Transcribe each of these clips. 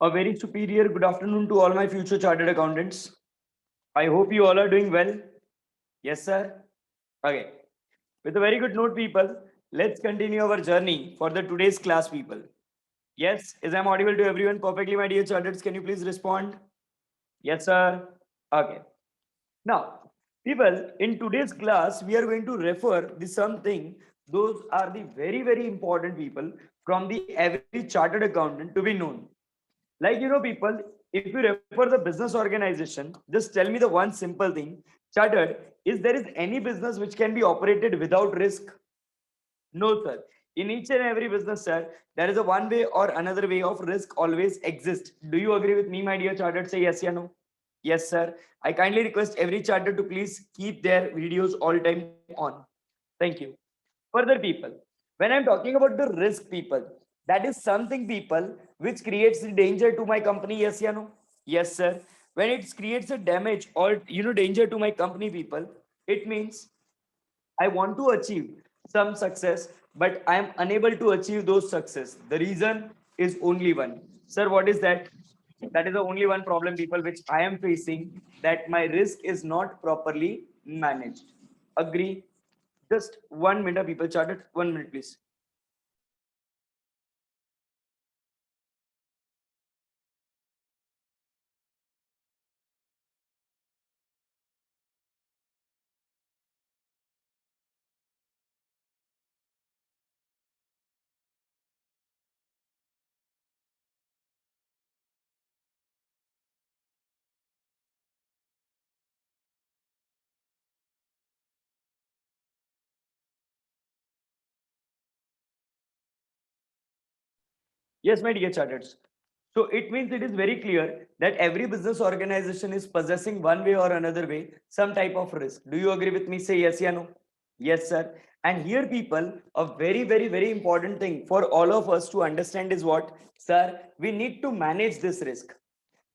A very superior good afternoon to all my future chartered accountants. I hope you all are doing well. Yes, sir. Okay. With a very good note, people, let's continue our journey for the today's class, people. Yes, is I'm audible to everyone perfectly, my dear charters? Can you please respond? Yes, sir. Okay. Now, people, in today's class, we are going to refer the something. Those are the very important people from the every chartered accountant to be known. Like, people, if you refer the business organization, just tell me the one simple thing. Chartered, is there is any business which can be operated without risk? No, sir. In each and every business, sir, there is a one way or another way of risk always exists. Do you agree with me, my dear chartered? Say yes or no. Yes, sir. I kindly request every charter to please keep their videos all time on. Thank you. Further, people, when I'm talking about the risk, people, that is something, people, which creates the danger to my company. Yes, or no? Yes, sir. When it creates a damage or danger to my company, people, it means I want to achieve some success, but I am unable to achieve those success. The reason is only one. Sir, what is that? That is the only one problem, people, which I am facing, that my risk is not properly managed. Agree? Just 1 minute, people. Charted 1 minute, please. Yes, my dear charters. So it means it is very clear that every business organization is possessing one way or another way some type of risk. Do you agree with me? Say yes or no. Yes, sir. And here, people, a very important thing for all of us to understand is what, sir, we need to manage this risk.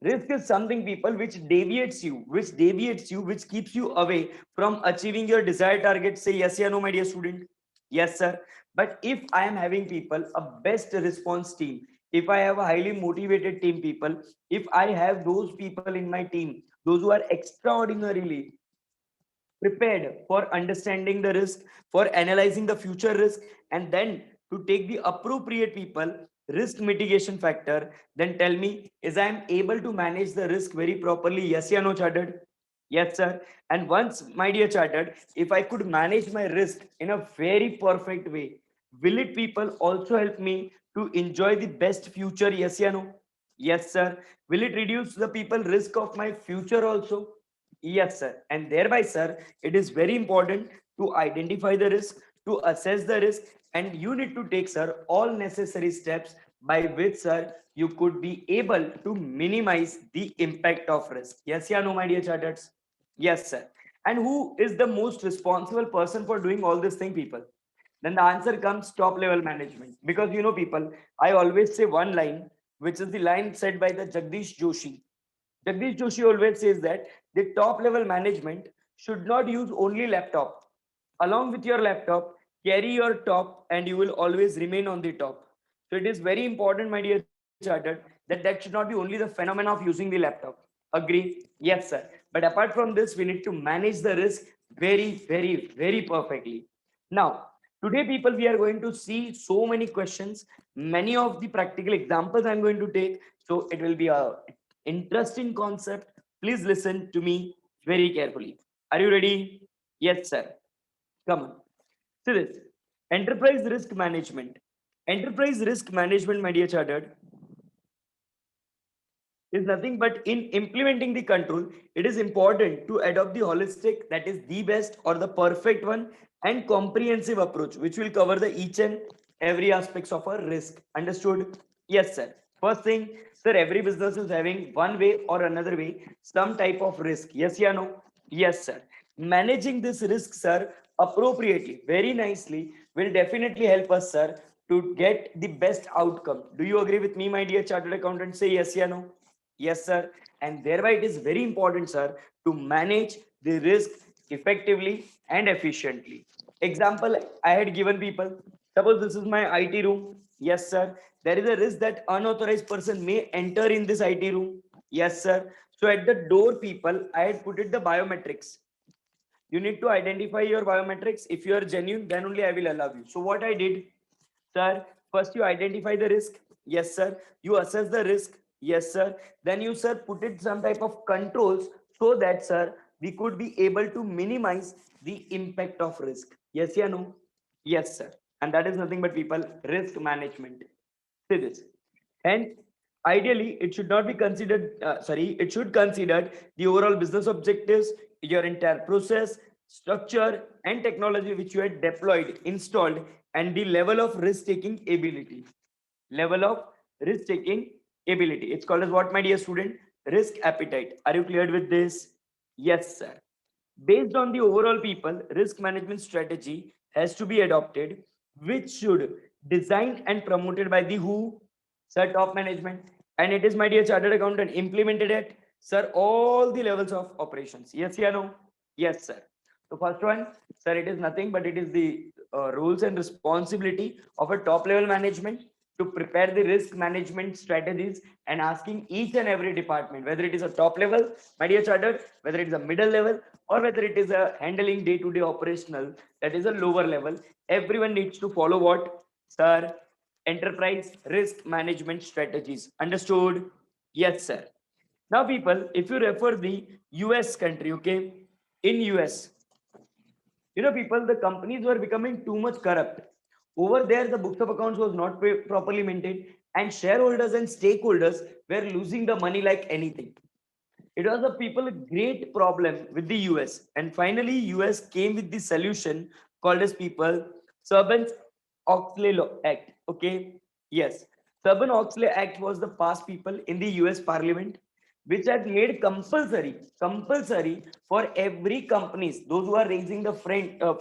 Risk is something, people, which which keeps you away from achieving your desired target. Say yes or no, my dear student. Yes, sir. But if I am having, people, a best response team, if I have a highly motivated team, people, if I have those people in my team, those who are extraordinarily prepared for understanding the risk, for analyzing the future risk, and then to take the appropriate, people, risk mitigation factor, then tell me, is I am able to manage the risk very properly? Yes or no, chartered? Yes, sir. And once, my dear chartered, if I could manage my risk in a very perfect way, will it, people, also help me to enjoy the best future? Yes or no? Yes, sir. Will it reduce the people risk of my future also? Yes, sir. And thereby, sir, it is very important to identify the risk, to assess the risk, and you need to take, sir, all necessary steps by which, sir, you could be able to minimize the impact of risk. Yes, yeah, no, my dear charters. Yes, sir. And who is the most responsible person for doing all this thing, people? Then the answer comes top level management. Because, people, I always say one line, which is the line said by the Jagdish Joshi. Jagdish Joshi always says that the top level management should not use only laptop. Along with your laptop, carry your top and you will always remain on the top. So it is very important, my dear chartered, that that should not be only the phenomenon of using the laptop. Agree? Yes, sir. But apart from this, we need to manage the risk very perfectly. Now, today, people, we are going to see so many questions, many of the practical examples I'm going to take. So it will be a interesting concept. Please listen to me very carefully. Are you ready? Yes, sir. Come on. See this. Enterprise risk management. Enterprise risk management, my dear chartered, is nothing but in implementing the control, it is important to adopt the holistic, that is the best or the perfect one, and comprehensive approach, which will cover the each and every aspects of a risk. Understood? Yes, sir. First thing, sir, every business is having one way or another way, some type of risk. Yes, yeah, no? Yes, sir. Managing this risk, sir, appropriately, very nicely, will definitely help us, sir, to get the best outcome. Do you agree with me, my dear chartered accountant? Say yes, yeah, no? Yes, sir. And thereby it is very important, sir, to manage the risk effectively and efficiently. Example I had given, people. Suppose this is my IT room. Yes, sir. There is a risk that unauthorized person may enter in this IT room. Yes, sir. So at the door, people, I had put it the biometrics. You need to identify your biometrics. If you are genuine, then only I will allow you. So what I did, sir, first you identify the risk. Yes, sir. You assess the risk. Yes, sir. Then you, sir, put it some type of controls so that, sir, we could be able to minimize the impact of risk. Yes, yeah, no? Yes, sir. And that is nothing but people risk management. See this. And ideally, it should not be considered, it should consider the overall business objectives, your entire process, structure, and technology which you had deployed, installed, and the level of risk taking ability. Level of risk taking ability. It's called as what, my dear student? Risk appetite. Are you cleared with this? Yes, sir. Based on the overall people, risk management strategy has to be adopted, which should designed and promoted by the who? Sir, top management. And it is, my dear chartered accountant, implemented at, sir, all the levels of operations. Yes, yeah, no? Yes, sir. So first one, sir, it is nothing but it is the rules and responsibility of a top level management to prepare the risk management strategies and asking each and every department, whether it is a top level, my dear chartered, whether it is a middle level, or whether it is a handling day-to-day operational, that is a lower level. Everyone needs to follow what, sir? Enterprise risk management strategies. Understood? Yes, sir. Now, people, if you refer the US country, okay, in US, people, the companies were becoming too much corrupt. Over there, the books of accounts was not properly maintained, and shareholders and stakeholders were losing the money like anything. It was a people a great problem with the US, and finally US came with the solution called as people Sarbanes-Oxley Act. Okay, yes, Sarbanes-Oxley Act was the past people in the US Parliament, which had made compulsory for every companies, those who are raising the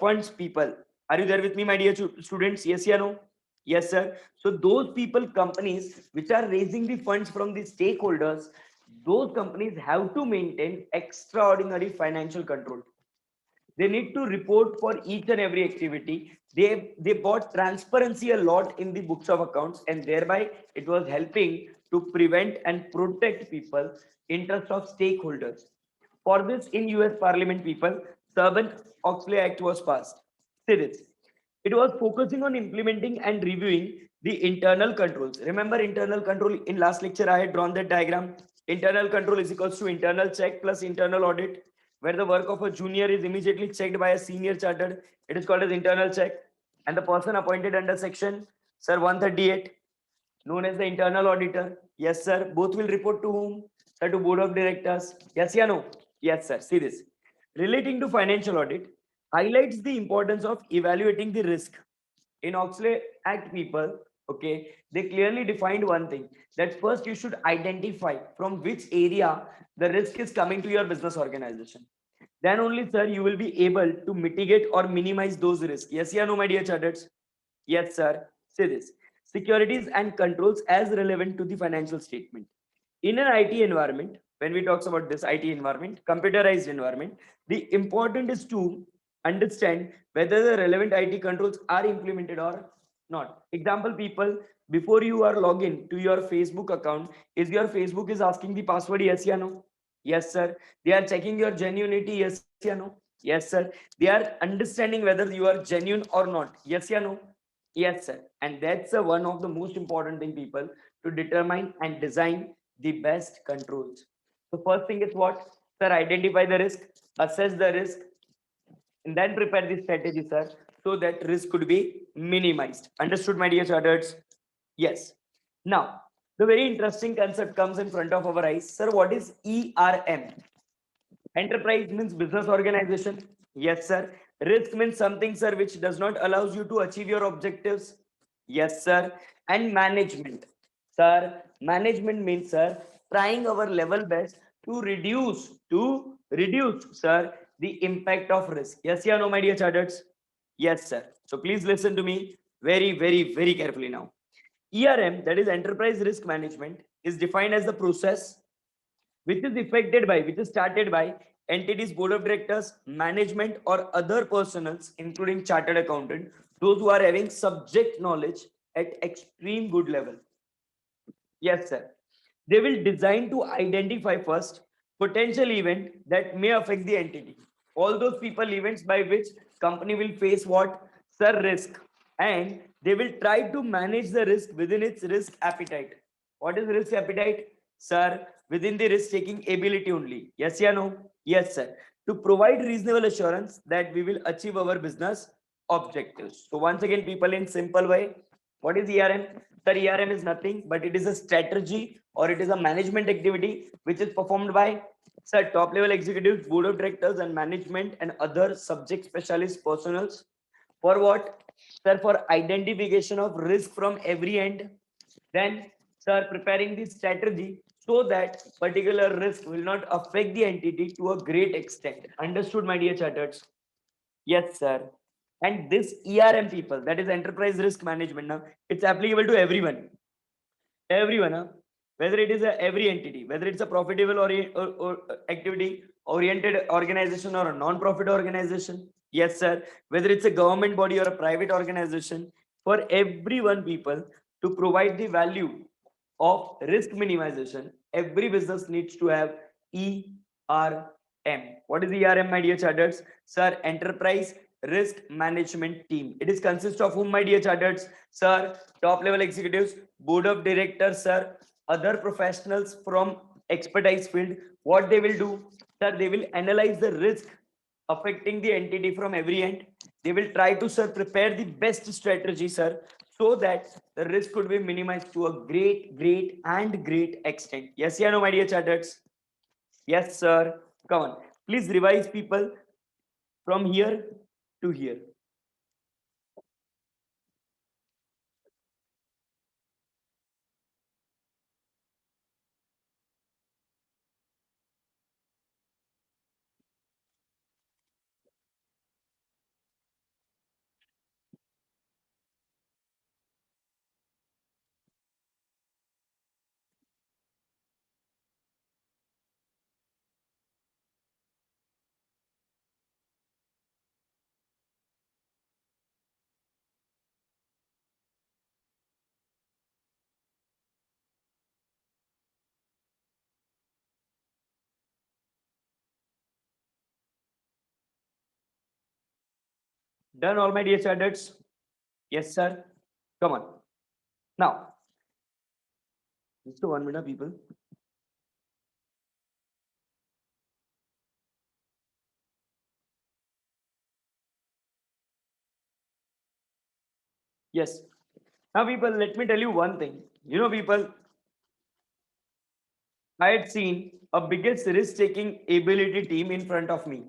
funds. People, are you there with me, my dear students? Yes, yeah, no? Yes, sir. So those people, companies which are raising the funds from the stakeholders, those companies have to maintain extraordinary financial control. They need to report for each and every activity. They bought transparency a lot in the books of accounts, and thereby it was helping to prevent and protect people interest of stakeholders. For this, in US Parliament, people, Sarbanes-Oxley Act was passed. See this. It was focusing on implementing and reviewing the internal controls. Remember internal control, in last lecture I had drawn that diagram. Internal control is equals to internal check plus internal audit, where the work of a junior is immediately checked by a senior chartered. It is called as internal check. And the person appointed under section, sir, 138, known as the internal auditor. Yes, sir. Both will report to whom? Sir, to board of directors. Yes, yeah, no? Yes, sir. See this. Relating to financial audit, highlights the importance of evaluating the risk. In Oxley Act, people, okay, they clearly defined one thing, that first you should identify from which area the risk is coming to your business organization. Then only, sir, you will be able to mitigate or minimize those risks. Yes, yeah, no, my dear charters? Yes, sir. Say this. Securities and controls as relevant to the financial statement. In an IT environment, when we talk about this IT environment, computerized environment, the important is to understand whether the relevant IT controls are implemented or not. Example, people, before you are login to your Facebook account, is your Facebook is asking the password? Yes, yeah, no? Yes, sir. They are checking your genuinity? Yes, yeah, no? Yes, sir. They are understanding whether you are genuine or not? Yes, yeah, no? Yes, sir. And that's one of the most important thing, people, to determine and design the best controls. The first thing is what? Sir, identify the risk, assess the risk, and then prepare the strategy, sir, so that risk could be minimized. Understood, my dear charters? Yes. Now, the very interesting concept comes in front of our eyes. Sir, what is ERM? Enterprise means business organization. Yes, sir. Risk means something, sir, which does not allows you to achieve your objectives. Yes, sir. And management. Sir, management means, sir, trying our level best to reduce, sir, the impact of risk. Yes, yeah, no, my dear charters? Yes, sir. So please listen to me very, very, very carefully now. ERM, that is enterprise risk management, is defined as the process which is started by entities, board of directors, management, or other personals, including chartered accountant, those who are having subject knowledge at extreme good level. Yes, sir. They will design to identify first potential event that may affect the entity. All those people events by which company will face what? Sir, risk. And they will try to manage the risk within its risk appetite. What is risk appetite? Sir, within the risk taking ability only. Yes, yeah, no? Yes, sir. To provide reasonable assurance that we will achieve our business objectives. So once again, people, in simple way, what is ERM? Sir, ERM is nothing but it is a strategy or it is a management activity which is performed by, sir, top level executives, board of directors, and management and other subject specialist personals. For what? Sir, for identification of risk from every end. Then, sir, preparing the strategy so that particular risk will not affect the entity to a great extent. Understood, my dear charters? Yes, sir. And this ERM people, that is enterprise risk management, now it's applicable to everyone. Everyone, huh? Whether it is a every entity, whether it's a profitable or activity oriented organization or a non-profit organization. Yes, sir. Whether it's a government body or a private organization, for everyone people to provide the value of risk minimization, every business needs to have ERM. What is ERM, my dear charters? Sir, enterprise risk management team. It is consist of whom, my dear charters? Sir, top level executives, board of directors, sir, other professionals from expertise field. What they will do? Sir, they will analyze the risk affecting the entity from every end. They will try to, sir, prepare the best strategy, sir, so that the risk could be minimized to a great extent. Yes, yeah, no, my dear charters. Yes, sir. Come on. Please revise people from here to here. Done all, my dear charters? Yes, sir. Come on. Now, just 1 minute, people. Yes. Now, people, let me tell you one thing. People, I had seen a biggest risk-taking ability team in front of me.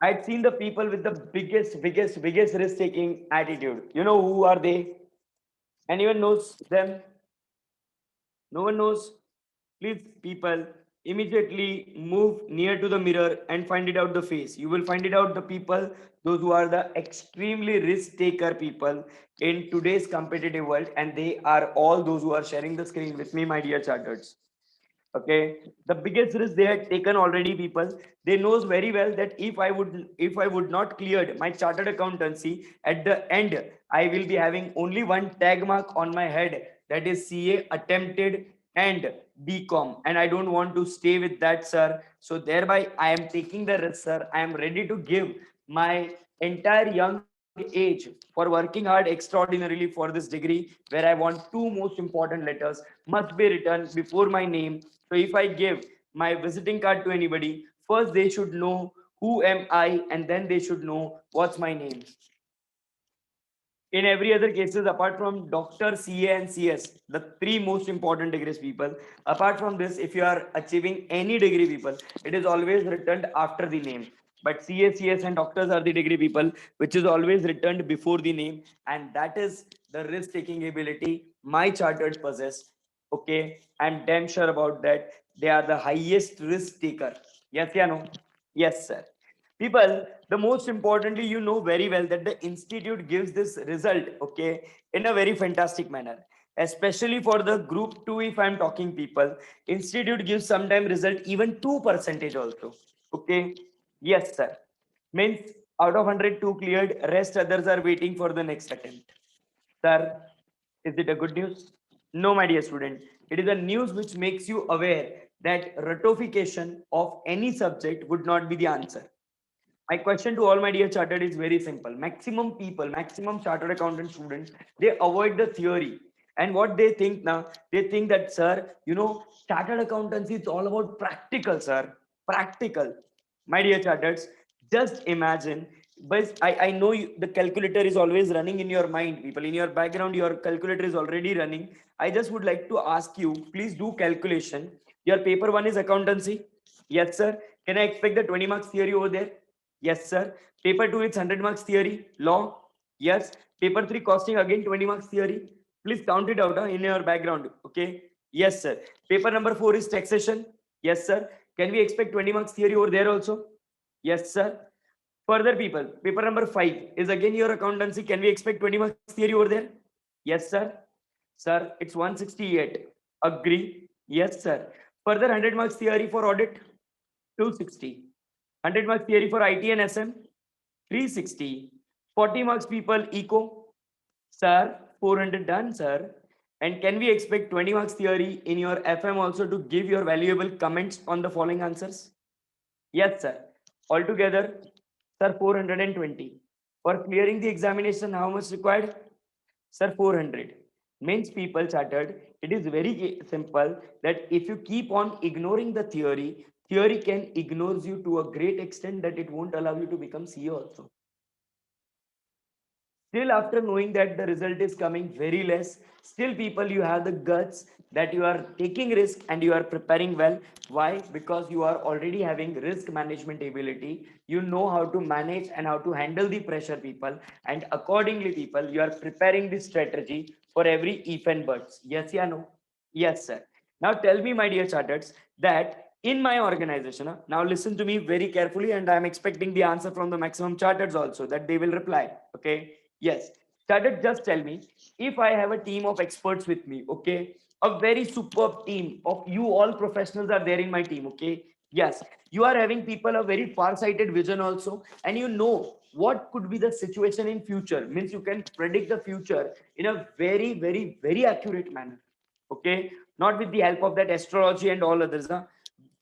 I had seen the people with the biggest risk-taking attitude. You know who are they? Anyone knows them? No one knows. Please, people, immediately move near to the mirror and find it out the face. You will find it out the people, those who are the extremely risk taker people in today's competitive world, and they are all those who are sharing the screen with me, my dear charters. Okay, the biggest risk they had taken already, people. They knows very well that if I would not cleared my chartered accountancy, at the end I will be having only one tag mark on my head, that is CA attempted and BCom, and I don't want to stay with that, sir. So thereby I am taking the risk, sir. I am ready to give my entire young age for working hard extraordinarily for this degree, where I want two most important letters must be written before my name. So if I give my visiting card to anybody, first they should know who am I, and then they should know what's my name. In every other cases, apart from doctor, CA, and CS, the three most important degrees, people. Apart from this, if you are achieving any degree, people, it is always returned after the name. But CA, CS, and doctors are the degree, people, which is always returned before the name, and that is the risk-taking ability my chartered possess. Okay, I'm damn sure about that. They are the highest risk taker. Yes, yeah, no. Yes, sir. People, the most importantly, you know very well that the institute gives this result, okay, in a very fantastic manner. Especially for the group 2, if I'm talking, people, institute gives sometime result even 2% also. Okay. Yes, sir. Means out of 100, 2 cleared, rest others are waiting for the next attempt. Sir, is it a good news? No, my dear student. It is a news which makes you aware that ratification of any subject would not be the answer. My question to all my dear chartered is very simple. Maximum people, maximum chartered accountant students, they avoid the theory. And what they think now, they think that, sir, chartered accountancy is all about practical, sir. Practical. My dear chartered, just imagine. But I know the calculator is always running in your mind, people. In your background, your calculator is already running. I just would like to ask you, please do calculation. Your paper one is accountancy. Yes, sir. Can I expect the 20 marks theory over there? Yes, sir. Paper 2 is 100 marks theory. Law. Yes. Paper 3 costing again 20 marks theory. Please count it out in your background. Okay. Yes, sir. Paper number 4 is taxation. Yes, sir. Can we expect 20 marks theory over there also? Yes, sir. Further people, paper number 5 is again your accountancy. Can we expect 20 marks theory over there? Yes, sir. Sir, it's 168. Agree? Yes, sir. Further 100 marks theory for audit, 260. 100 marks theory for IT and SM, 360. 40 marks people eco, sir, 400 done, sir. And can we expect 20 marks theory in your FM also to give your valuable comments on the following answers? Yes, sir. Altogether, sir, 420. For clearing the examination, how much required? Sir, 400. Means people chartered, it is very simple that if you keep on ignoring the theory, theory can ignores you to a great extent that it won't allow you to become CEO also. Still, after knowing that the result is coming very less, still people, you have the guts that you are taking risk and you are preparing well. Why? Because you are already having risk management ability. You know how to manage and how to handle the pressure, people. And accordingly, people, you are preparing this strategy for every if and buts. Yes, yeah, no? Yes, sir. Now tell me, my dear charters, that in my organization, now listen to me very carefully, and I'm expecting the answer from the maximum charters also that they will reply. Okay. Yes. Chartered, just tell me, if I have a team of experts with me, okay, a very superb team of you all professionals are there in my team, okay. Yes, you are having people a very far-sighted vision also, and you know what could be the situation in future. Means you can predict the future in a very, very, very accurate manner. Okay, not with the help of that astrology and all others. Huh?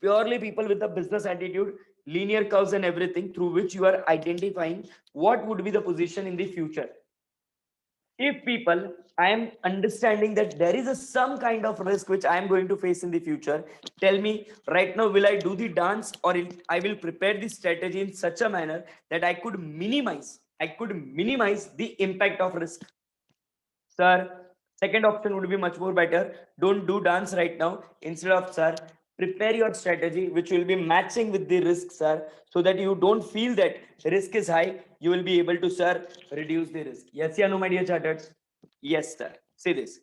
Purely people with a business attitude, linear curves and everything through which you are identifying what would be the position in the future. If people, I am understanding that there is a some kind of risk which I am going to face in the future, tell me right now, will I do the dance, or I will prepare the strategy in such a manner that I could minimize the impact of risk? Sir, second option would be much more better. Don't do dance right now. Instead of, sir, prepare your strategy which will be matching with the risk, sir, so that you don't feel that risk is high. You will be able to, sir, reduce the risk. Yes, yeah, no, my dear chartered. Yes, sir. See this.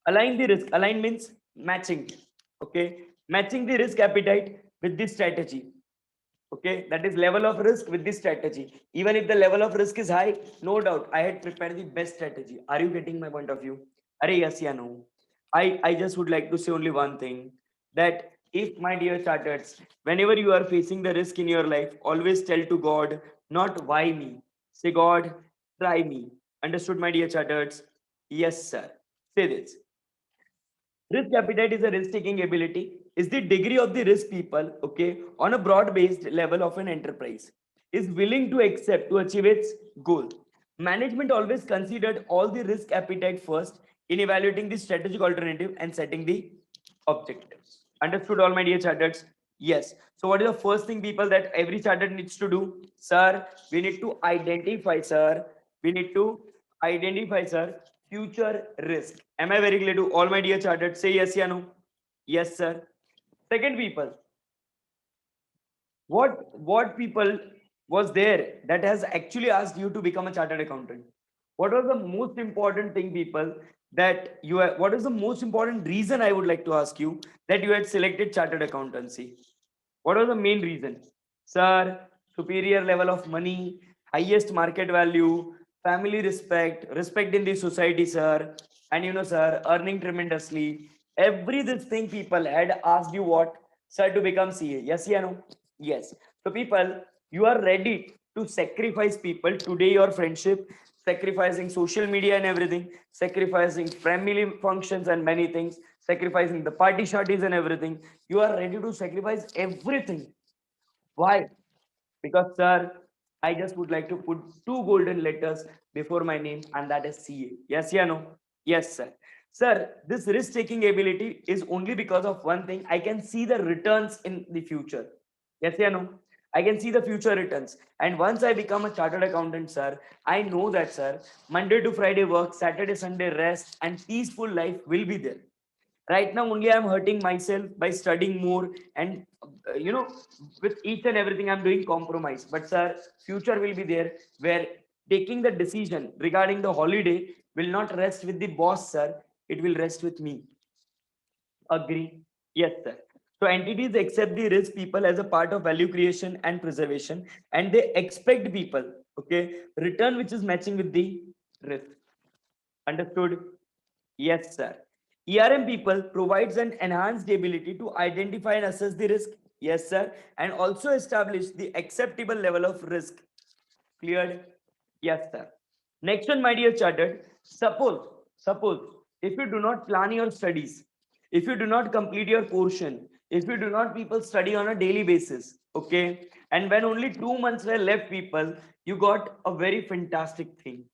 Align the risk. Align means matching. Okay. Matching the risk appetite with this strategy. Okay, that is level of risk with this strategy. Even if the level of risk is high, no doubt I had prepared the best strategy. Are you getting my point of view? Are yes, yeah, no. I just would like to say only one thing, that if, my dear charters, whenever you are facing the risk in your life, always tell to God, not why me. Say, God, try me. Understood, my dear charters? Yes, sir. Say this. Risk appetite is a risk taking ability, is the degree of the risk people, okay, on a broad based level of an enterprise is willing to accept to achieve its goal. Management always considered all the risk appetite first in evaluating the strategic alternative and setting the objectives. Understood, all my dear charters? Yes. So, what is the first thing, people, that every charter needs to do? Sir, we need to identify, sir. We need to identify, sir, future risk. Am I very clear to all my dear chartered? Say yes, yeah, no. Yes, sir. Second, people, what people was there that has actually asked you to become a chartered accountant? What was the most important thing, people, that you are, what is the most important reason, I would like to ask you, that you had selected chartered accountancy? What was the main reason? Sir, superior level of money, highest market value, family respect, respect in the society, sir, and sir, earning tremendously. Every this thing people had asked you what, sir, to become CA. Yes, yeah, no? Yes. So people, you are ready to sacrifice, people, today your friendship, sacrificing social media and everything, sacrificing family functions and many things, sacrificing the party shorties and everything. You are ready to sacrifice everything. Why? Because, sir, I just would like to put two golden letters before my name, and that is CA. Yes, yeah, no? Yes, sir. Sir, this risk taking ability is only because of one thing. I can see the returns in the future. Yes, yeah, no? I can see the future returns. And once I become a chartered accountant, sir, I know that, sir, Monday to Friday work, Saturday, Sunday rest, and peaceful life will be there. Right now only I'm hurting myself by studying more, and with each and everything I'm doing compromise. But sir, future will be there where taking the decision regarding the holiday will not rest with the boss, sir. It will rest with me. Agree? Yes, sir. So entities accept the risk people as a part of value creation and preservation, and they expect people, okay, return which is matching with the risk. Understood? Yes, sir. ERM people provides an enhanced ability to identify and assess the risk. Yes, sir. And also establish the acceptable level of risk. Cleared? Yes, sir. Next one, my dear chartered. Suppose, if you do not plan your studies, if you do not complete your portion, if you do not people study on a daily basis, okay, and when only 2 months were left, people, you got a very fantastic thing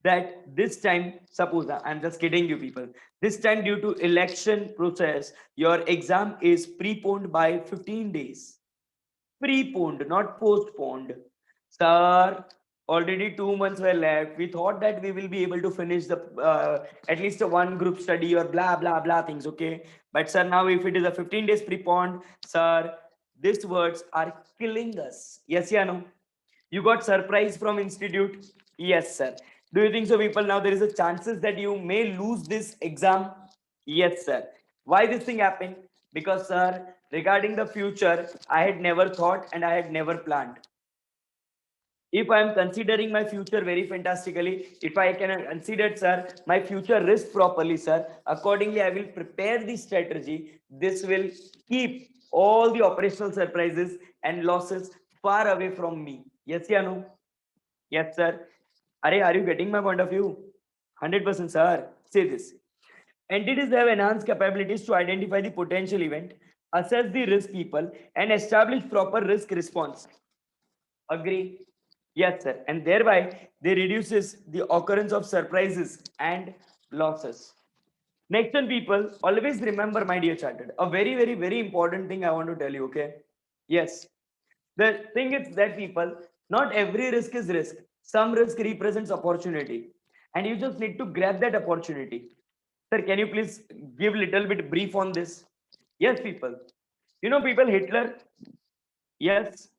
that this time, suppose I'm just kidding you people, this time due to election process, your exam is preponed by 15 days. Preponed, not postponed. Sir, already 2 months were left. We thought that we will be able to finish the at least a one group study or blah blah blah things. Okay, but sir, now if it is a 15 days preponed, sir, these words are killing us. Yes, yeah, no. You got surprise from institute. Yes, sir. Do you think so, people? Now there is a chances that you may lose this exam. Yes, sir. Why this thing happened? Because, sir, regarding the future, I had never thought and I had never planned. If I am considering my future very fantastically, if I can consider, sir, my future risk properly, sir, accordingly, I will prepare the strategy. This will keep all the operational surprises and losses far away from me. Yes, yeah, no? Yes, sir. Are you getting my point of view? 100%, sir. Say this. Entities have enhanced capabilities to identify the potential event, assess the risk people, and establish proper risk response. Agree? Yes, sir. And thereby, they reduces the occurrence of surprises and losses. Next one, people, always remember, my dear chartered, a very, very, very important thing I want to tell you, okay? Yes. The thing is that, people, not every risk is risk. Some risk represents opportunity. And you just need to grab that opportunity. Sir, can you please give little bit brief on this? Yes, people. People, Hitler, yes,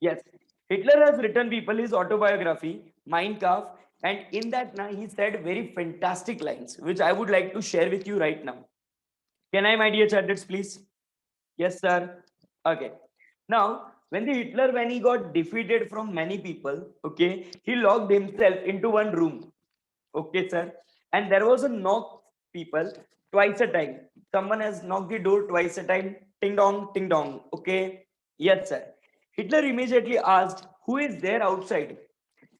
yes. Hitler has written people his autobiography, Mein Kampf, and in that he said very fantastic lines, which I would like to share with you right now. Can I, my dear charters, please? Yes, sir. Okay. Now, when he got defeated from many people, okay, he locked himself into one room. Okay, sir. And there was a knock, people, twice a time. Someone has knocked the door twice a time. Ting dong, ting dong. Okay. Yes, sir. Hitler immediately asked, "Who is there outside?"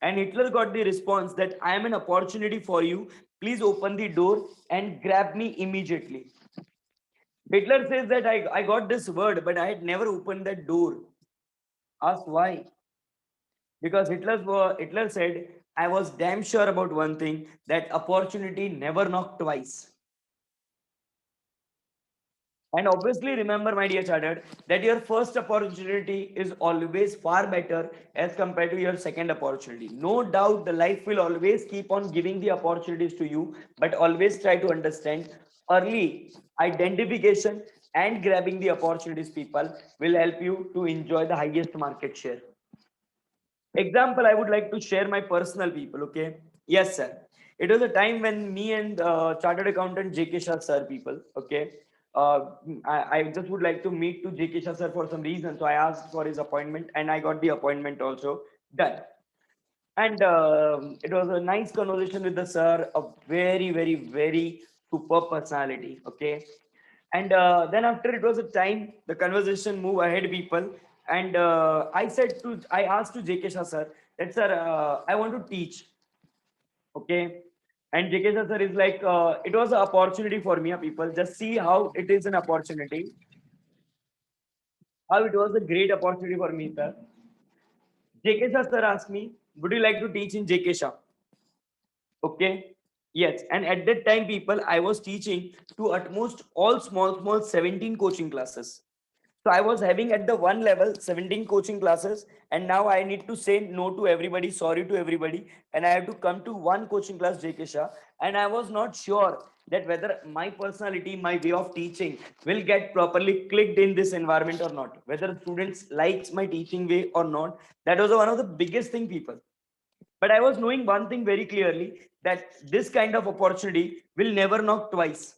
And Hitler got the response that I am an opportunity for you. Please open the door and grab me immediately. Hitler says that I got this word, but I had never opened that door. Ask why? Because Hitler said, I was damn sure about one thing, that opportunity never knocked twice. And obviously, remember, my dear chartered, that your first opportunity is always far better as compared to your second opportunity. No doubt, the life will always keep on giving the opportunities to you, but always try to understand early identification and grabbing the opportunities, people, will help you to enjoy the highest market share. Example, I would like to share my personal, people. Okay. Yes, sir. It was a time when me and chartered accountant JK Shah sir, people. Okay. I just would like to meet to JK Shah sir for some reason. So I asked for his appointment and I got the appointment also done. And it was a nice conversation with the sir, a very, very, very superb personality. Okay. And then after it was a time, the conversation move ahead, people. And I asked to JK Shah sir that, sir, I want to teach. Okay. And JK sir is like, it was an opportunity for me, people. Just see how it is an opportunity. How it was a great opportunity for me, sir. JK sir asked me, would you like to teach in JK Shah? Okay. Yes. And at that time, people, I was teaching to at most all small 17 coaching classes. So I was having at the one level 17 coaching classes, and now I need to say no to everybody, sorry to everybody, and I have to come to one coaching class, JK Shah. And I was not sure that whether my personality, my way of teaching will get properly clicked in this environment or not, whether students likes my teaching way or not. That was one of the biggest thing, people. But I was knowing one thing very clearly, that this kind of opportunity will never knock twice.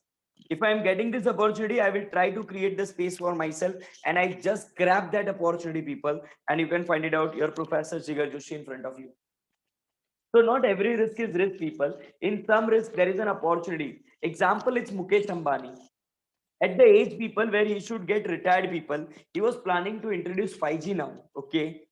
If I'm getting this opportunity, I will try to create the space for myself. And I just grab that opportunity, people. And you can find it out, your Professor Jigar Joshi in front of you. So not every risk is risk, people. In some risk, there is an opportunity. Example, it's Mukesh Ambani. At the age, people, where he should get retired, people, he was planning to introduce 5G now. Okay.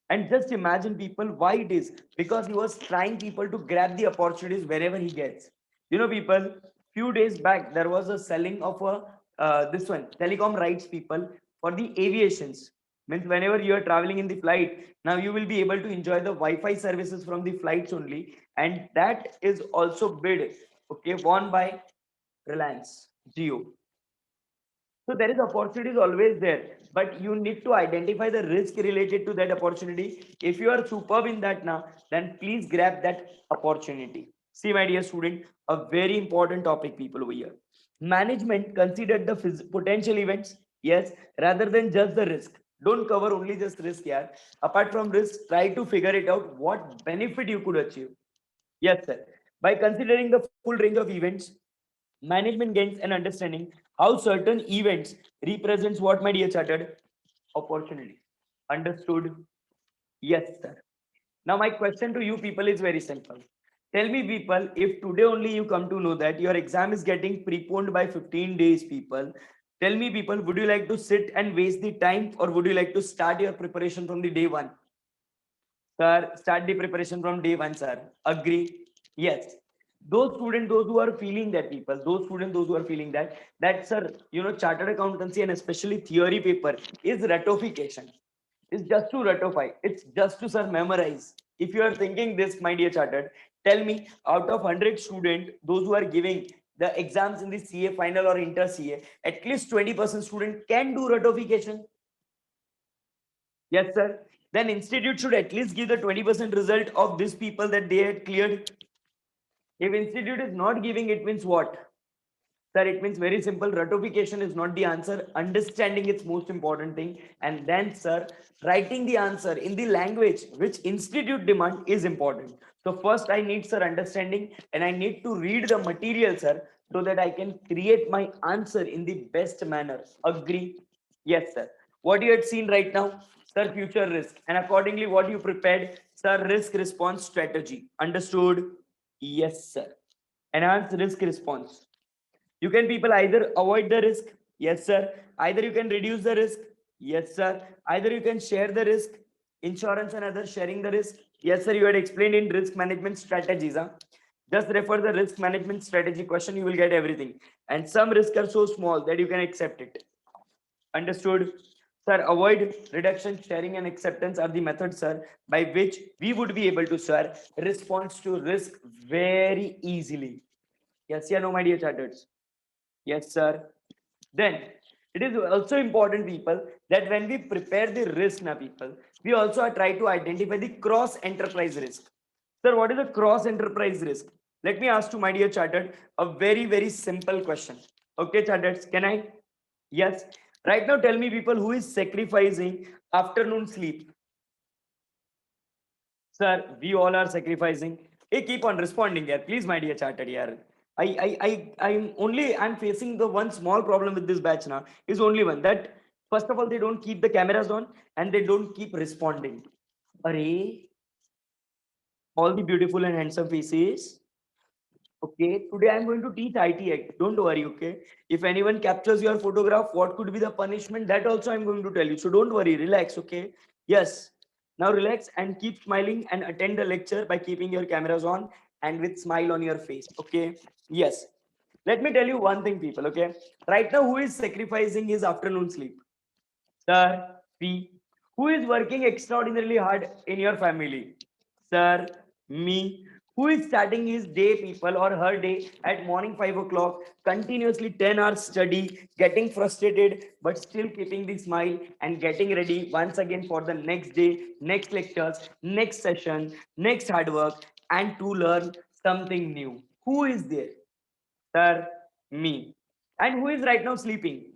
And just imagine, people, why it is, because he was trying people to grab the opportunities wherever he gets. People, few days back there was a selling of a this one telecom rights, people, for the aviations. Means whenever you are traveling in the flight, now you will be able to enjoy the Wi-Fi services from the flights only, and that is also bid, okay, won by Reliance Jio. So there is opportunities always there, but you need to identify the risk related to that opportunity. If you are superb in that now, then please grab that opportunity. See, my dear student, a very important topic, people, over here. Management considered the potential events, yes, rather than just the risk. Don't cover only just risk, yeah. Apart from risk, try to figure it out what benefit you could achieve. Yes, sir. By considering the full range of events, management gains an understanding how certain events represents what, my dear chartered, opportunity. Understood? Yes, sir. Now my question to you, people, is very simple. Tell me, people, if today only you come to know that your exam is getting preponed by 15 days, people, tell me, people, would you like to sit and waste the time, or would you like to start your preparation from the day one? Sir, start the preparation from day one, sir. Agree? Yes. Those students, those who are feeling that, people, those students, those who are feeling that, sir, chartered accountancy and especially theory paper is ratification. It's just to ratify. It's just to, sir, memorize. If you are thinking this, my dear chartered, tell me, out of 100 students, those who are giving the exams in the CA final or inter CA, at least 20% student can do ratification. Yes, sir. Then institute should at least give the 20% result of these people that they had cleared. If institute is not giving, it means what? Sir, it means very simple. Ratification is not the answer. Understanding is most important thing. And then, sir, writing the answer in the language which institute demand is important. So first I need, sir, understanding, and I need to read the material, sir, so that I can create my answer in the best manner. Agree? Yes, sir. What you had seen right now, sir, future risk. And accordingly, what you prepared, sir, risk response strategy. Understood? Yes, sir. Enhance risk response. You can, people, either avoid the risk. Yes, sir. Either you can reduce the risk. Yes, sir. Either you can share the risk. Insurance and others sharing the risk. Yes, sir. You had explained in risk management strategies. Huh? Just refer the risk management strategy question. You will get everything. And some risks are so small that you can accept it. Understood? Sir, avoid, reduction, sharing, and acceptance are the methods, sir, by which we would be able to, sir, respond to risk very easily. Yes, yeah, no, my dear charters. Yes, sir. Then it is also important, people, that when we prepare the risk now, people, we also try to identify the cross enterprise risk. Sir, what is a cross enterprise risk? Let me ask to my dear chartered a very simple question. Okay, chartered, can I? Yes. Right now, tell me, people, who is sacrificing afternoon sleep? Sir, we all are sacrificing. Hey, keep on responding here, please, my dear chartered here. I'm facing the one small problem with this batch now. Is only one, that first of all, they don't keep the cameras on and they don't keep responding. Array, all the beautiful and handsome faces. Okay, today I'm going to teach IT Act. Don't worry, okay? If anyone captures your photograph, what could be the punishment? That also I'm going to tell you. So don't worry, relax, okay? Yes. Now relax and keep smiling and attend the lecture by keeping your cameras on. and with smile on your face. Okay. Yes. Let me tell you one thing, people. Okay. Right now, who is sacrificing his afternoon sleep? Sir, P. Who is working extraordinarily hard in your family? Sir, me. Who is starting his day, people, or her day at morning 5 o'clock, continuously 10 hours study, getting frustrated, but still keeping the smile and getting ready once again for the next day, next lectures, next session, next hard work, and to learn something new. Who is there? Sir, me. And who is right now sleeping?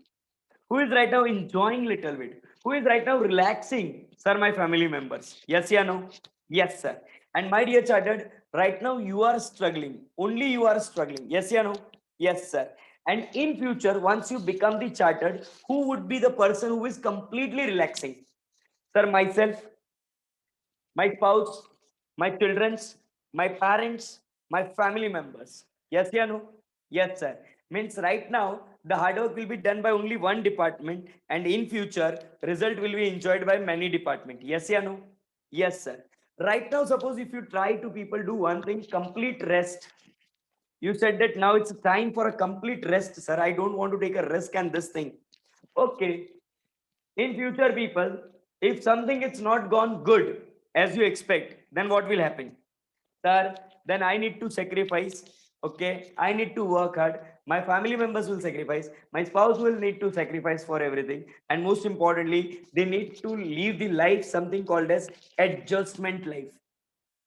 Who is right now enjoying little bit? Who is right now relaxing? Sir, my family members. Yes, yeah, no? Yes, sir. And my dear chartered, right now you are struggling. Only you are struggling. Yes, yeah, no? Yes, sir. And in future, once you become the chartered, who would be the person who is completely relaxing? Sir, myself, my spouse, my children's, my parents, my family members. Yes, yeah, no? Yes, sir. Means right now the hard work will be done by only one department, and in future result will be enjoyed by many department. Yes, yeah, no? Yes, sir. Right now, suppose if you try to people do one thing, complete rest. You said that now it's time for a complete rest, sir. I don't want to take a risk and this thing. Okay, in future people, if something is not gone good as you expect, then what will happen? Sir, then I need to sacrifice. Okay, I need to work hard. My family members will sacrifice. My spouse will need to sacrifice for everything. And most importantly, they need to live the life, something called as adjustment life.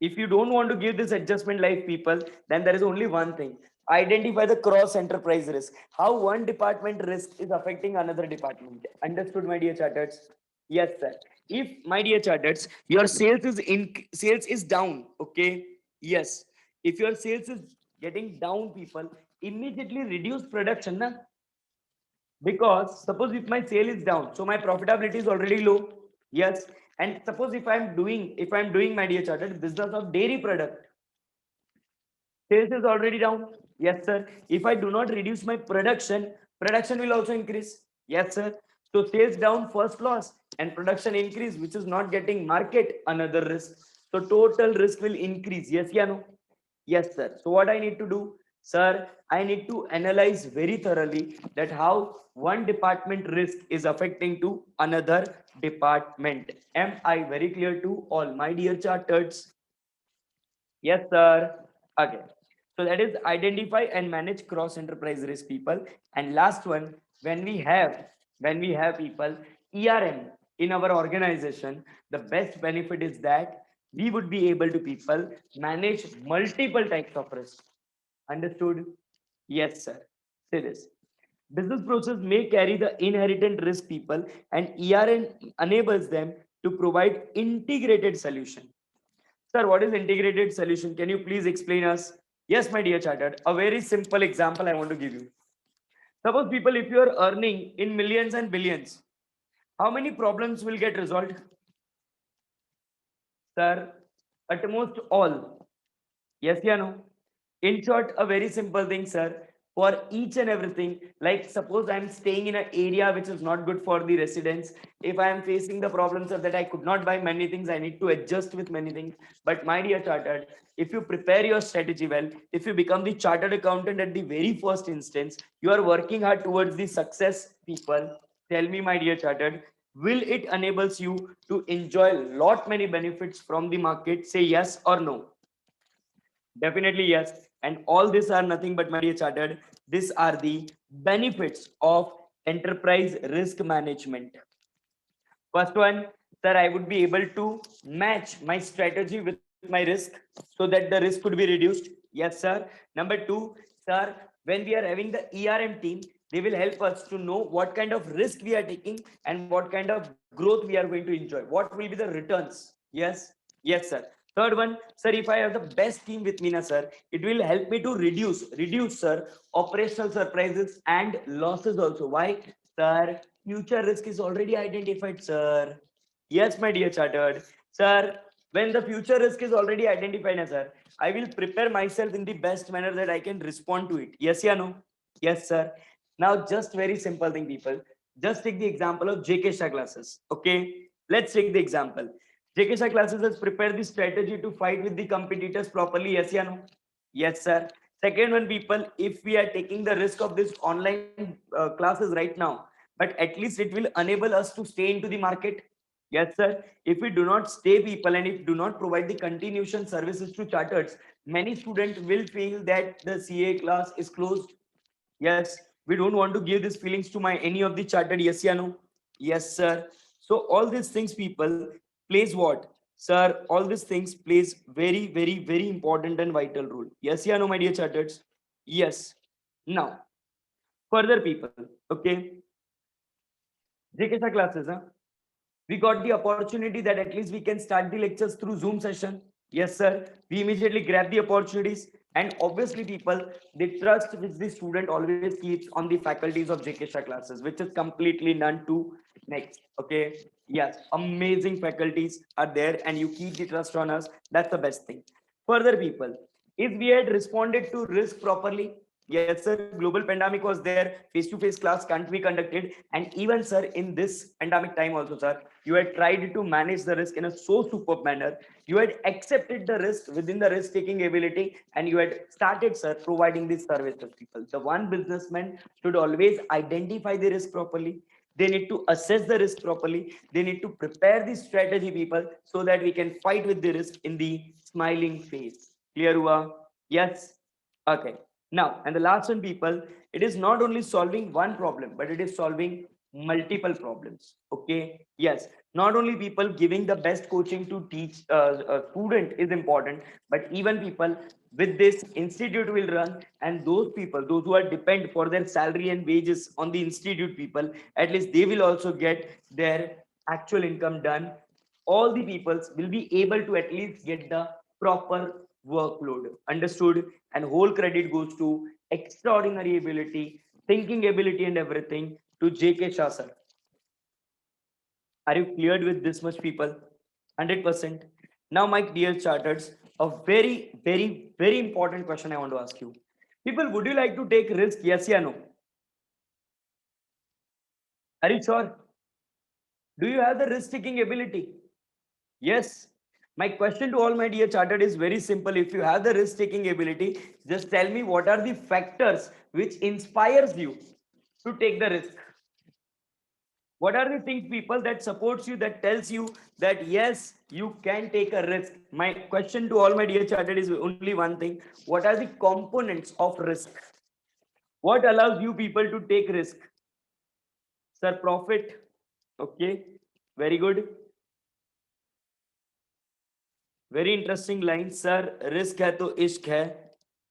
If you don't want to give this adjustment life, people, then there is only one thing: identify the cross enterprise risk. How one department risk is affecting another department. Understood, my dear charters? Yes, sir. If, my dear charters, your sales is down, okay? Yes. If your sales is getting down, people, immediately reduce production, na? Because suppose if my sale is down, so my profitability is already low. Yes. And suppose if I'm doing, my dear chartered, business of dairy product, sales is already down. Yes, sir. If I do not reduce my production will also increase. Yes, sir. So sales down, first loss, and production increase, which is not getting market, another risk. So total risk will increase. Yes, yeah, no? Yes, sir. So what I need to do, sir, I need to analyze very thoroughly that how one department risk is affecting to another department. Am I very clear to all, my dear charters? Yes, sir. Okay. So that is identify and manage cross enterprise risk, people. And last one, when we have people ERM in our organization, the best benefit is that we would be able to people manage multiple types of risk. Understood? Yes, sir. Say this. Business process may carry the inherent risk, people, and ERM enables them to provide integrated solution. Sir, what is integrated solution? Can you please explain us? Yes, my dear chartered. A very simple example I want to give you. Suppose people, if you are earning in millions and billions, how many problems will get resolved? Sir, at most all. Yes, yeah, no. In short, a very simple thing, sir. For each and everything, like suppose I'm staying in an area which is not good for the residents. If I am facing the problems of that I could not buy many things, I need to adjust with many things. But my dear chartered, if you prepare your strategy well, if you become the chartered accountant at the very first instance, you are working hard towards the success, people. Tell me, my dear chartered, will it enables you to enjoy lot many benefits from the market? Say yes or no. Definitely yes. And all these are nothing but, my dear chartered, these are the benefits of enterprise risk management. First one, sir, I would be able to match my strategy with my risk so that the risk could be reduced. Yes, sir. Number two, sir, when we are having the ERM team, they will help us to know what kind of risk we are taking and what kind of growth we are going to enjoy. What will be the returns? Yes, yes, sir. Third one, sir, if I have the best team with me, na, sir, it will help me to reduce, sir, operational surprises and losses also. Why? Sir, future risk is already identified, sir. Yes, my dear chartered. Sir, when the future risk is already identified, na, sir, I will prepare myself in the best manner that I can respond to it. Yes, yeah, no? Yes, sir. Now, just very simple thing, people. Just take the example of JK Shah classes. Okay, let's take the example. JK Shah classes has prepared the strategy to fight with the competitors properly. Yes, yeah, no? Yes, sir. Second one, people, if we are taking the risk of this online classes right now, but at least it will enable us to stay into the market. Yes, sir. If we do not stay people and if do not provide the continuation services to charters, many students will feel that the CA class is closed. Yes, we don't want to give these feelings to my any of the chartered. Yes, yeah, no. Yes, sir. So all these things, people, plays what? Sir, all these things plays very, very, very important and vital role. Yes, yeah, no, my dear charters. Yes. Now, further people, okay. JK classes, huh? We got the opportunity that at least we can start the lectures through Zoom session. Yes, sir. We immediately grab the opportunities. And obviously, people, the trust which the student always keeps on the faculties of JK Shah classes, which is completely none to next. Okay. Yes, amazing faculties are there, and you keep the trust on us. That's the best thing. Further, people, if we had responded to risk properly, yes, sir, global pandemic was there, face-to-face class can't be conducted, and even, sir, in this pandemic time also, sir, you had tried to manage the risk in a so superb manner. You had accepted the risk within the risk-taking ability, and you had started, sir, providing these services. People, the one businessman should always identify the risk properly. They need to assess the risk properly. They need to prepare the strategy, people, so that we can fight with the risk in the smiling face. Clear, Hua? Yes. Okay. Now, and the last one, people, it is not only solving one problem, but it is solving multiple problems. Okay. Yes. Not only people giving the best coaching to teach a student is important, but even people with this institute will run, and those people, those who are depend for their salary and wages on the institute people, at least they will also get their actual income done. All the peoples will be able to at least get the proper workload. Understood? And whole credit goes to extraordinary ability, thinking ability, and everything to JK Shah sir. Are you cleared with this much, people? 100%. Now, my dear charters, a very, very, very important question I want to ask you. People, would you like to take risk? Yes, or no? Are you sure? Do you have the risk taking ability? Yes. My question to all my dear chartered is very simple. If you have the risk taking ability, just tell me what are the factors which inspires you to take the risk. What are the things, people, that supports you, that tells you that yes, you can take a risk? My question to all my dear chartered is only one thing. What are the components of risk? What allows you people to take risk? Sir, profit. Okay, very good. Very interesting line, sir. Risk hai to ishq hai.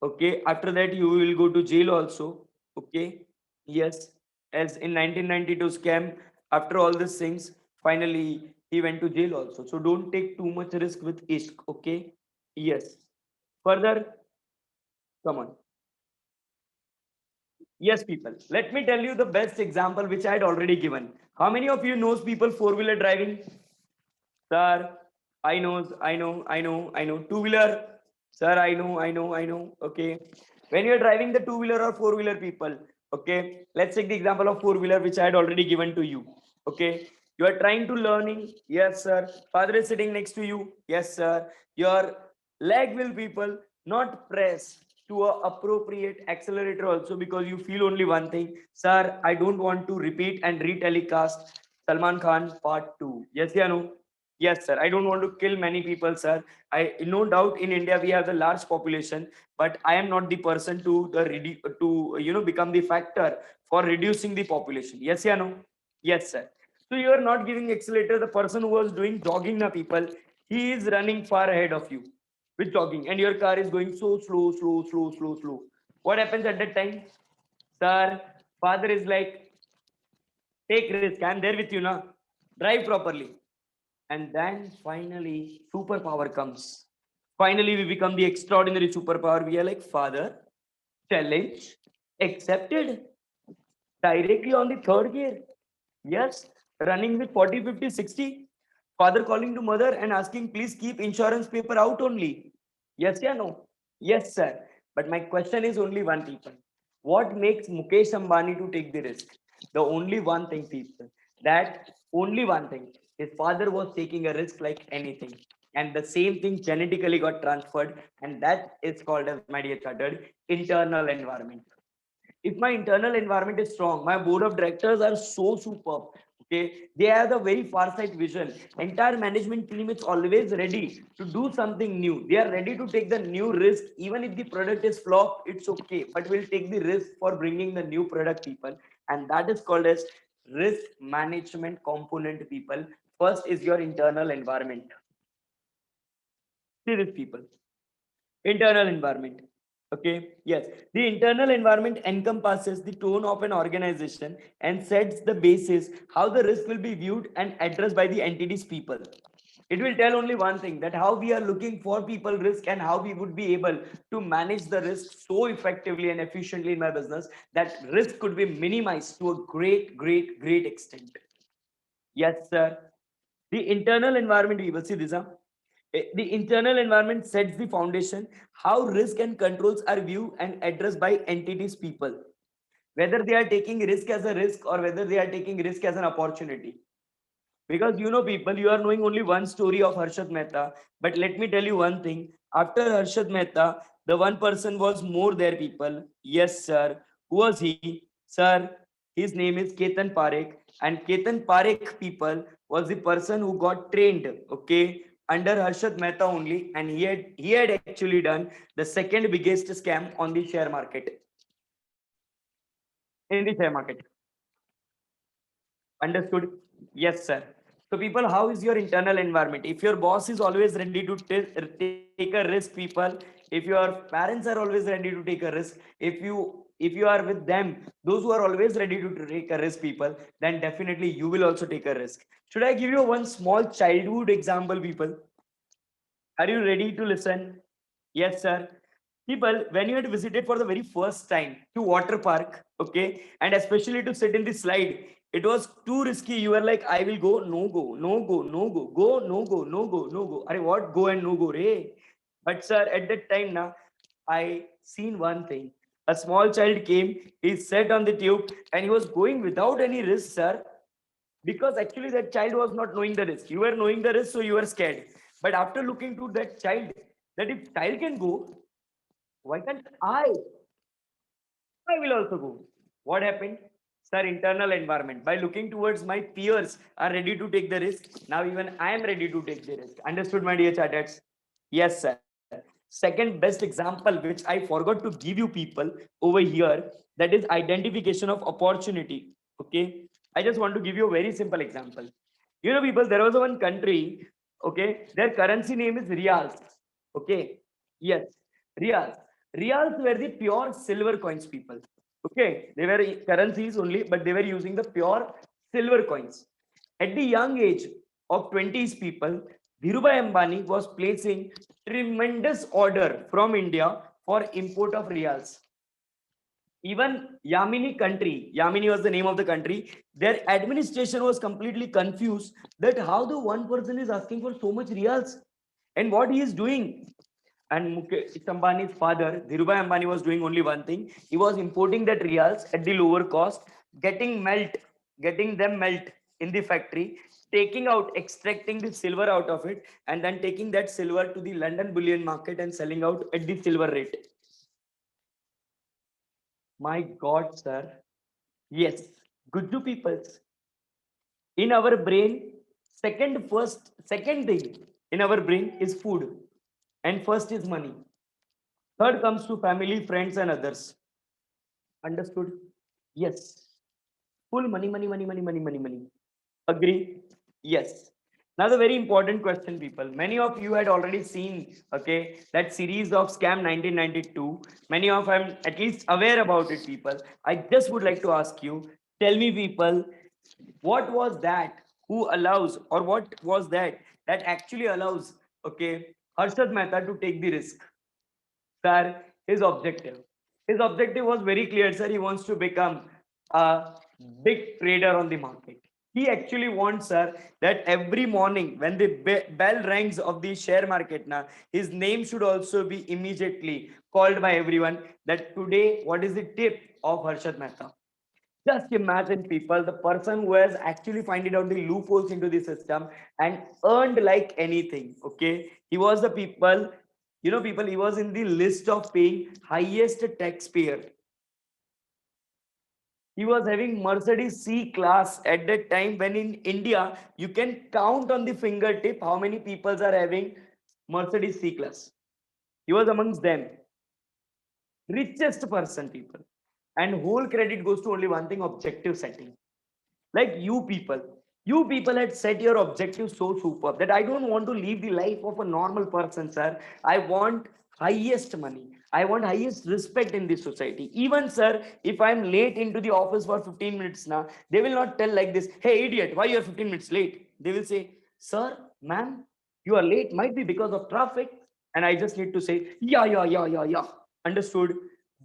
Okay, after that you will go to jail also. Okay, yes, as in 1992 scam, after all these things, finally he went to jail also. So don't take too much risk with ishq. Okay, yes. Further, come on. Yes, people, let me tell you the best example which I had already given. How many of you knows people four-wheeler driving? Sir, I know. Two-wheeler, sir, I know. Okay. When you're driving the two-wheeler or four-wheeler, people, okay, let's take the example of four-wheeler, which I had already given to you. Okay. You are trying to learning. Yes, sir. Father is sitting next to you. Yes, sir. Your leg will, people, not press to a appropriate accelerator also, because you feel only one thing. Sir, I don't want to repeat and retelecast Salman Khan part 2. Yes, yeah, no. Yes, sir. I don't want to kill many people, sir. I no doubt in India we have the large population, but I am not the person to become the factor for reducing the population. Yes, yeah, no. Yes, sir. So you are not giving accelerator. The person who was doing jogging, na people, he is running far ahead of you with jogging, and your car is going so slow. What happens at that time, sir? Father is like, take risk. I'm there with you now. Drive properly. And then finally, superpower comes. Finally, we become the extraordinary superpower. We are like, Father, challenge accepted directly on the third gear. Yes, running with 40, 50, 60. Father calling to mother and asking, please keep insurance paper out only. Yes, yeah, no. Yes, sir. But my question is only one, people. What makes Mukesh Ambani to take the risk? The only one thing, people. That only one thing. His father was taking a risk like anything. and the same thing genetically got transferred, and that is called as, my dear chartered, internal environment. If my internal environment is strong, my board of directors are so superb. Okay, they have a very far sight vision. Entire management team is always ready to do something new. They are ready to take the new risk, even if the product is flop, it's okay. But we'll take the risk for bringing the new product, people, and that is called as risk management component, people. First is your internal environment. See this, people. Internal environment. Okay. Yes. The internal environment encompasses the tone of an organization and sets the basis how the risk will be viewed and addressed by the entity's people. It will tell only one thing, that how we are looking for people risk and how we would be able to manage the risk so effectively and efficiently in my business that risk could be minimized to a great extent. Yes, sir. The internal environment, we will see this. Huh? The internal environment sets the foundation, how risk and controls are viewed and addressed by entities, people. Whether they are taking risk as a risk or whether they are taking risk as an opportunity. Because people, you are knowing only one story of Harshad Mehta. But let me tell you one thing. After Harshad Mehta, the one person was more there, people. Yes, sir. Who was he? Sir, his name is Ketan Parekh. And Ketan Parekh, people, was the person who got trained, okay, under Harshad Mehta only. And he had actually done the second biggest scam on the share market. In the share market. Understood? Yes, sir. So, people, how is your internal environment? If your boss is always ready to take a risk, people, if your parents are always ready to take a risk, if you are with them, those who are always ready to take a risk, people, then definitely you will also take a risk. Should I give you one small childhood example, people? Are you ready to listen? Yes, sir. People, when you had visited for the very first time to water park, okay, and especially to sit in the slide, it was too risky. You were like, I will go, no go, no go, no go, go, no go, no go, no go. Are what go and no go, re? But sir, at that time now, I seen one thing. A small child came, he sat on the tube, and he was going without any risk, sir, because actually that child was not knowing the risk. You were knowing the risk, so you were scared. But after looking to that child, that if child can go, why can't I will also go. What happened? Sir, internal environment. By looking towards my peers are ready to take the risk. Now even I am ready to take the risk. Understood, my dear chartered? Yes, sir. Second best example, which I forgot to give you people over here, that is identification of opportunity. Okay. I just want to give you a very simple example. People, there was one country, okay, their currency name is Riyals. Okay. Yes, Riyals. Riyals were the pure silver coins, people. Okay, they were currencies only, but they were using the pure silver coins. At the young age of 20s, people, Dhirubhai Ambani was placing tremendous order from India for import of Riyals. Even Yamini was the name of the country, their administration was completely confused that how the one person is asking for so much Riyals and what he is doing. And Mukesh Ambani's father, Dhirubhai Ambani, was doing only one thing. He was importing that Riyals at the lower cost, getting them melt in the factory, extracting the silver out of it, and then taking that silver to the London bullion market and selling out at the silver rate. My God, sir. Yes, good to peoples. In our brain, second thing in our brain is food, and first is money. Third comes to family, friends, and others. Understood? Yes. Full money, money, money, money, money, money, money. Agree? Yes. Now the very important question, people. Many of you had already seen, okay, that series of Scam 1992. Many of them at least aware about it, people. I just would like to ask you, tell me, people, what was that who allows, or what was that actually allows, okay, Harshad Mehta to take the risk? Sir, his objective. His objective was very clear, sir. He wants to become a big trader on the market. He actually wants, sir, that every morning when the bell rings of the share market, now his name should also be immediately called by everyone. That today, what is the tip of Harshad Mehta? Just imagine people, the person who has actually finding out the loopholes into the system and earned like anything. Okay. He was the people, people, he was in the list of paying highest taxpayer. He was having Mercedes C class at that time, when in India, you can count on the fingertip how many people are having Mercedes C class. He was amongst them. Richest person, people. And whole credit goes to only one thing: objective setting. Like you people had set your objective so superb that I don't want to live the life of a normal person, sir. I want highest money. I want highest respect in this society. Even, sir, if I'm late into the office for 15 minutes now, they will not tell like this: hey, idiot, why you're 15 minutes late? They will say, sir, ma'am, you are late, might be because of traffic. And I just need to say, yeah, yeah, yeah, yeah, yeah. Understood?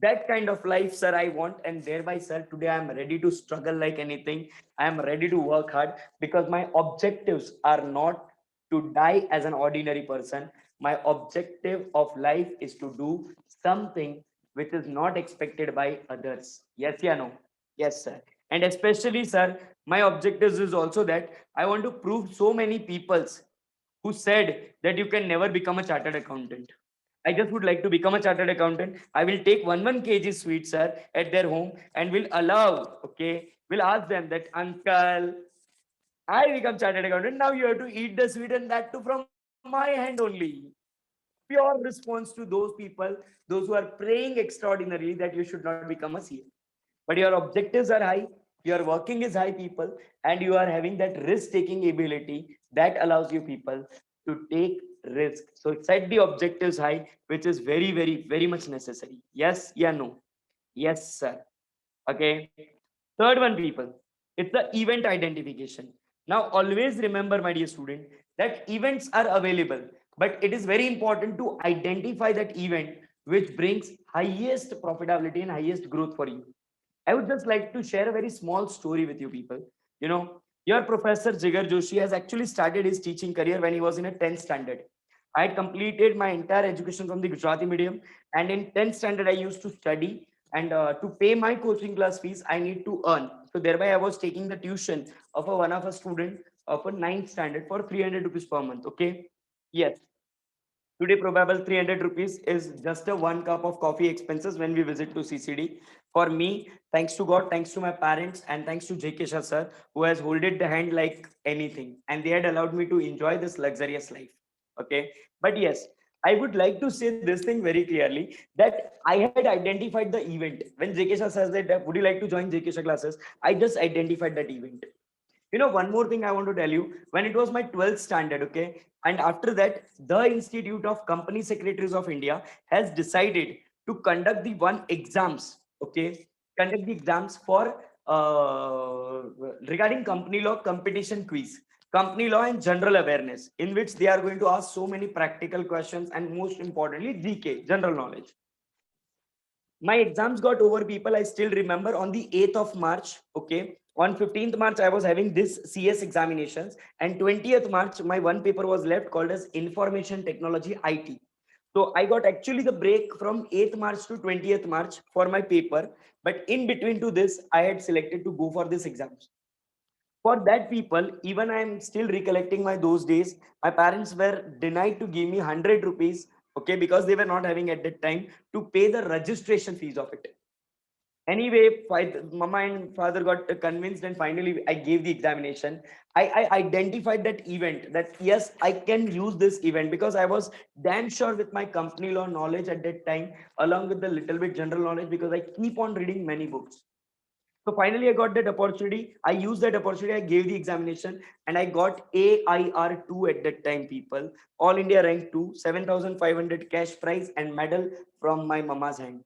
That kind of life, sir, I want. And thereby, sir, today I'm ready to struggle like anything. I am ready to work hard because my objectives are not to die as an ordinary person. My objective of life is to do something which is not expected by others. Yes, yeah, no. Yes, sir. And especially, sir, my objectives is also that I want to prove so many peoples who said that you can never become a chartered accountant. I just would like to become a chartered accountant. I will take one kg sweet, sir, at their home and will allow, okay, will ask them that, uncle, I become chartered accountant. Now you have to eat the sweet, and that too from my hand only. Pure response to those people, those who are praying extraordinarily that you should not become a CA. But your objectives are high, your working is high, people, and you are having that risk taking ability that allows you people to take risk. So set the objectives high, which is very, very, very much necessary. Yes, yeah, no. Yes, sir. Okay. Third one, people, it's the event identification. Now, always remember, my dear student, that events are available, but it is very important to identify that event which brings highest profitability and highest growth for you. I would just like to share a very small story with you, people. Your professor Jigar Joshi has actually started his teaching career when he was in a 10th standard. I had completed my entire education from the Gujarati medium, and in 10th standard, I used to study. And to pay my coaching class fees, I need to earn. So thereby, I was taking the tuition of one of a student of a ninth standard for 300 rupees per month. Okay. Yes. Today, probable 300 rupees is just a one cup of coffee expenses when we visit to CCD. For me, thanks to God, thanks to my parents, and thanks to JK Shah sir, who has holded the hand like anything. And they had allowed me to enjoy this luxurious life. Okay. But yes, I would like to say this thing very clearly that I had identified the event. When JK Shah says that, would you like to join JK Shah classes? I just identified that event. One more thing I want to tell you: when it was my 12th standard, okay, and after that, the Institute of Company Secretaries of India has decided to conduct the one exams, okay, conduct the exams for regarding company law competition quiz, company law and general awareness, in which they are going to ask so many practical questions and most importantly, GK, general knowledge. My exams got over, people. I still remember on the 8th of March, okay, on 15th March I was having this CS examinations, and 20th March my one paper was left called as information technology IT. So I got actually the break from 8th March to 20th March for my paper, but in between to this I had selected to go for this exams. For that, people, even I am still recollecting my those days. My parents were denied to give me 100 rupees, okay, because they were not having at that time to pay the registration fees of it. Anyway, mama and father got convinced, and finally I gave the examination. I identified that event, that yes, I can use this event, because I was damn sure with my company law knowledge at that time, along with the little bit general knowledge, because I keep on reading many books. So finally, I got that opportunity. I used that opportunity. I gave the examination and I got AIR2 at that time, people. All India rank 2, 7,500 cash prize and medal from my mama's hand.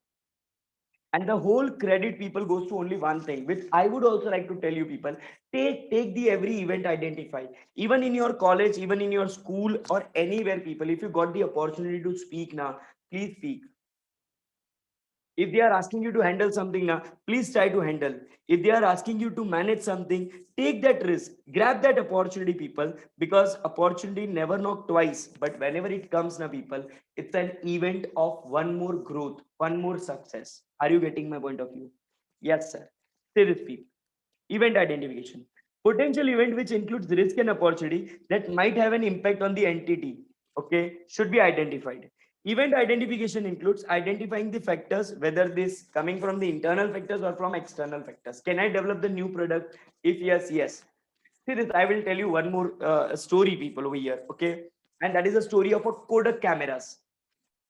And the whole credit, people, goes to only one thing, which I would also like to tell you, people. Take the every event identify. Even in your college, even in your school or anywhere, people, if you got the opportunity to speak now, please speak. If they are asking you to handle something now, please try to handle. If they are asking you to manage something, take that risk. Grab that opportunity, people, because opportunity never knock twice. But whenever it comes now, people, it's an event of one more growth, one more success. Are you getting my point of view? Yes, sir. Say this, people. Event identification. Potential event which includes risk and opportunity that might have an impact on the entity, okay, should be identified. Event identification includes identifying the factors, whether this coming from the internal factors or from external factors. Can I develop the new product? If yes, yes. See this, I will tell you one more story, people, over here, okay? And that is a story of a Kodak cameras.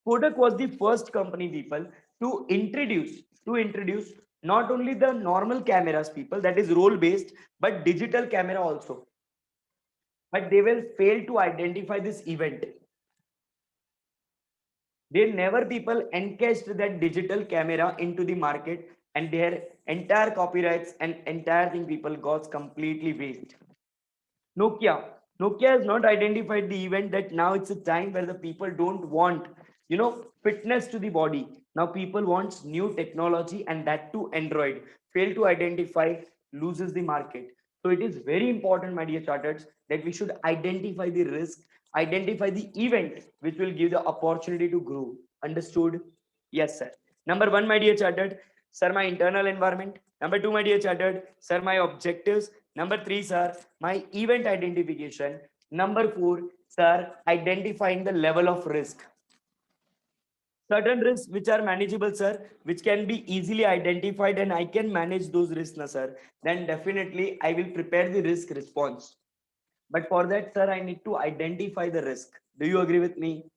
Kodak was the first company, people, to introduce not only the normal cameras, people, that is roll based, but digital camera also. But they will fail to identify this event. They never people encased that digital camera into the market, and their entire copyrights and entire thing, people, got completely waste. Nokia. Nokia has not identified the event that now it's a time where the people don't want, fitness to the body. Now people wants new technology, and that too Android. Fail to identify, loses the market. So it is very important, my dear charters, that we should identify the risk, identify the event which will give the opportunity to grow. Understood? Yes, sir. Number one, my dear chartered, sir, my internal environment. Number two, my dear chartered, sir, my objectives. Number three, sir, my event identification. Number four, sir, identifying the level of risk. Certain risks which are manageable, sir, which can be easily identified and I can manage those risks, na, sir, then definitely I will prepare the risk response. But for that, sir, I need to identify the risk. Do you agree with me?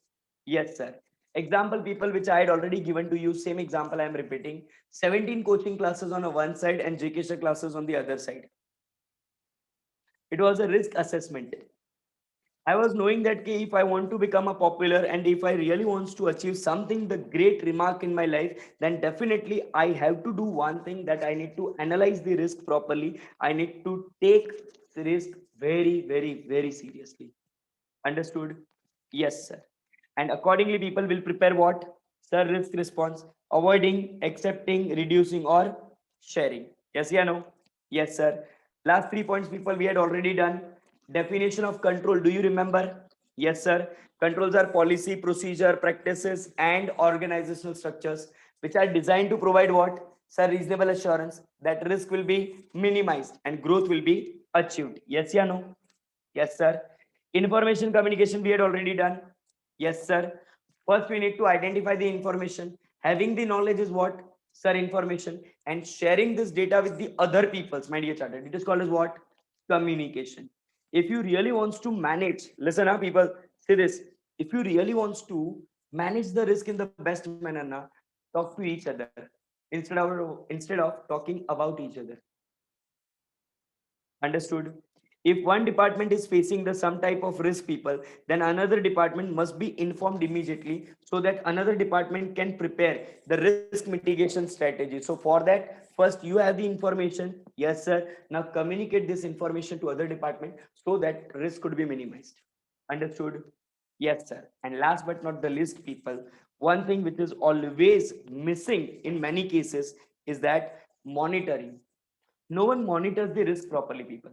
Yes, sir. Example, people, which I had already given to you, same example I am repeating. 17 coaching classes on a one side and JK classes on the other side. It was a risk assessment. I was knowing that if I want to become a popular and if I really wants to achieve something, the great remark in my life, then definitely I have to do one thing, that I need to analyze the risk properly. I need to take the risk very, very, very seriously. Understood? Yes, sir. And accordingly, people will prepare what? Sir, risk response, avoiding, accepting, reducing, or sharing. Yes, yeah, no? Yes, sir. Last 3 points, people, we had already done. Definition of control. Do you remember? Yes, sir. Controls are policy, procedure, practices, and organizational structures which are designed to provide what? Sir, reasonable assurance that risk will be minimized and growth will be achieved. Yes, yeah, no? Yes, sir. Information communication we had already done. Yes, sir. First, we need to identify the information. Having the knowledge is what? Sir, information. And sharing this data with the other peoples, my dear chartered. It is called as what? Communication. If you really wants to manage, listen up, people, say this. If you really wants to manage the risk in the best manner, na, talk to each other instead of talking about each other. Understood? If one department is facing the some type of risk, people, then another department must be informed immediately so that another department can prepare the risk mitigation strategy. So for that, first you have the information. Yes, sir. Now communicate this information to other department so that risk could be minimized. Understood? Yes, sir. And last but not the least, people, one thing which is always missing in many cases is that monitoring. No one monitors the risk properly, people.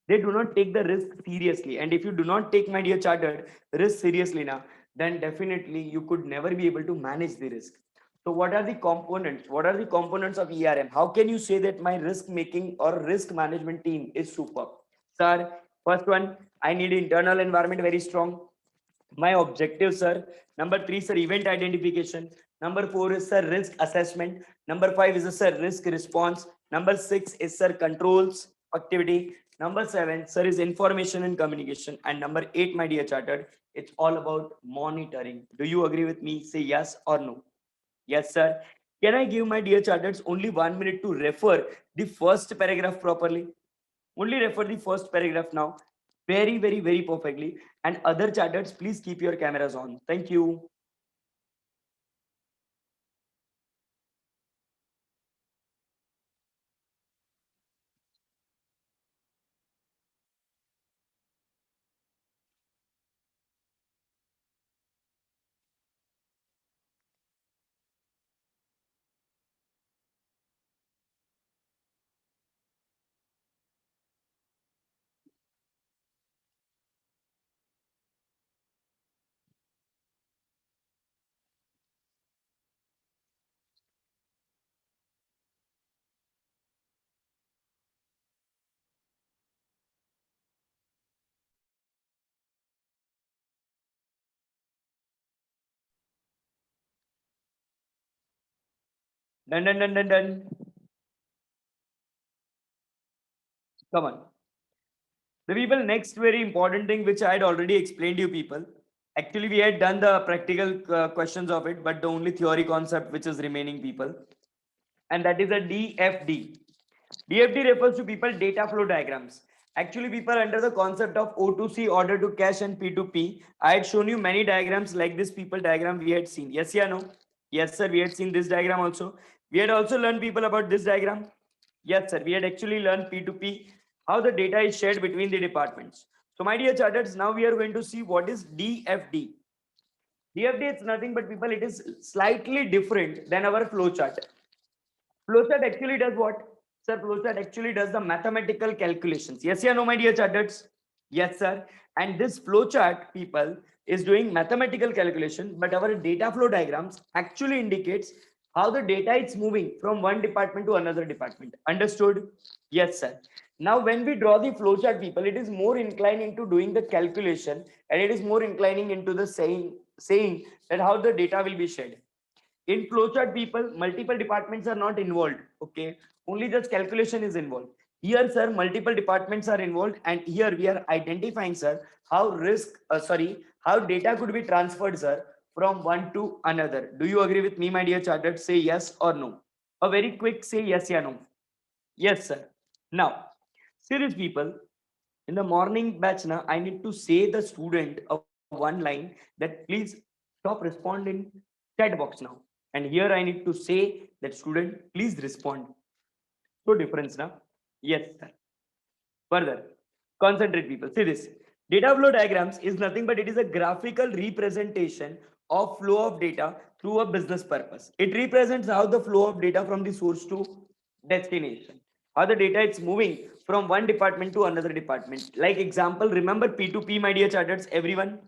They do not take the risk seriously. And if you do not take, my dear chartered, risk seriously now, then definitely you could never be able to manage the risk. So what are the components? What are the components of ERM? How can you say that my risk making or risk management team is super? Sir, first one, I need internal environment very strong. My objectives, sir. Number three, sir, event identification. Number four is, sir, risk assessment. Number five is, sir, risk response. Number six is, sir, controls activity. Number seven, sir, is information and communication. And number eight, my dear chartered, it's all about monitoring. Do you agree with me? Say yes or no. Yes, sir. Can I give my dear charters only 1 minute to refer the first paragraph properly? Only refer the first paragraph now. Very, very, very perfectly. And other charters, please keep your cameras on. Thank you. Done, done, done, done, done. Come on. The people next very important thing which I had already explained to you people. Actually, we had done the practical questions of it, but the only theory concept which is remaining people, and that is a DFD. DFD refers to people data flow diagrams. Actually, people under the concept of O2C order to cash and P2P, I had shown you many diagrams like this people diagram we had seen. Yes, yeah, no? Yes, sir. We had seen this diagram also. We had also learned people about this diagram. Yes, sir. We had actually learned P2P, how the data is shared between the departments. So, my dear charters, now we are going to see what is DFD. DFD is nothing but people, it is slightly different than our flowchart. Flowchart actually does what? Sir, flowchart actually does the mathematical calculations. Yes, yeah, no, my dear charters. Yes, sir. And this flowchart, people, is doing mathematical calculation, but our data flow diagrams actually indicates how the data is moving from one department to another department. Understood? Yes, sir. Now, when we draw the flowchart, people, it is more inclined into doing the calculation, and it is more inclining into the saying that how the data will be shared. In flowchart, people, multiple departments are not involved. Okay, only just calculation is involved. Here, sir, multiple departments are involved, and here we are identifying, sir, how how data could be transferred, sir, from one to another. Do you agree with me, my dear chartered? Say yes or no. A very quick say yes or no. Yes, sir. Now, serious people, in the morning batch now, I need to say the student of one line that please stop responding chat box now. And here I need to say that student, please respond. So difference now. Yes, sir. Further, concentrate people. See this. Data flow diagrams is nothing but it is a graphical representation of flow of data through a business purpose. It represents how the flow of data from the source to destination. How the data is moving from one department to another department. Like example, remember P2P, my dear charters, everyone?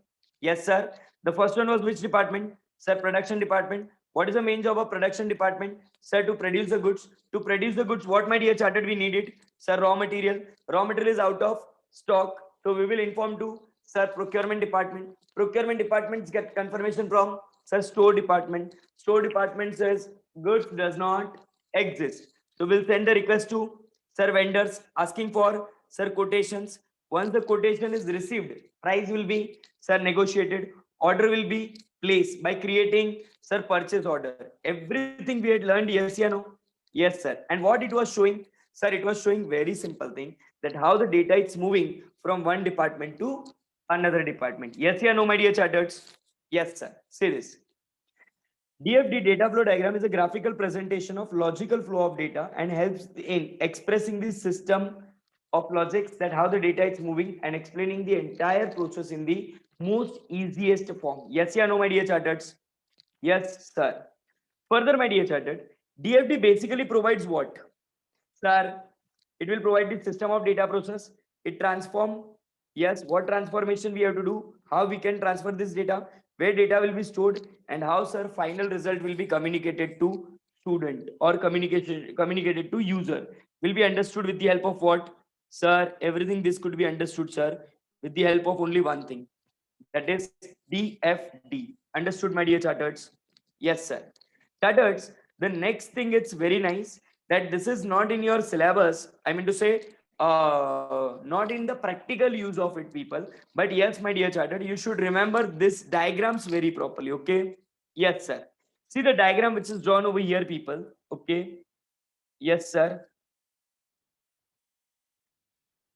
Yes, sir. The first one was which department? Sir, production department. What is the main job of production department? Sir, to produce the goods. To produce the goods, what, my dear chartered, we need it? Sir, raw material. Raw material is out of stock. So we will inform to sir procurement department. Procurement departments get confirmation from sir store department. Store department says goods does not exist. So we'll send the request to sir vendors asking for sir quotations. Once the quotation is received, price will be sir negotiated. Order will be placed by creating sir purchase order. Everything we had learned, yes, yeah, no? Yes, sir. And what it was showing, sir, it was showing very simple thing that how the data is moving from one department to another department. Yes, yeah, no, my dear charters. Yes, sir. Say this. DFD data flow diagram is a graphical presentation of logical flow of data and helps in expressing the system of logics that how the data is moving and explaining the entire process in the most easiest form. Yes, yeah, no, my dear charters. Yes, sir. Further, my dear chartered, DFD basically provides what? Sir, it will provide the system of data process. It transform. Yes, what transformation we have to do, how we can transfer this data, where data will be stored, and how, sir, final result will be communicated to student or communicated to user. Will be understood with the help of what? Sir, everything this could be understood, sir, with the help of only one thing. That is DFD. Understood, my dear charters? Yes, sir. Charters, the next thing it's very nice that this is not in your syllabus. I mean to say, not in the practical use of it, people. But yes, my dear charter, you should remember this diagrams very properly. Okay. Yes, sir. See the diagram which is drawn over here, people. Okay. Yes, sir.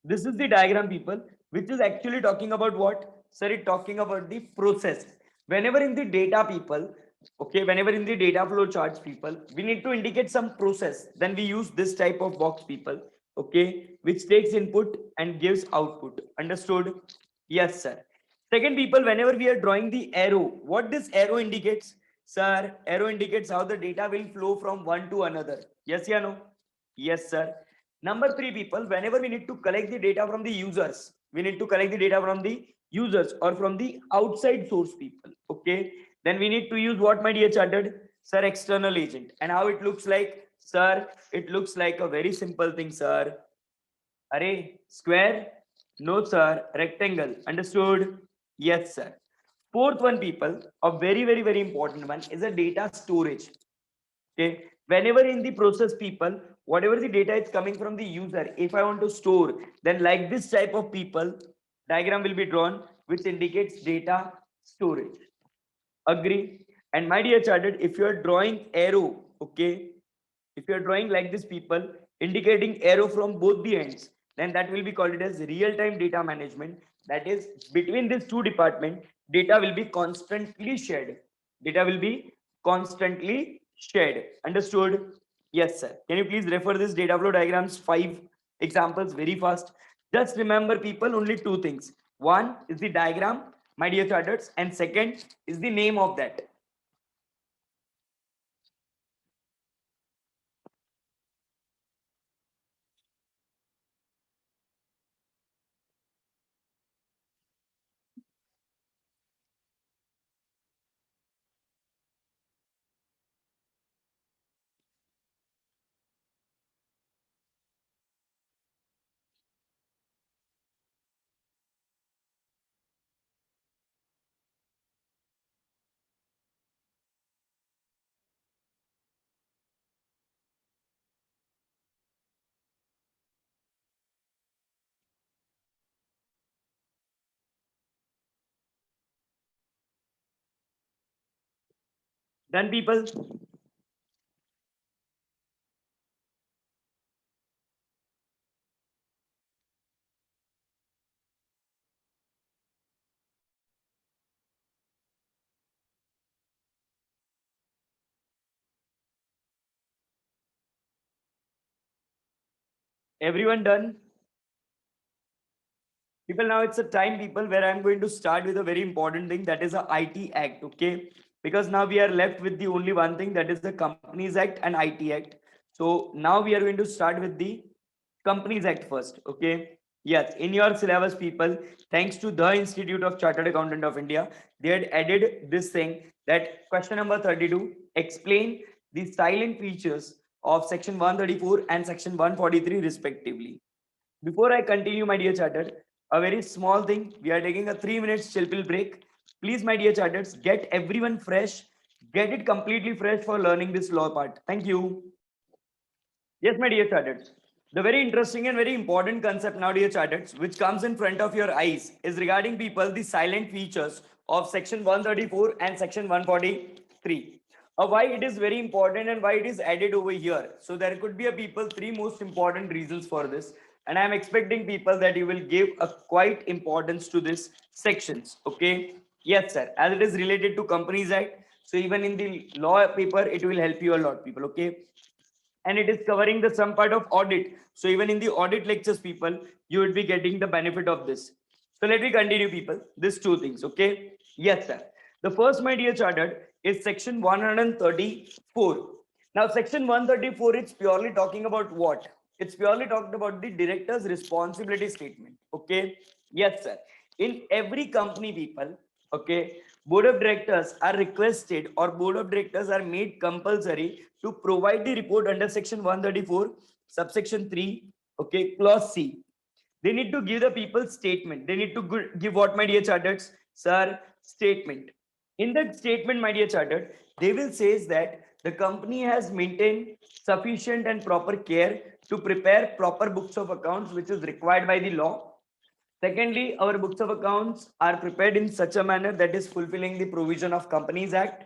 This is the diagram, people, which is actually talking about what? Sir, it talking about the process. Whenever in the data, people, okay, whenever in the data flow charts, people, we need to indicate some process. Then we use this type of box, people, okay, which takes input and gives output. Understood? Yes, sir. Second, people, whenever we are drawing the arrow, what this arrow indicates? Sir, arrow indicates how the data will flow from one to another. Yes, yeah, no? Yes, sir. Number three, people, whenever we need to collect the data from the users, we need to collect the data from the users or from the outside source, people. Okay. Then we need to use what, my dear chartered? Sir, external agent. And how it looks like? Sir, it looks like a very simple thing, sir. Array, square? No, sir. Rectangle. Understood? Yes, sir. Fourth one, people, a very, very, very important one is a data storage. Okay. whenever in the process people, whatever the data is coming from the user, if I want to store, then like this type of people, diagram will be drawn which indicates data storage. Agree? And my dear chartered, if you are drawing arrow, okay, if you are drawing like this people indicating arrow from both the ends, then that will be called it as real time data management. That is, between these two departments, data will be constantly shared. Data will be constantly shared. Understood? Yes sir. Can you please refer this data flow diagrams 5 examples very fast? Just remember people only two things. One is the diagram, my dear charters, and second is the name of that. Done people? Everyone done? People, now it's a time, people, where I'm going to start with a very important thing, that is a IT Act, okay? Because now we are left with the only one thing, that is the Companies Act and IT Act. So now we are going to start with the Companies Act first, okay? Yes, in your syllabus, people, thanks to the Institute of Chartered Accountant of India, they had added this thing, that question number 32, explain the silent features of section 134 and section 143 respectively. Before I continue, my dear charter, a very small thing. We are taking a 3 minutes chill pill break. Please, my dear charters, get everyone fresh. Get it completely fresh for learning this law part. Thank you. Yes, my dear charters. The very interesting and very important concept now, dear charters, which comes in front of your eyes, is regarding people the silent features of section 134 and section 143. Why it is very important and why it is added over here. So there could be a people three most important reasons for this, and I am expecting people that you will give a quite importance to this sections. Okay. Yes, sir. As it is related to Companies Act, so even in the law paper, it will help you a lot, people. Okay, and it is covering the some part of audit. So even in the audit lectures, people, you will be getting the benefit of this. So let me continue, people. These two things, okay? Yes, sir. The first, my dear chartered, is section 134. Now, section 134, it's purely talking about what? It's purely talking about the director's responsibility statement. Okay. Yes, sir. In every company, people, okay, board of directors are requested or board of directors are made compulsory to provide the report under section 134, subsection 3, okay, clause C. They need to give the people statement. They need to give what, my dear chartered? Sir, statement. In that statement, my dear chartered, they will say that the company has maintained sufficient and proper care to prepare proper books of accounts, which is required by the law. Secondly, our books of accounts are prepared in such a manner that is fulfilling the provision of Companies Act.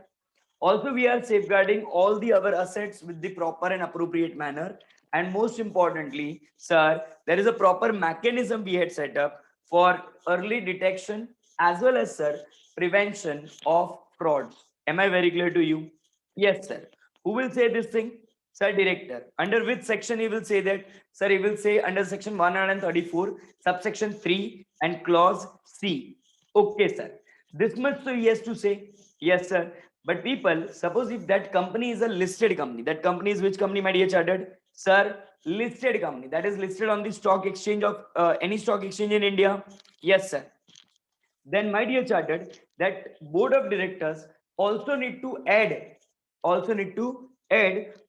Also, we are safeguarding all the other assets with the proper and appropriate manner. And most importantly, sir, there is a proper mechanism we had set up for early detection as well as, sir, prevention of frauds. Am I very clear to you? Yes, sir. Who will say this thing? Sir, director. Under which section he will say that? Sir, he will say under section 134, subsection 3 and clause C. Okay, sir. This much so he has to say. Yes, sir. But people, suppose if that company is a listed company, that company is which company, my dear chartered? Sir, listed company. That is listed on the stock exchange of any stock exchange in India. Yes, sir. Then, my dear chartered, that board of directors also need to add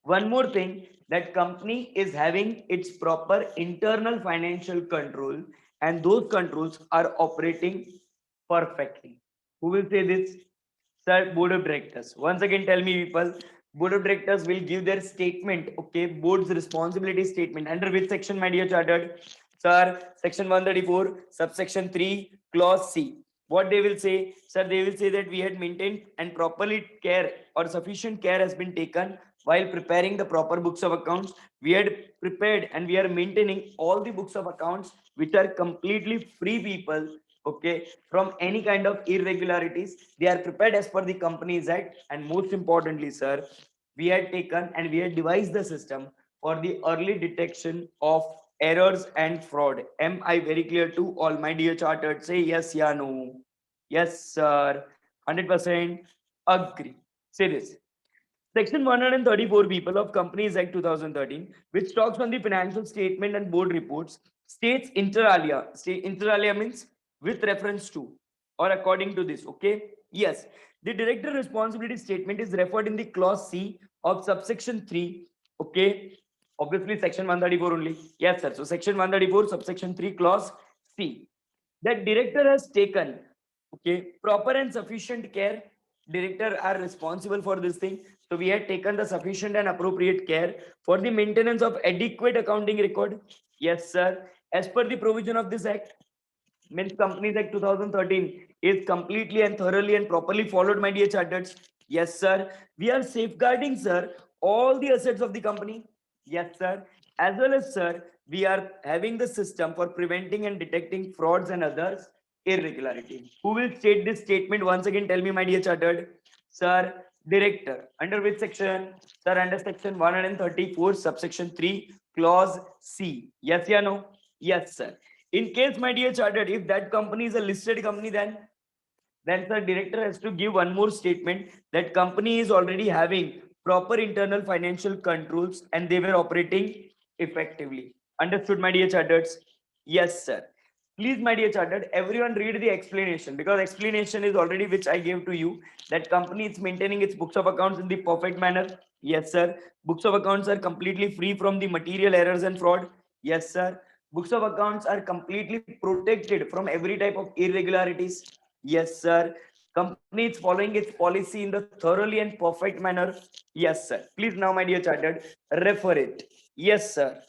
one more thing, that company is having its proper internal financial control and those controls are operating perfectly. Who will say this? Sir, board of directors. Once again, tell me, people, Board of directors will give their statement, okay, board's responsibility statement. Under which section, my dear chartered? Sir, section 134, subsection 3, clause C. What they will say? Sir, they will say that we had maintained and properly care or sufficient care has been taken while preparing the proper books of accounts. We had prepared and we are maintaining all the books of accounts which are completely free, people, okay, from any kind of irregularities. They are prepared as per the Companies Act. And most importantly, sir, we had taken and we had devised the system for the early detection of errors and fraud. Am I very clear to all, my dear chartered? Say yes, yeah, no. Yes, sir. 100% agree. Say this. Section 134, people, of Companies Act 2013, which talks on the financial statement and board reports, states inter alia. Inter alia means with reference to or according to this. Okay. Yes. The director responsibility statement is referred in the clause C of subsection 3. Okay. Obviously, section 134 only. Yes, sir. So, section 134, subsection 3, clause C. That director has taken, okay, proper and sufficient care. Director are responsible for this thing. So we had taken the sufficient and appropriate care for the maintenance of adequate accounting record. Yes, sir. As per the provision of this act, means Companies Act 2013 is completely and thoroughly and properly followed, my dear charters. Yes, sir. We are safeguarding, sir, all the assets of the company. Yes, sir. As well as, sir, we are having the system for preventing and detecting frauds and others irregularity. Who will state this statement once again? Tell me, my dear chartered. Sir, director. Under which section? Sir, under section 134, subsection 3, clause C. Yes, yeah, no? Yes, sir. In case, my dear chartered, if that company is a listed company, then the director has to give one more statement that company is already having proper internal financial controls and they were operating effectively. Understood, my dear chartered? Yes, sir. Please, my dear chartered, everyone read the explanation, because explanation is already which I gave to you, that company is maintaining its books of accounts in the perfect manner. Yes, sir. Books of accounts are completely free from the material errors and fraud. Yes, sir. Books of accounts are completely protected from every type of irregularities. Yes, sir. Company is following its policy in the thoroughly and perfect manner. Yes, sir. Please now, my dear chartered, refer it. Yes, sir.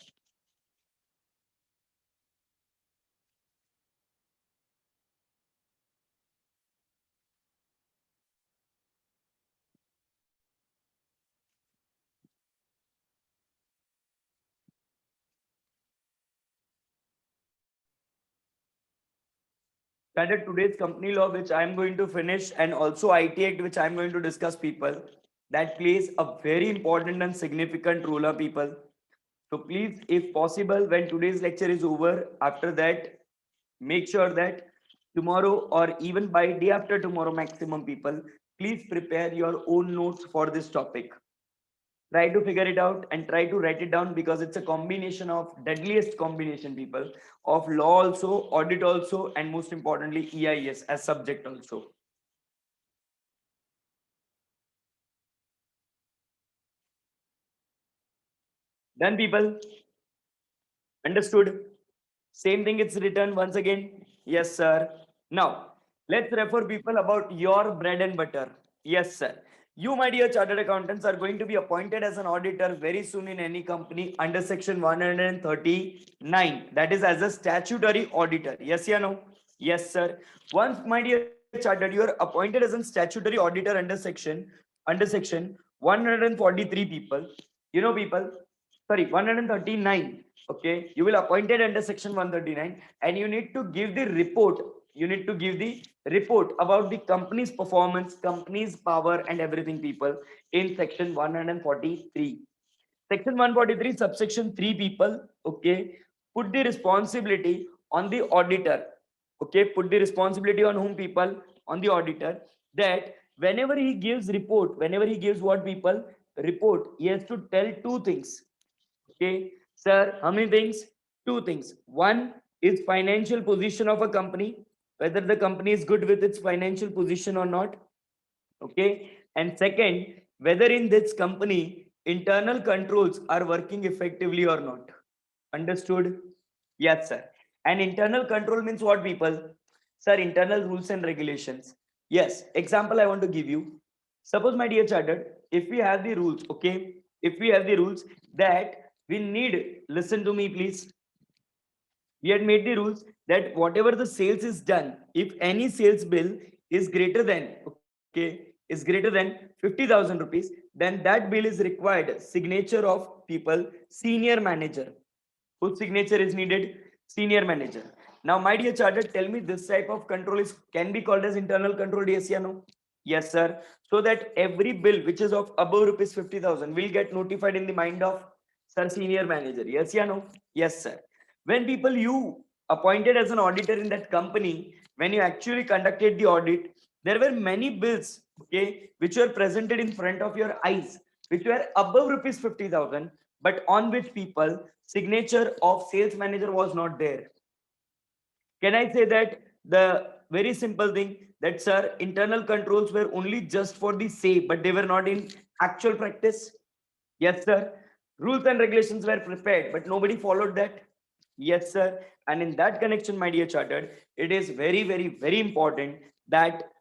Chartered, today's company law, which I'm going to finish, and also IT Act, which I'm going to discuss, people, that plays a very important and significant role, people. So please, if possible, when today's lecture is over, after that, make sure that tomorrow or even by day after tomorrow, maximum, people, please prepare your own notes for this topic. Try to figure it out and try to write it down, because it's a combination of deadliest combination, people, of law also, audit also, and most importantly, EIS as subject also. Done, people? Understood? Same thing, it's written once again. Yes, sir. Now, let's refer, people, about your bread and butter. Yes, sir. You, my dear chartered accountants, are going to be appointed as an auditor very soon in any company under section 139. That is as a statutory auditor. Yes, yeah, no? Yes, sir. Once, my dear chartered, you are appointed as a statutory auditor under section 143, people. You know, people, sorry, 139. Okay, you will appointed under section 139, and you need to give the report. You need to give the report about the company's performance, company's power, and everything, people, in section 143. Section 143, subsection 3, people, okay, put the responsibility on the auditor. Okay, put the responsibility on whom, people? On the auditor, that whenever he gives what, people? Report, he has to tell two things. Okay, sir, how many things? Two things. One is financial position of a company, whether the company is good with its financial position or not. Okay, and second, whether in this company internal controls are working effectively or not. Understood? Yes, sir. And internal control means what, people? Sir, internal rules and regulations. Yes, example I want to give you. Suppose, my dear chartered, if we have the rules, okay, if we have the rules that we need, listen to me, please. We had made the rules that whatever the sales is done, if any sales bill is greater than, okay, is greater than 50,000 rupees, then that bill is required signature of people, senior manager. Whose signature is needed? Senior manager. Now, my dear charter, tell me, this type of control is can be called as internal control, yes or no? Yes, sir. So that every bill which is of above rupees 50,000 will get notified in the mind of sir senior manager. Yes or no? Yes, sir. When people you appointed as an auditor in that company, when you actually conducted the audit, there were many bills, okay, which were presented in front of your eyes, which were above rupees 50,000, but on which people signature of sales manager was not there. Can I say that the very simple thing that, sir, internal controls were only just for the say, but they were not in actual practice? Yes, sir. Rules and regulations were prepared, but nobody followed that. Yes, sir. And in that connection, my dear chartered, it is very, very, very important that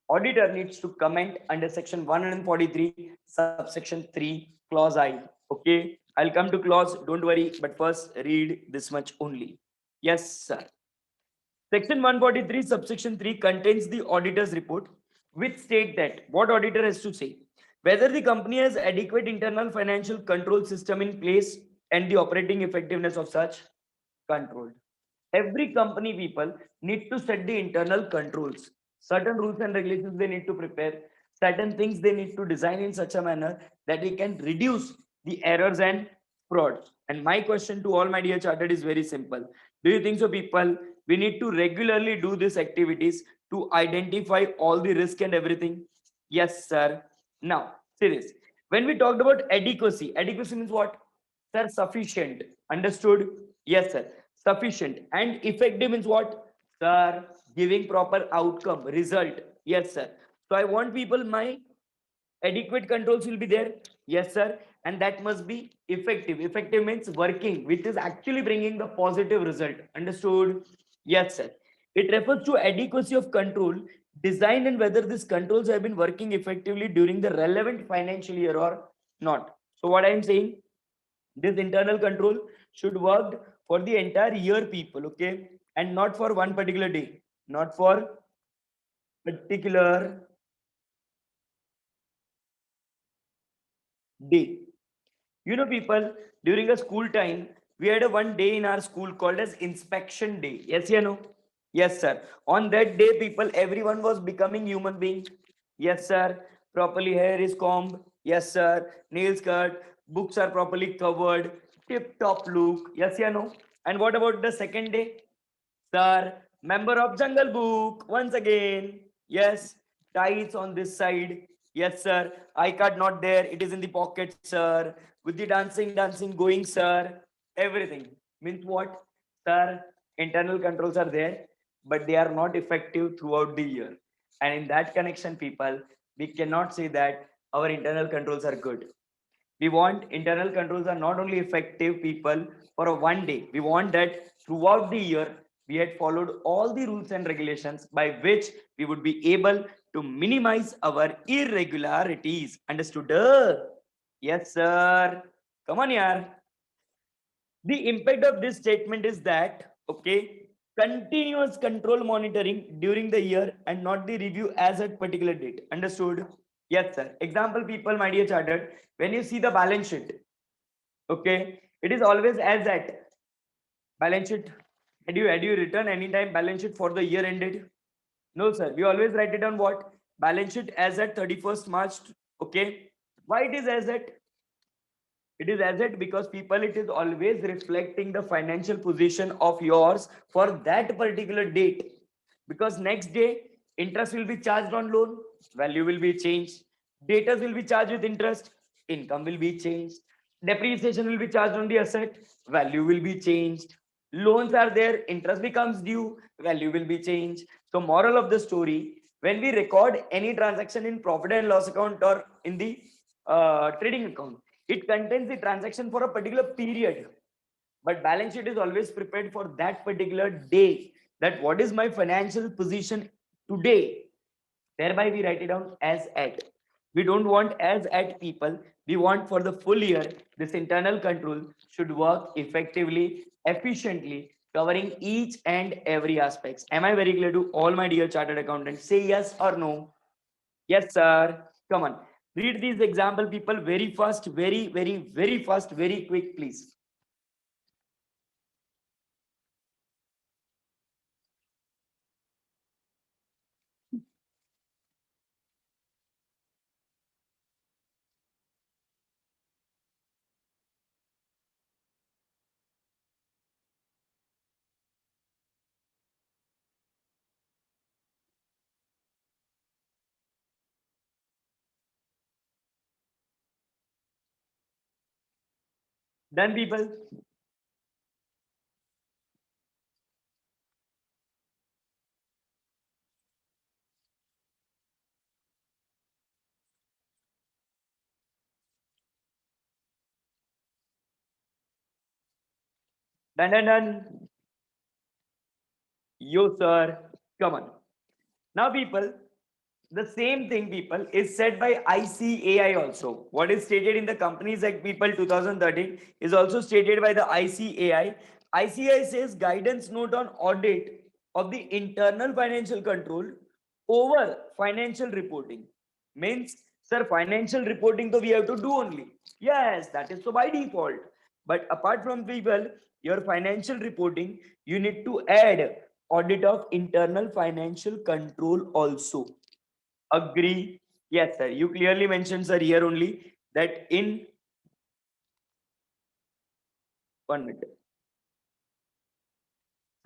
auditor needs to comment under section 143, subsection 3, clause I. Okay. I'll come to clause. Don't worry. But first, read this much only. Yes, sir. Section 143, subsection 3 contains the auditor's report, which state that what auditor has to say, whether the company has adequate internal financial control system in place and the operating effectiveness of such control. Every company people need to set the internal controls. Certain rules and regulations they need to prepare. Certain things they need to design in such a manner that we can reduce the errors and frauds. And my question to all my dear chartered is very simple. Do you think so, people? We need to regularly do these activities to identify all the risk and everything. Yes, sir. Now, see this. When we talked about adequacy, adequacy means what? Sir, sufficient. Understood? Yes, sir. Sufficient. And effective means what? Sir, giving proper outcome, result. Yes, sir. So I want people, my adequate controls will be there. Yes, sir. And that must be effective. Effective means working, which is actually bringing the positive result. Understood? Yes, sir. It refers to adequacy of control, design, and whether these controls have been working effectively during the relevant financial year or not. So what I am saying, this internal control should work for the entire year, people, okay, and not for one particular day, not for particular day. You know, people, during a school time, we had a one day in our school called as inspection day. Yes, you know. Yes, sir. On that day, people, everyone was becoming human being. Yes, sir. Properly hair is combed. Yes, sir. Nails cut. Books are properly covered. Tip top look. Yes, you know. And what about the second day? Sir, member of Jungle Book once again. Yes, ties on this side. Yes, sir. I card not there. It is in the pocket, sir. With the dancing going, sir. Everything. Means what? Sir, internal controls are there, but they are not effective throughout the year. And in that connection, people, we cannot say that our internal controls are good. We want internal controls are not only effective, people, for a one day. We want that throughout the year we had followed all the rules and regulations by which we would be able to minimize our irregularities. Understood? Yes, sir. Come on, yaar. The impact of this statement is that, okay, continuous control monitoring during the year and not the review as at particular date. Understood? Yes, sir. Example, people, my dear chartered, when you see the balance sheet, okay, it is always as at balance sheet. Had you written anytime balance sheet for the year ended? No, sir. We always write it on what? Balance sheet as at 31st March. Okay. Why it is as at? It is as it because, people, it is always reflecting the financial position of yours for that particular date. Because next day, interest will be charged on loan, value will be changed. Debtors will be charged with interest, income will be changed. Depreciation will be charged on the asset, value will be changed. Loans are there, interest becomes due, value will be changed. So, moral of the story, when we record any transaction in profit and loss account or in the trading account, it contains the transaction for a particular period, but balance sheet is always prepared for that particular day, that what is my financial position today, thereby we write it down as at. We don't want as at people. We want for the full year, this internal control should work effectively, efficiently, covering each and every aspects. Am I very clear to all my dear chartered accountants? Say yes or no. Yes, sir. Come on. Read these example, people, very fast, very fast, very quick, please. Done, people. Done. You, sir. Come on. Now, people, the same thing, people, is said by ICAI also. What is stated in the Companies Act, people, 2013 is also stated by the ICAI. ICAI says guidance note on audit of the internal financial control over financial reporting. Means, sir, financial reporting so we have to do only. Yes, that is so by default. But apart from people, your financial reporting, you need to add audit of internal financial control also. Agree? Yes, sir. You clearly mentioned, sir, here only that in 1 minute.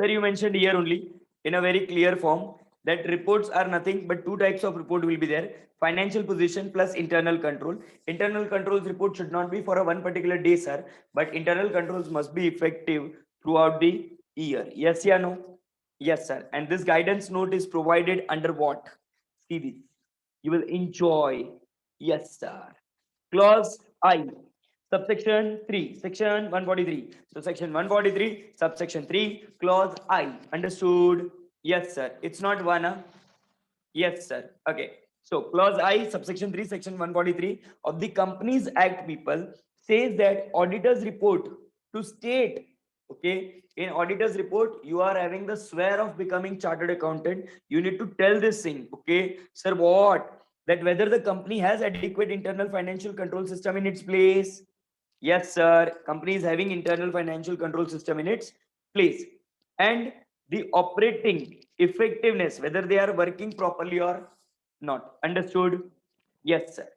Sir, you mentioned here only in a very clear form that reports are nothing but two types of report will be there: financial position plus internal control. Internal controls report should not be for a one particular day, sir, but internal controls must be effective throughout the year. Yes, yeah, no? Yes, sir. And this guidance note is provided under what? See this. You will enjoy. Yes, sir. Clause I. Subsection 3, section 143. So section 143, subsection 3, clause I. Understood? Yes, sir. It's not one. Yes, sir. Okay. So clause I, subsection 3, section 143 of the Companies Act, people, says that auditors report to state, okay, in auditors report, you are having the swear of becoming chartered accountant. You need to tell this thing, okay, sir, what? That whether the company has adequate internal financial control system in its place. Yes, sir. Company is having internal financial control system in its place. And the operating effectiveness, whether they are working properly or not. Understood? Yes, sir.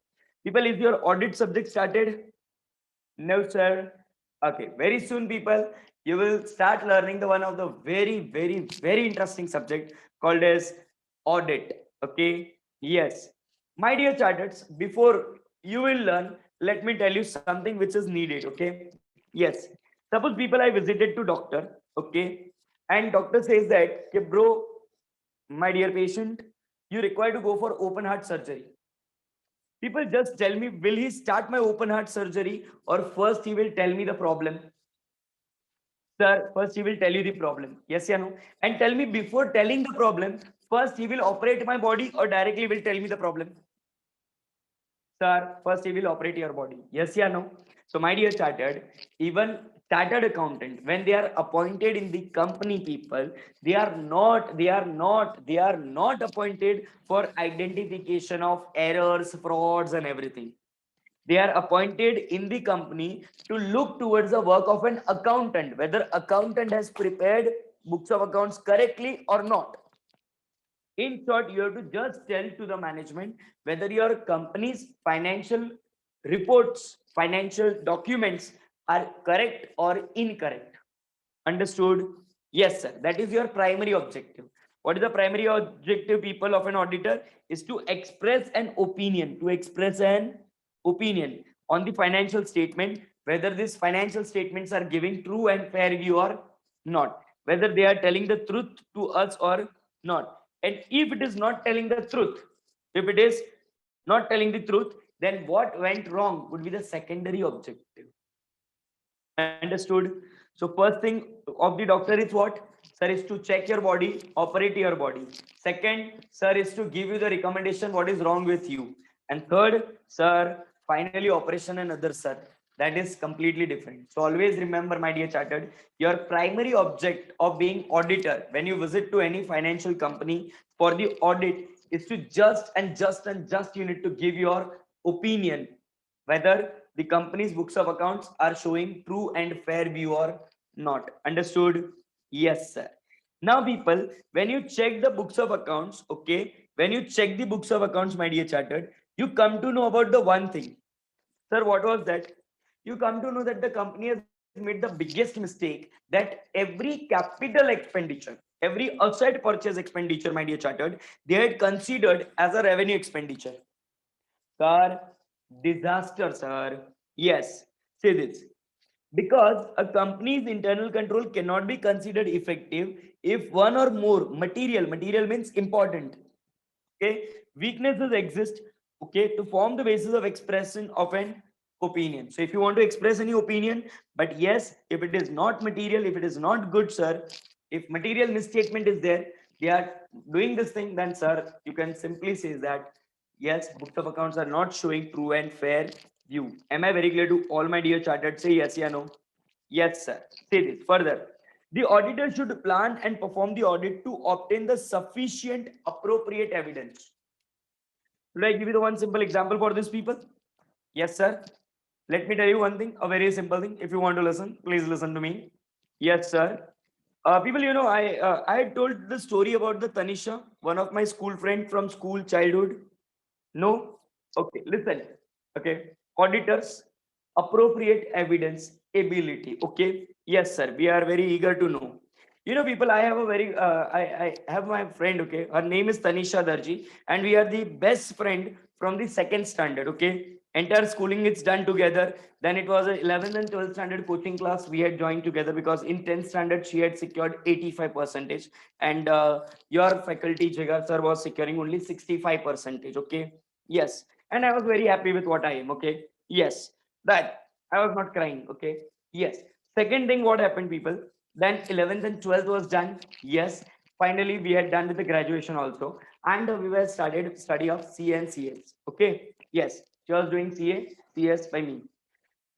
People, is your audit subject started? No, sir. Okay, very soon, people, you will start learning the one of the very interesting subject called as audit. Okay, yes. My dear charters, before you will learn, let me tell you something which is needed. Okay, yes. Suppose people I visited to doctor. Okay, and doctor says that, okay, bro, my dear patient, you require to go for open heart surgery. People just tell me, will he start my open heart surgery or first he will tell me the problem? Sir, first he will tell you the problem. Yes, yeah, no. And tell me before telling the problem, first he will operate my body or directly will tell me the problem? Sir, first he will operate your body. Yes, yeah, no. So, my dear chartered, even chartered accountant, when they are appointed in the company, people, they are not appointed for identification of errors, frauds, and everything. They are appointed in the company to look towards the work of an accountant, whether accountant has prepared books of accounts correctly or not. In short, you have to just tell to the management whether your company's financial reports, financial documents are correct or incorrect. Understood? Yes, sir. That is your primary objective. What is the primary objective, people, of an auditor? Is to express an opinion, on the financial statement, whether these financial statements are giving true and fair view or not, whether they are telling the truth to us or not. And if it is not telling the truth, if it is not telling the truth, then what went wrong would be the secondary objective. Understood? So first thing of the doctor is what? Sir, is to check your body, operate your body. Second, sir, is to give you the recommendation what is wrong with you. And third, sir, finally operation and other, sir. That is completely different. So always remember, my dear chartered, your primary object of being auditor when you visit to any financial company for the audit is to just you need to give your opinion whether the company's books of accounts are showing true and fair view or not. Understood? Yes, sir. Now, people, when you check the books of accounts, okay, when you check the books of accounts, my dear chartered, you come to know about the one thing. Sir, what was that? You come to know that the company has made the biggest mistake that every capital expenditure, every outside purchase expenditure, my dear chartered, they had considered as a revenue expenditure. Sir, disaster, sir. Yes, say this. Because a company's internal control cannot be considered effective if one or more material means important, okay, weaknesses exist, okay, to form the basis of expression of an opinion. So if you want to express any opinion, but yes, if it is not material, if it is not good, sir, if material misstatement is there, they are doing this thing, then sir, you can simply say that yes, books of accounts are not showing true and fair view. Am I very clear to all my dear chartered? Say yes, yeah, no. Yes, sir. Say this further. The auditor should plan and perform the audit to obtain the sufficient appropriate evidence. Should I give you the one simple example for this, people? Yes, sir. Let me tell you one thing, a very simple thing. If you want to listen, please listen to me. Yes, sir. People, I had told the story about the Tanisha, one of my school friend from school childhood. No? Okay, listen. Okay. Auditors, appropriate evidence, ability. Okay. Yes, sir. We are very eager to know. People, I have my friend, okay. Her name is Tanisha Darji, and we are the best friend from the second standard, okay. Entire schooling it's done together. Then it was a 11th and 12th standard coaching class we had joined together because in 10th standard she had secured 85 percentage, and your faculty Jigar sir was securing only 65 percentage, okay. Yes, and I was very happy with what I am, okay. Yes, that I was not crying, okay. Yes. Second thing, what happened, people? Then 11th and 12th was done. Yes, finally we had done with the graduation also, and we were started study of CA and CS. Okay. Yes, she was doing CA, CS by me.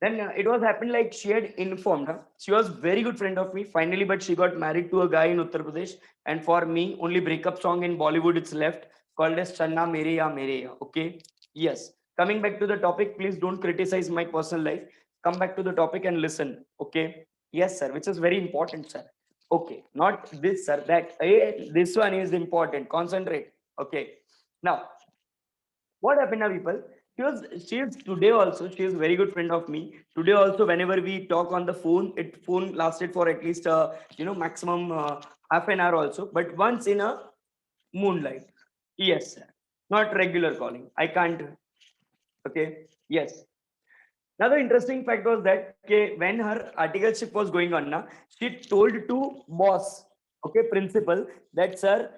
Then it was happened like she had informed her. She was very good friend of me finally, but she got married to a guy in Uttar Pradesh. And for me, only breakup song in Bollywood it's left called as Channa Mere Ya Mere Ya. Okay. Yes. Coming back to the topic, please don't criticize my personal life. Come back to the topic and listen. Okay. Yes, sir. Which is very important, sir. Okay. Not this, sir. That this one is important. Concentrate. Okay. Now, what happened now, people? She is today also, she is very good friend of me. Today also, whenever we talk on the phone, phone lasted for at least maximum half an hour also, but once in a moonlight. Yes, sir. Not regular calling. I can't. Okay. Yes. Now the interesting fact was that, okay, when her articleship was going on, na, she told to boss, okay, principal, that sir,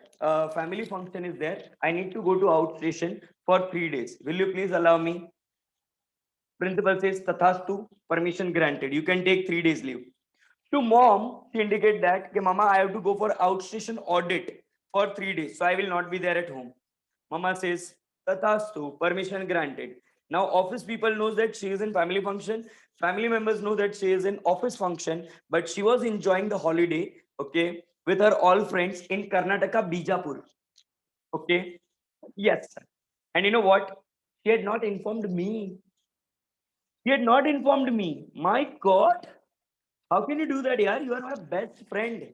family function is there. I need to go to outstation for 3 days. Will you please allow me? Principal says, Tathastu, permission granted. You can take 3 days leave. To mom, she indicated that, okay, Mama, I have to go for outstation audit for 3 days, so I will not be there at home. Mama says, Tathastu, permission granted. Now, office people knows that she is in family function. Family members know that she is in office function, but she was enjoying the holiday, okay, with her all friends in Karnataka, Bijapur. Okay. Yes, sir. And you know what? She had not informed me. She had not informed me. My God. How can you do that, yaar? You are my best friend.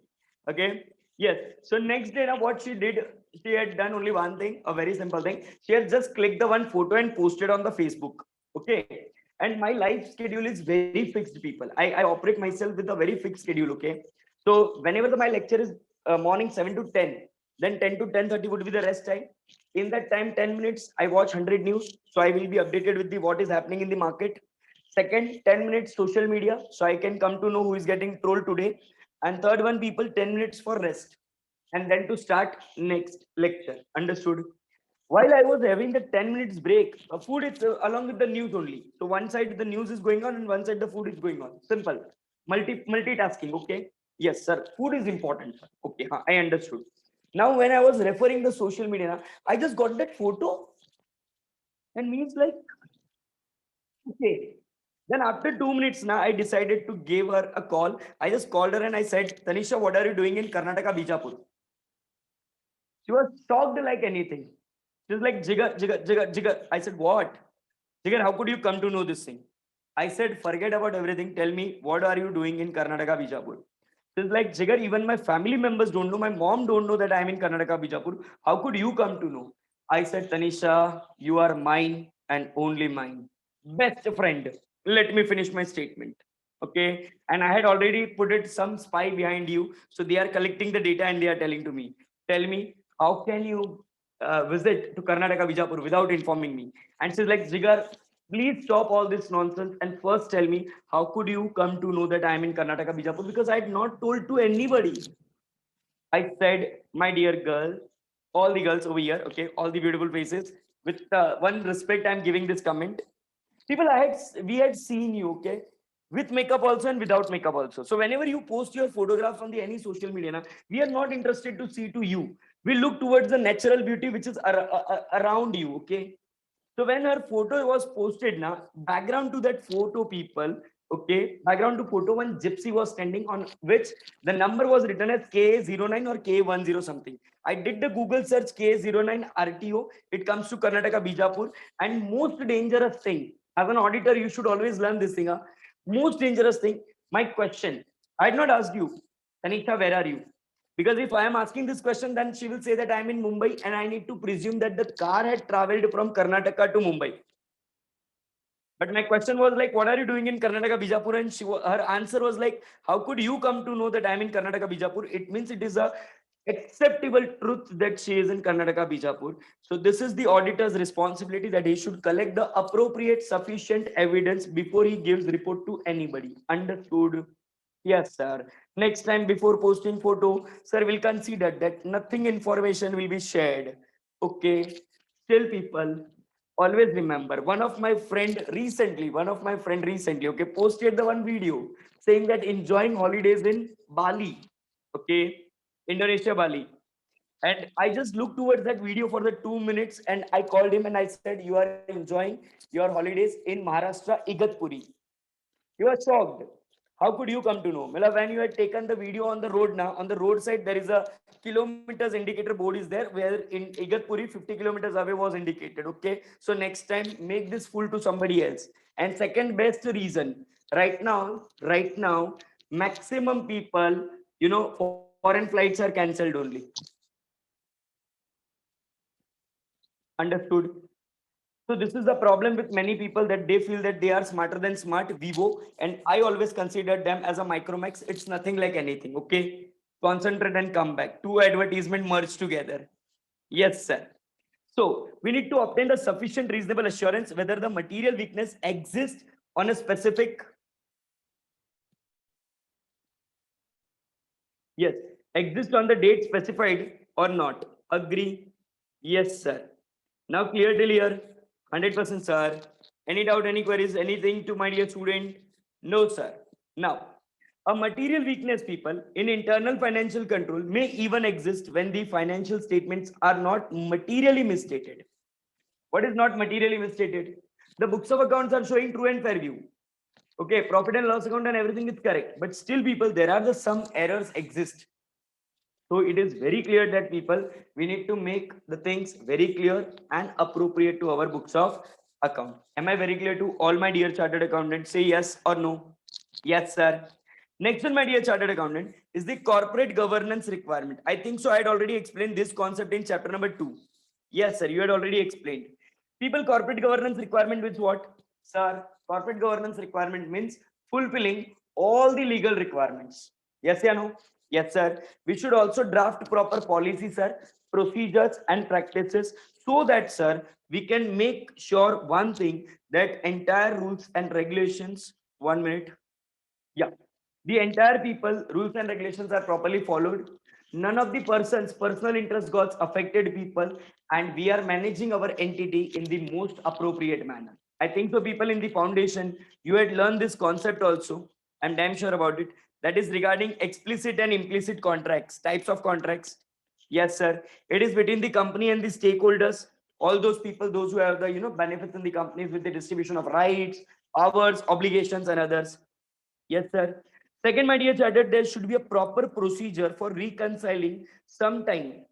Okay. Yes. So next day, now what she did, she had done only one thing, a very simple thing. She had just clicked the one photo and posted on the Facebook. Okay. And my life schedule is very fixed, people. I operate myself with a very fixed schedule. Okay. So whenever my lecture is morning 7 to 10, then 10 to 10:30 would be the rest time. In that time, 10 minutes, I watch 100 news. So I will be updated with the what is happening in the market. Second, 10 minutes social media, so I can come to know who is getting trolled today. And third one, people, 10 minutes for rest. And then to start next lecture. Understood? While I was having the 10 minutes break, food is along with the news only. So one side the news is going on and one side the food is going on. Simple. Multitasking. Okay. Yes, sir. Food is important, sir. Okay. I understood. Now, when I was referring the social media, I just got that photo. And means like, okay. Then after 2 minutes now, I decided to give her a call. I just called her and I said, Tanisha, what are you doing in Karnataka, Bijapur? She was shocked like anything. She was like, Jigar, Jigar, Jigar, Jigar. I said, what? Jigar, how could you come to know this thing? I said, forget about everything. Tell me, what are you doing in Karnataka, Bijapur? She's like, Jigar, even my family members don't know. My mom don't know that I'm in Karnataka, Bijapur. How could you come to know? I said, Tanisha, you are mine and only mine. Best friend. Let me finish my statement. Okay. And I had already put it some spy behind you. So they are collecting the data and they are telling to me, tell me, how can you visit to Karnataka, Bijapur without informing me? And she's like, Jigar, please stop all this nonsense and first tell me, how could you come to know that I am in Karnataka, Bijapur? Because I had not told to anybody. I said, my dear girl, all the girls over here, okay, all the beautiful faces, with one respect, I'm giving this comment. People, we had seen you, okay, with makeup also and without makeup also. So whenever you post your photographs on the any social media, na, we are not interested to see to you. We look towards the natural beauty which is around you, okay. So when her photo was posted, now background to that photo, people, okay, background to photo, one gypsy was standing on which the number was written as K09 or K10 something. I did the Google search K09 RTO. It comes to Karnataka, Bijapur, and most dangerous thing. As an auditor, you should always learn this thing. Huh? Most dangerous thing. My question. I had not asked you, Tanisha, where are you? Because if I am asking this question, then she will say that I'm in Mumbai and I need to presume that the car had traveled from Karnataka to Mumbai. But my question was like, what are you doing in Karnataka, Bijapur? And her answer was like, how could you come to know that I'm in Karnataka, Bijapur? It means it is a acceptable truth that she is in Karnataka, Bijapur. So this is the auditor's responsibility that he should collect the appropriate sufficient evidence before he gives report to anybody. Understood? Yes, sir. Next time before posting photo, sir will consider that nothing information will be shared. Okay. Still people, always remember one of my friend recently, okay, posted the one video saying that enjoying holidays in Bali. Okay. Indonesia, Bali. And I just looked towards that video for the 2 minutes and I called him and I said, you are enjoying your holidays in Maharashtra, Igatpuri. You are shocked. How could you come to know? Mela, when you had taken the video on the road now, on the roadside, there is a kilometers indicator board is there where in Igatpuri, 50 kilometers away was indicated. Okay. So next time, make this full to somebody else. And second best reason, right now, maximum people, foreign flights are cancelled only. Understood? So this is the problem with many people that they feel that they are smarter than smart Vivo, and I always consider them as a Micromax. It's nothing like anything. Okay, concentrate and come back. Two advertisement merged together. Yes, sir. So we need to obtain a sufficient reasonable assurance whether the material weakness exists on a specific, yes, exists on the date specified or not. Agree? Yes, sir. Now clear till here? 100%, sir. Any doubt, any queries, anything to my dear student? No, sir. Now, a material weakness, people, in internal financial control may even exist when the financial statements are not materially misstated. What is not materially misstated? The books of accounts are showing true and fair view. Okay, profit and loss account and everything is correct. But still, people, there are the some errors exist. So it is very clear that people, we need to make the things very clear and appropriate to our books of account. Am I very clear to all my dear chartered accountants? Say yes or no. Yes, sir. Next one, my dear chartered accountant, is the corporate governance requirement. I think so. I had already explained this concept in chapter number 2. Yes, sir. You had already explained. People, corporate governance requirement means what? Sir, corporate governance requirement means fulfilling all the legal requirements. Yes, yeah, no? Yes, sir. We should also draft proper policies, sir, procedures and practices so that, sir, we can make sure one thing that entire rules and regulations, 1 minute. Yeah. The entire people, rules and regulations are properly followed. None of the person's personal interest got affected, people, and we are managing our entity in the most appropriate manner. I think so, people in the foundation, you had learned this concept also. I'm damn sure about it. That is regarding explicit and implicit contracts, types of contracts. Yes, sir. It is between the company and the stakeholders. all those people, those who have the benefits in the companies with the distribution of rights, powers, obligations, and others. Yes, sir. Second, my dear chartered, there should be a proper procedure for reconciling sometimes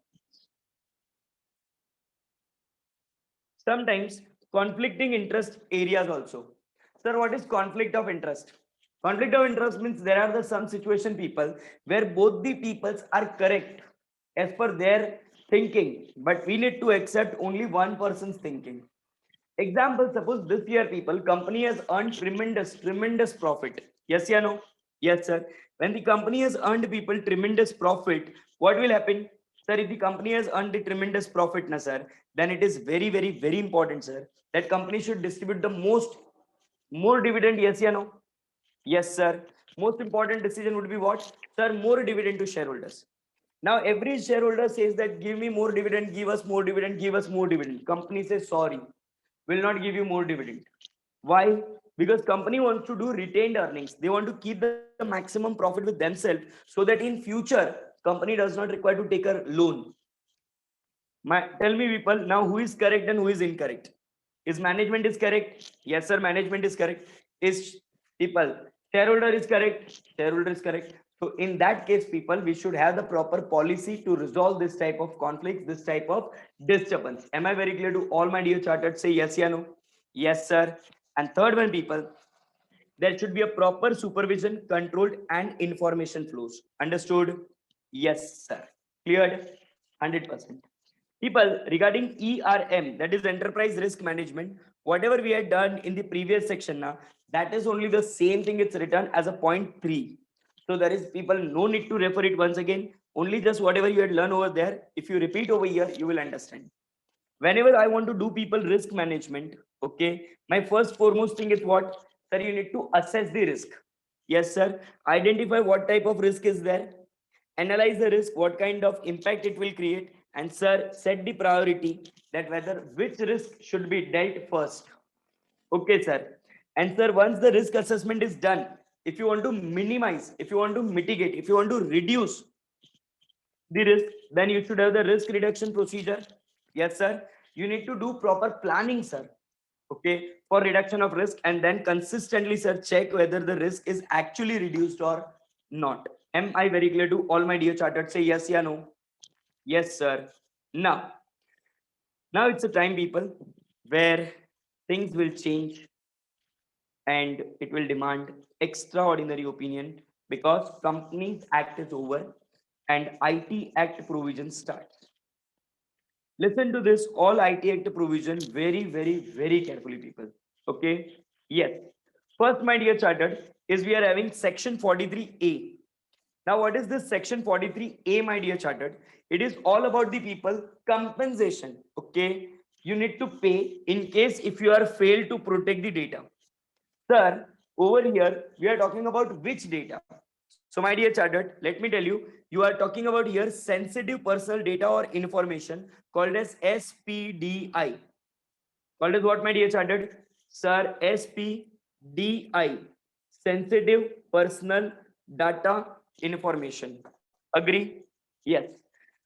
conflicting interest areas also. Sir, what is conflict of interest? Conflict of interest means there are some situation people where both the peoples are correct as per their thinking, but we need to accept only one person's thinking. Example, suppose this year people, company has earned tremendous profit. Yes, yeah, no? Yes, sir. When the company has earned people tremendous profit, what will happen? Sir, if the company has earned the tremendous profit, na sir, then it is very important, sir, that company should distribute the more dividend. Yes, yeah, no? Yes, sir. Most important decision would be what? Sir, more dividend to shareholders. Now, every shareholder says that give me more dividend, give us more dividend, give us more dividend. Company says sorry, will not give you more dividend. Why? Because company wants to do retained earnings. They want to keep the maximum profit with themselves so that in future company does not require to take a loan. Tell me people now who is correct and who is incorrect. Is management is correct? Yes, sir. Management is correct. Is people shareholder is correct? Shareholder is correct. So in that case, people, we should have the proper policy to resolve this type of conflicts, this type of disturbance. Am I very clear to all my dear chartered? Say yes, yeah, no. Yes, sir. And third one, people, there should be a proper supervision, controlled, and information flows. Understood? Yes, sir. Cleared? 100%. People, regarding ERM, that is enterprise risk management, whatever we had done in the previous section now, that is only the same thing. It's written as a point 3. So there is people no need to refer it once again. Only just whatever you had learned over there. If you repeat over here, you will understand. Whenever I want to do people risk management, okay, my first foremost thing is what? Sir, you need to assess the risk. Yes, sir. Identify what type of risk is there. Analyze the risk, what kind of impact it will create. And sir, set the priority that whether which risk should be dealt first. Okay, sir. And sir, once the risk assessment is done, if you want to minimize, if you want to mitigate, if you want to reduce the risk, then you should have the risk reduction procedure. Yes, sir. You need to do proper planning, sir. Okay, for reduction of risk, and then consistently, sir, check whether the risk is actually reduced or not. Am I very clear to all my dear chartered? Say yes, yeah, no. Yes, sir. Now, now it's a time, people, where things will change and it will demand extraordinary opinion because Companies Act is over and IT Act provision starts. Listen to this all IT Act provision very carefully, people. Okay. Yes. First, my dear chartered, is we are having section 43A. Now, what is this section 43A, my dear chartered? It is all about the people compensation. Okay. You need to pay in case if you are failed to protect the data. Sir, over here, we are talking about which data? So, my dear chartered, let me tell you are talking about here sensitive personal data or information called as SPDI. Called as what, my dear chartered? Sir, SPDI. Sensitive personal data information. Agree? Yes.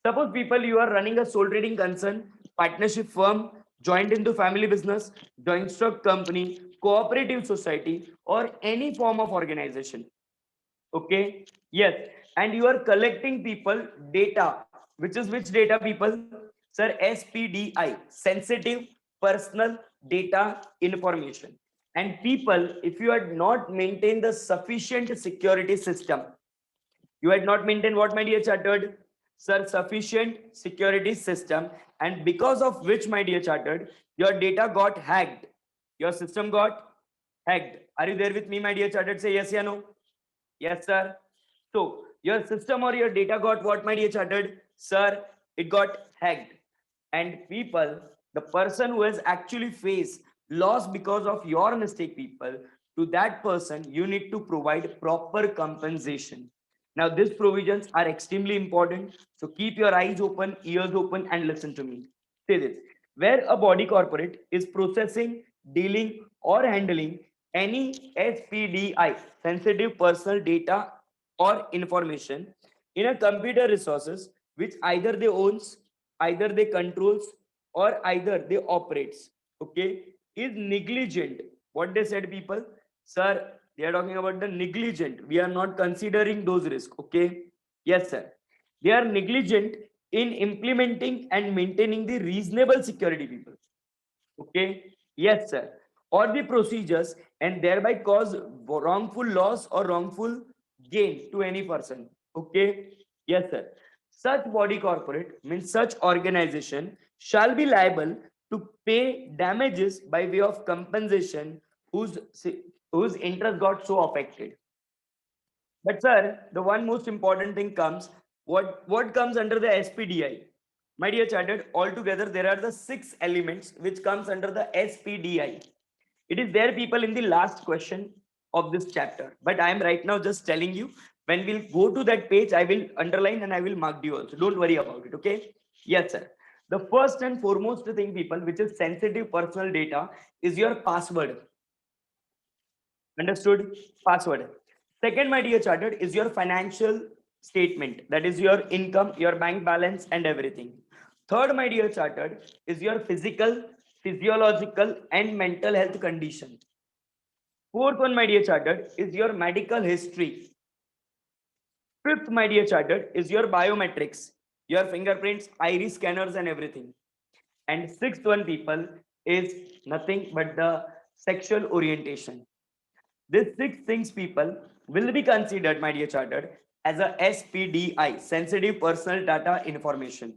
Suppose people, you are running a sole trading concern, partnership firm, joined into family business, joint stock company, cooperative society, or any form of organization. Okay. Yes. And you are collecting people data, which is which data, people? Sir, SPDI, sensitive personal data information. And people, if you had not maintained the sufficient security system, you had not maintained what, my dear chartered? Sir, sufficient security system. And because of which, my dear chartered, your data got hacked. Your system got hacked. Are you there with me, my dear chartered? Say yes, yeah, no. Yes, sir. So your system or your data got what, my dear chartered? Sir, it got hacked. And people, the person who has actually faced loss because of your mistake, people, to that person, you need to provide proper compensation. Now, these provisions are extremely important. So keep your eyes open, ears open, and listen to me. Say this. Where a body corporate is processing, dealing, or handling any SPDI, sensitive personal data or information, in a computer resources which either they owns, either they controls, or either they operates, okay, is negligent. What they said, people? Sir, they are talking about the negligent. We are not considering those risks, okay? Yes, sir. They are negligent in implementing and maintaining the reasonable security, people. Okay. Yes, sir. Or the procedures and thereby cause wrongful loss or wrongful gain to any person. Okay. Yes, sir. Such body corporate means such organization shall be liable to pay damages by way of compensation whose whose interest got so affected. But sir, the one most important thing comes, what comes under the SPDI? My dear chartered, altogether there are the 6 elements which comes under the SPDI. It is there, people, in the last question of this chapter. But I am right now just telling you, when we'll go to that page, I will underline and I will mark you also. Don't worry about it, okay? Yes, sir. The first and foremost thing, people, which is sensitive personal data, is your password. Understood? Password. Second, my dear chartered, is your financial statement. That is your income, your bank balance, and everything. Third, my dear chartered, is your physical, physiological, and mental health condition. Fourth one, my dear chartered, is your medical history. Fifth, my dear chartered, is your biometrics, your fingerprints, iris scanners, and everything. And sixth one, people, is nothing but the sexual orientation. These 6 things, people, will be considered, my dear chartered, as a SPDI, sensitive personal data information.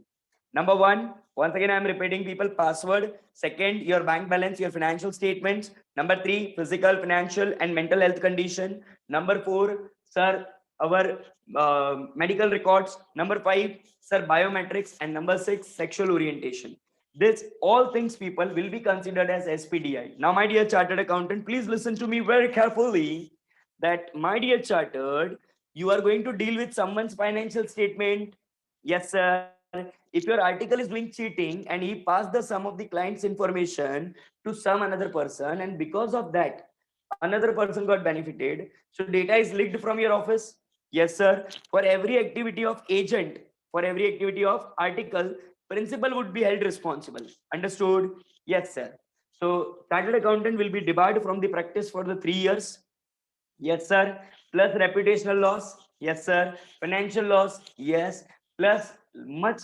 Number one, once again, I am repeating, people, password. Second, your bank balance, your financial statements. Number three, physical, financial, and mental health condition. Number four, sir, our medical records. Number five, sir, biometrics. And number six, sexual orientation. This all things, people, will be considered as SPDI. Now, my dear chartered accountant, please listen to me very carefully. That, my dear chartered, you are going to deal with someone's financial statement. Yes, sir. If your article is doing cheating and he passed the sum of the client's information to some another person, and because of that, another person got benefited. So data is leaked from your office. Yes, sir. For every activity of agent, for every activity of article, principal would be held responsible. Understood? Yes, sir. So chartered accountant will be debarred from the practice for the 3 years. Yes, sir. Plus reputational loss. Yes, sir. Financial loss. Yes. Plus much,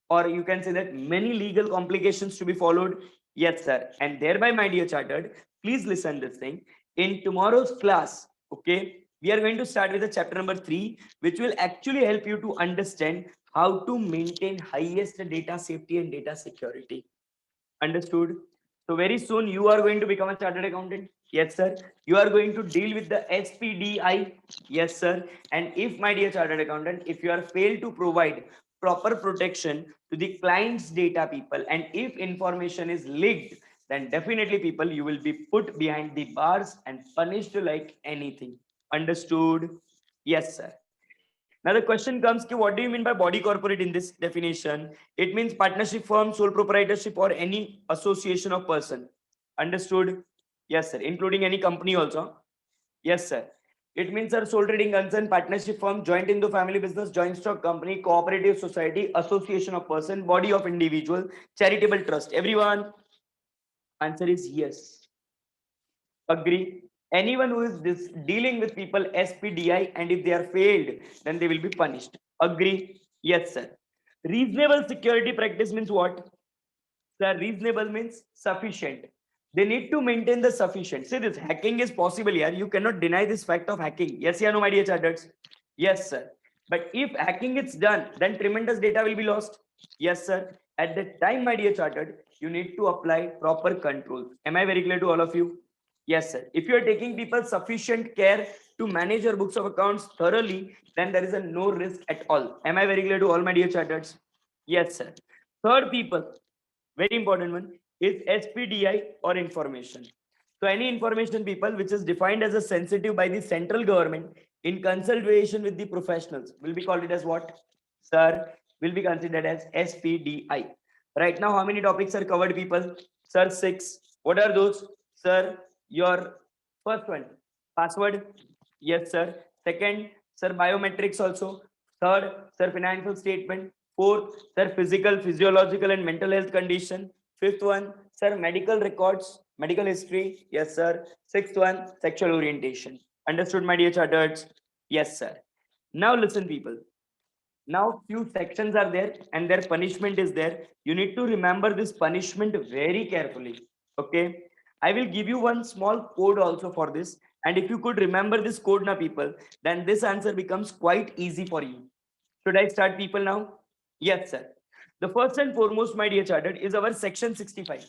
or you can say that many legal complications to be followed. Yes, sir. And thereby, my dear chartered, please listen this thing. In tomorrow's class, okay, we are going to start with the chapter number 3, which will actually help you to understand how to maintain highest data safety and data security. Understood? So very soon you are going to become a chartered accountant. Yes, sir. You are going to deal with the SPDI. Yes, sir. And if, my dear chartered accountant, if you are failed to provide proper protection to the client's data, people, and if information is leaked, then definitely, people, you will be put behind the bars and punished like anything. Understood? Yes, sir. Now the question comes, ki, what do you mean by body corporate in this definition? It means partnership firm, sole proprietorship, or any association of person. Understood? Yes, sir. Including any company also. Yes, sir. It means, sir, sole trading concern, partnership firm, joint Hindu family business, joint stock company, cooperative society, association of person, body of individual, charitable trust. Everyone, answer is yes. Agree. Anyone who is dealing with people SPDI, and if they are failed, then they will be punished. Agree? Yes, sir. Reasonable security practice means what? Sir, reasonable means sufficient. They need to maintain the sufficient. See, this hacking is possible here. You cannot deny this fact of hacking. Yes, yeah, no, my dear charters. Yes, sir. But if hacking is done, then tremendous data will be lost. Yes, sir. At that time, my dear chartered, you need to apply proper controls. Am I very clear to all of you? Yes, sir. If you are taking people sufficient care to manage your books of accounts thoroughly, then there is a no risk at all. Am I very clear to all my dear charters? Yes, sir. Third, people, very important one, is SPDI or information. So any information, people, which is defined as a sensitive by the central government in consultation with the professionals will be called it as what? Sir, will be considered as SPDI. Right now, how many topics are covered, people? Sir, 6. What are those? Sir, your first one, password. Yes, sir. Second, sir, biometrics also. Third, sir, financial statement. Fourth, sir, physical, physiological, and mental health condition. Fifth one, sir, medical records, medical history. Yes, sir. Sixth one, sexual orientation. Understood, my dear chartered? Yes, sir. Now listen, people. Now few sections are there and their punishment is there. You need to remember this punishment very carefully. Okay. I will give you one small code also for this. And if you could remember this code now, people, then this answer becomes quite easy for you. Should I start, people, now? Yes, sir. The first and foremost, my dear chartered, is our section 65.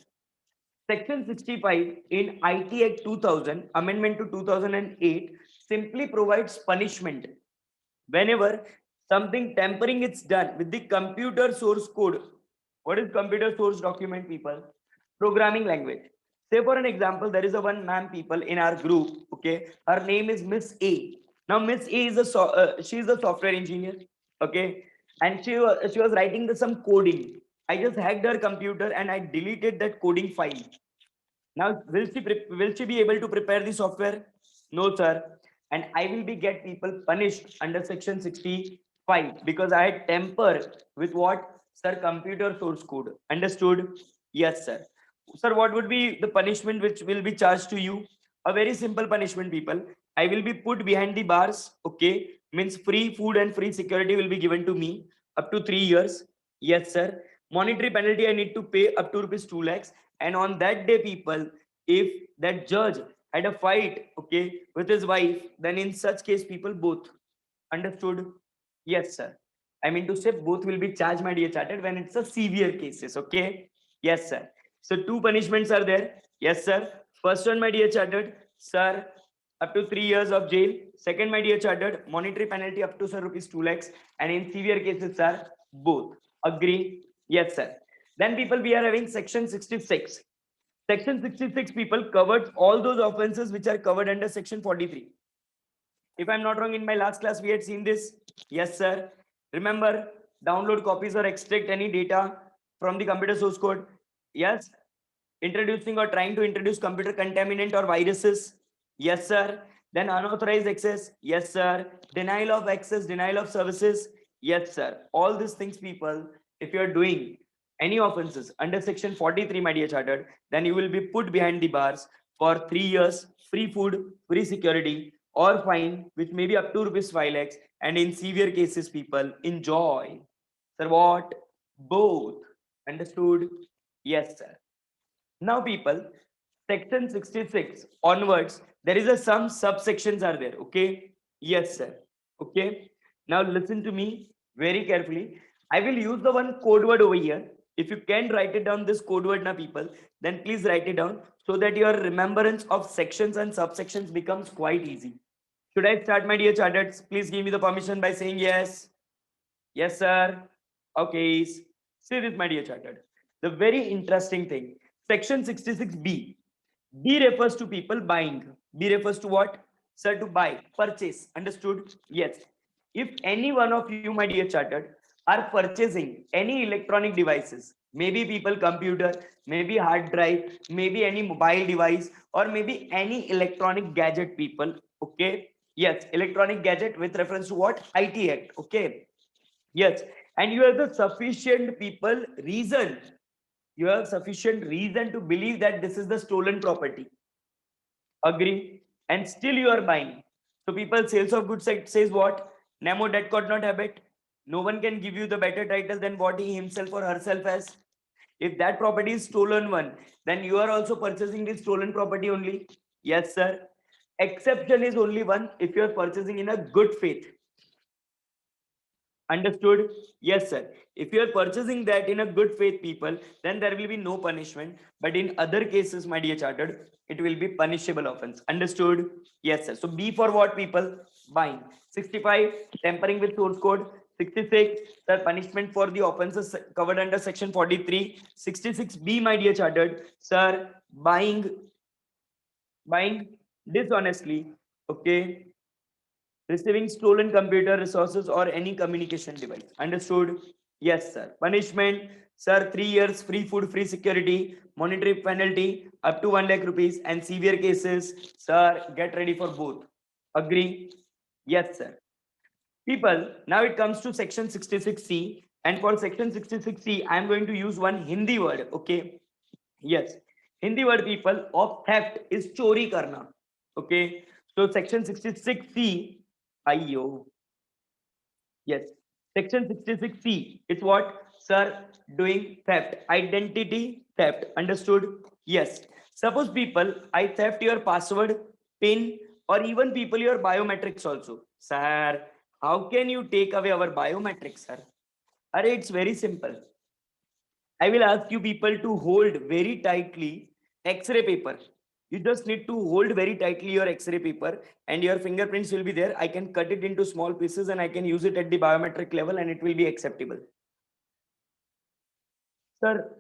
Section 65 in IT Act 2000, amendment to 2008, simply provides punishment whenever something tampering is done with the computer source code. What is computer source document, people? Programming language. Say for an example, there is a one ma'am, people, in our group. Okay, her name is Miss A. Now Miss A is she is a software engineer. Okay, and she was writing some coding. I just hacked her computer and I deleted that coding file. Now, will she be able to prepare the software? No, sir. And I will be get people punished under section 65 because I had temper with what? Sir, computer source code. Understood? Yes, sir. Sir, what would be the punishment which will be charged to you? A very simple punishment, people. I will be put behind the bars. Okay. Means free food and free security will be given to me up to 3 years. Yes, sir. Monetary penalty I need to pay up to rupees 2 lakhs. And on that day, people, if that judge had a fight, okay, with his wife, then in such case, people both. Understood? Yes, sir. I mean to say both will be charged, my dear chartered, when it's a severe cases. Okay. Yes, sir. So two punishments are there. Yes, sir. First one, my dear chartered, sir, up to 3 years of jail. Second, my dear chartered, monetary penalty up to, sir, rupees 2 lakhs. And in severe cases, sir, both. Agree? Yes, sir. Then, people, we are having section 66. Section 66, people, covers all those offenses which are covered under section 43. If I'm not wrong, in my last class, we had seen this. Yes, sir. Remember, download copies or extract any data from the computer source code. Yes. Introducing or trying to introduce computer contaminant or viruses. Yes, sir. Then unauthorized access. Yes, sir. Denial of access, denial of services. Yes, sir. All these things, people, if you are doing any offenses under section 43, my dear chartered, then you will be put behind the bars for 3 years, free food, free security, or fine, which may be up to rupees 5 lakhs. And in severe cases, people, enjoy. Sir, what? Both. Understood? Yes, sir. Now, people, section 66 onwards, there is a some subsections are there. Okay. Yes, sir. Okay. Now listen to me very carefully. I will use the one code word over here. If you can write it down, this code word now, people, then please write it down so that your remembrance of sections and subsections becomes quite easy. Should I start, my dear chartered? Please give me the permission by saying yes. Yes, sir. Okay. See this, my dear chartered. The very interesting thing. Section 66B. B refers to people buying. B refers to what? Sir, to buy, purchase. Understood? Yes. If any one of you, my dear chartered, are purchasing any electronic devices, maybe people computer, maybe hard drive, maybe any mobile device, or maybe any electronic gadget, people. Okay. Yes, electronic gadget with reference to what? IT Act. Okay. Yes, and you have the sufficient people reason. You have sufficient reason to believe that this is the stolen property. Agree? And still you are buying. So people, sales of goods act says what? Nemo that could not habit. No one can give you the better title than what he himself or herself has. If that property is stolen one, then you are also purchasing this stolen property only. Yes, sir. Exception is only one if you are purchasing in a good faith. Understood? Yes, sir. If you are purchasing that in a good faith, people, then there will be no punishment. But in other cases, my dear chartered, it will be punishable offense. Understood? Yes, sir. So B for what, people? Buying. 65, tampering with source code. 66, sir, punishment for the offenses covered under section 43. 66B, my dear chartered, sir, buying dishonestly. Okay, receiving stolen computer resources or any communication device. Understood? Yes, sir. Punishment, sir, 3 years, free food, free security, monetary penalty up to 1 lakh rupees, and severe cases, sir, get ready for both. Agree? Yes, sir. People, now it comes to section 66C. And for section 66C, I am going to use one Hindi word. Okay. Yes. Hindi word people of theft is chori karna. Okay. So section 66C, ayyo. Yes. Section 66C, it's what? Sir, doing theft. Identity theft. Understood? Yes. Suppose people, I theft your password, PIN, or even people your biometrics also. Sir, how can you take away our biometrics, sir? Array, it's very simple. I will ask you people to hold very tightly X-ray paper. You just need to hold very tightly your X-ray paper and your fingerprints will be there. I can cut it into small pieces and I can use it at the biometric level and it will be acceptable. Sir,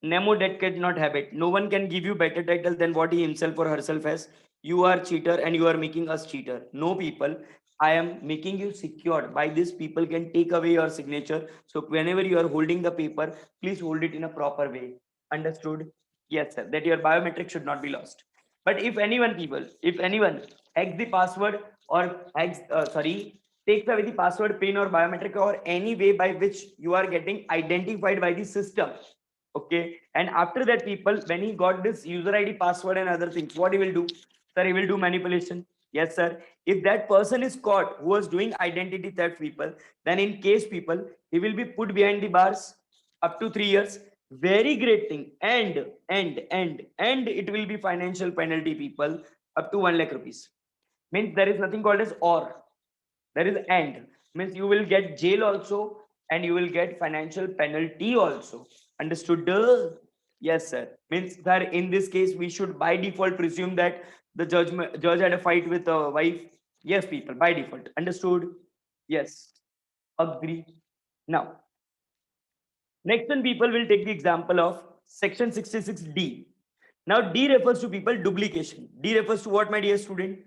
Nemo that cannot have it. No one can give you better title than what he himself or herself has. You are cheater and you are making us cheater. No people. I am making you secured. By this, people can take away your signature. So whenever you are holding the paper, please hold it in a proper way. Understood? Yes, sir. That your biometric should not be lost. But if anyone, people, if anyone hacks the password or hacks, takes away the password, PIN, or biometric, or any way by which you are getting identified by the system, okay, and after that people, when he got this user ID, password and other things, what he will do? Sir, he will do manipulation. Yes, sir. If that person is caught who was doing identity theft, people, then in case, people, he will be put behind the bars up to 3 years. Very great thing. And it will be financial penalty, people, up to 1 lakh rupees. Means there is nothing called as or, there is and. Means you will get jail also and you will get financial penalty also. Understood? Yes, sir. Means that in this case we should by default presume that the judge had a fight with a wife. Yes, people, by default. Understood? Yes. Agree. Now, next one, people will take the example of section 66D. Now, D refers to, people, duplication. D refers to what, my dear student?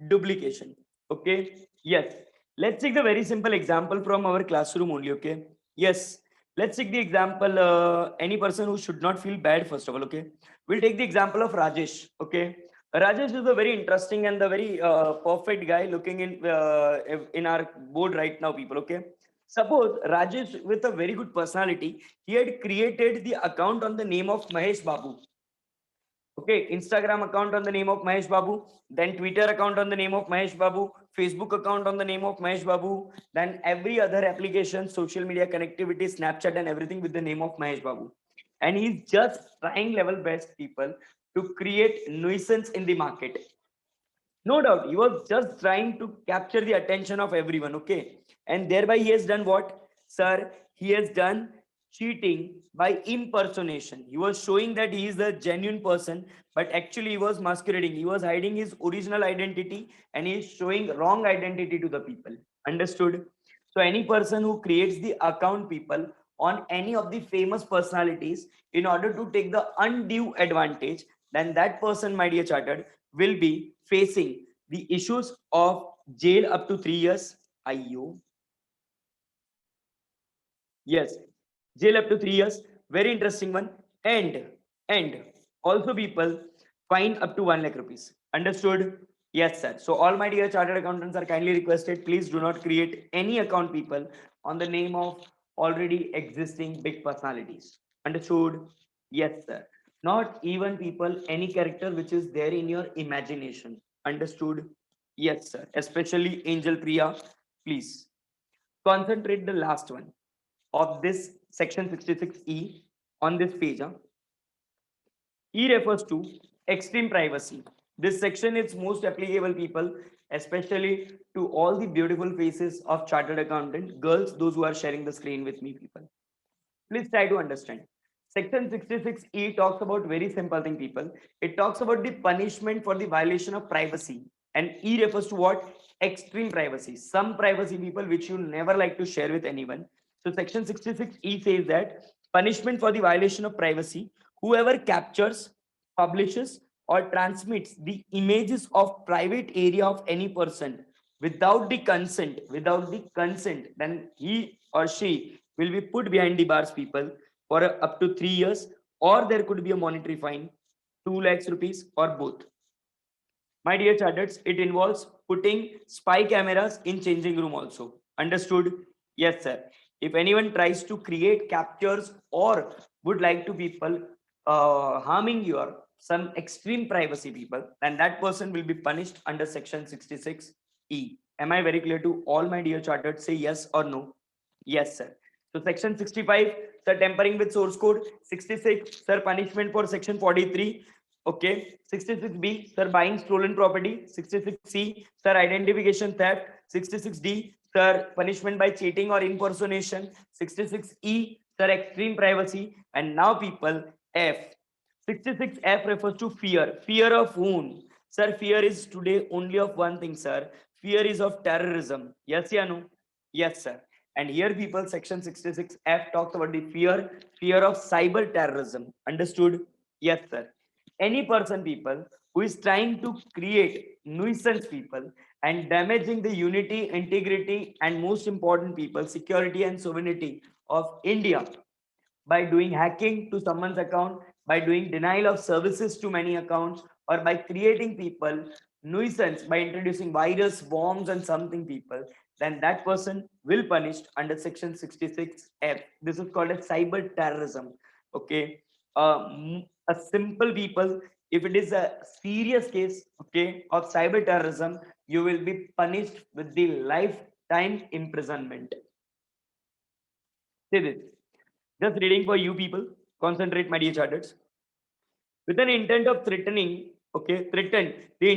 Duplication. Okay. Yes. Let's take the very simple example from our classroom only. Okay. Yes. Let's take the example. Any person who should not feel bad, first of all. Okay. We'll take the example of Rajesh. Okay. Rajesh is a very interesting and the very perfect guy looking in our board right now, people. Okay. Suppose Rajesh, with a very good personality, he had created the account on the name of Mahesh Babu. Okay, Instagram account on the name of Mahesh Babu, then Twitter account on the name of Mahesh Babu, Facebook account on the name of Mahesh Babu, then every other application, social media connectivity, Snapchat, and everything with the name of Mahesh Babu. And he's just trying level best, people, to create nuisance in the market. No doubt, he was just trying to capture the attention of everyone, okay? And thereby he has done what? Sir, he has done cheating by impersonation. He was showing that he is a genuine person, but actually he was masquerading. He was hiding his original identity and he is showing wrong identity to the people. Understood? So any person who creates the account, people, on any of the famous personalities in order to take the undue advantage, then that person, my dear chartered, will be facing the issues of jail up to 3 years. Ayyo. Yes, jail up to 3 years. Very interesting one. And also, people, fine up to 1 lakh rupees. Understood? Yes, sir. So all my dear chartered accountants are kindly requested, please do not create any account, people, on the name of already existing big personalities. Understood? Yes, sir. Not even, people, any character which is there in your imagination. Understood? Yes, sir. Especially Angel Priya, please concentrate the last one of this section 66E on this page. E refers to extreme privacy. This section is most applicable, people, especially to all the beautiful faces of chartered accountant girls, those who are sharing the screen with me, people. Please try to understand. Section 66E talks about very simple thing, people. It talks about the punishment for the violation of privacy. And E refers to what? Extreme privacy. Some privacy, people, which you never like to share with anyone. So section 66E says that punishment for the violation of privacy, whoever captures, publishes, or transmits the images of private area of any person without the consent, then he or she will be put behind the bars, people, for up to 3 years, or there could be a monetary fine, 2 lakhs rupees, or both. My dear charters, it involves putting spy cameras in changing room also. Understood? Yes, sir. If anyone tries to create, captures, or would like to people harming your some extreme privacy people, then that person will be punished under section 66E. Am I very clear to all my dear chartered? Say yes or no. Yes, sir. So section 65, sir, tampering with source code. 66, sir, punishment for section 43. Okay. 66B, sir, buying stolen property. 66C, sir, identification theft. 66D, sir, punishment by cheating or impersonation. 66E, sir, extreme privacy. And now people, F. 66F refers to fear. Fear of whom? Sir, fear is today only of one thing, sir. Fear is of terrorism. Yes, yeah, no? Yes, sir. And here people, section 66F talks about the fear of cyber terrorism. Understood? Yes, sir. Any person, people, who is trying to create nuisance people and damaging the unity, integrity, and most important people, security and sovereignty of India by doing hacking to someone's account, by doing denial of services to many accounts, or by creating people nuisance by introducing virus, bombs, and something people, then that person will punished under section 66F. This is called as cyber terrorism. Okay. A simple people, if it is a serious case, okay, of cyber terrorism, you will be punished with the lifetime imprisonment. See this. Just reading for you people. Concentrate, my dear charters. With an intent of threatening, okay, threaten the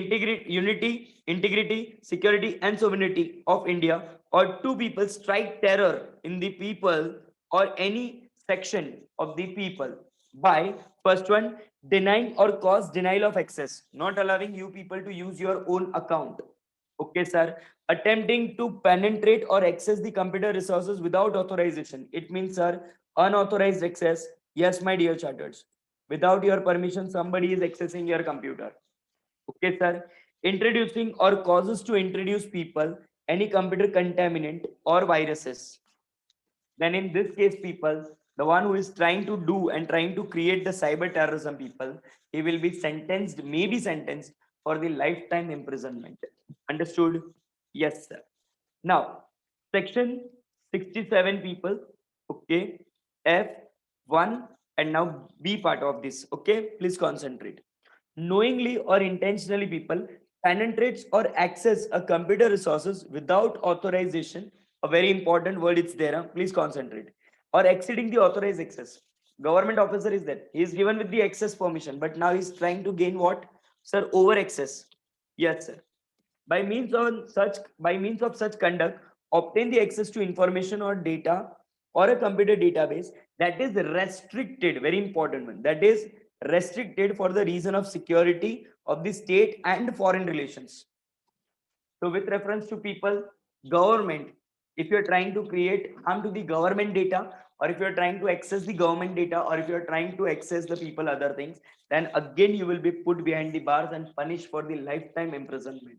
integrity, security, and sovereignty of India, or two people strike terror in the people or any section of the people by first one denying or cause denial of access, not allowing you people to use your own account. Okay, sir. Attempting to penetrate or access the computer resources without authorization. It means, sir, unauthorized access. Yes, my dear charters. Without your permission, somebody is accessing your computer. Okay, sir. Introducing or causes to introduce people any computer contaminant or viruses. Then in this case, people, the one who is trying to do and trying to create the cyber terrorism people, he will be sentenced, may be sentenced for the lifetime imprisonment. Understood? Yes, sir. Now, section 67 people, okay, F1 and now B part of this, okay, please concentrate. Knowingly or intentionally people penetrates or access a computer resources without authorization. A very important word is there, please concentrate. Or exceeding the authorized access. Government officer is there, he is given with the access permission, but now he's trying to gain what, sir? Over access. Yes, sir. By means of such conduct, obtain the access to information or data or a computer database that is restricted. Very important one. That is restricted for the reason of security of the state and foreign relations. So, with reference to people, government, if you're trying to create harm to the government data, or if you're trying to access the government data, or if you're trying to access the people other things, then again you will be put behind the bars and punished for the lifetime imprisonment.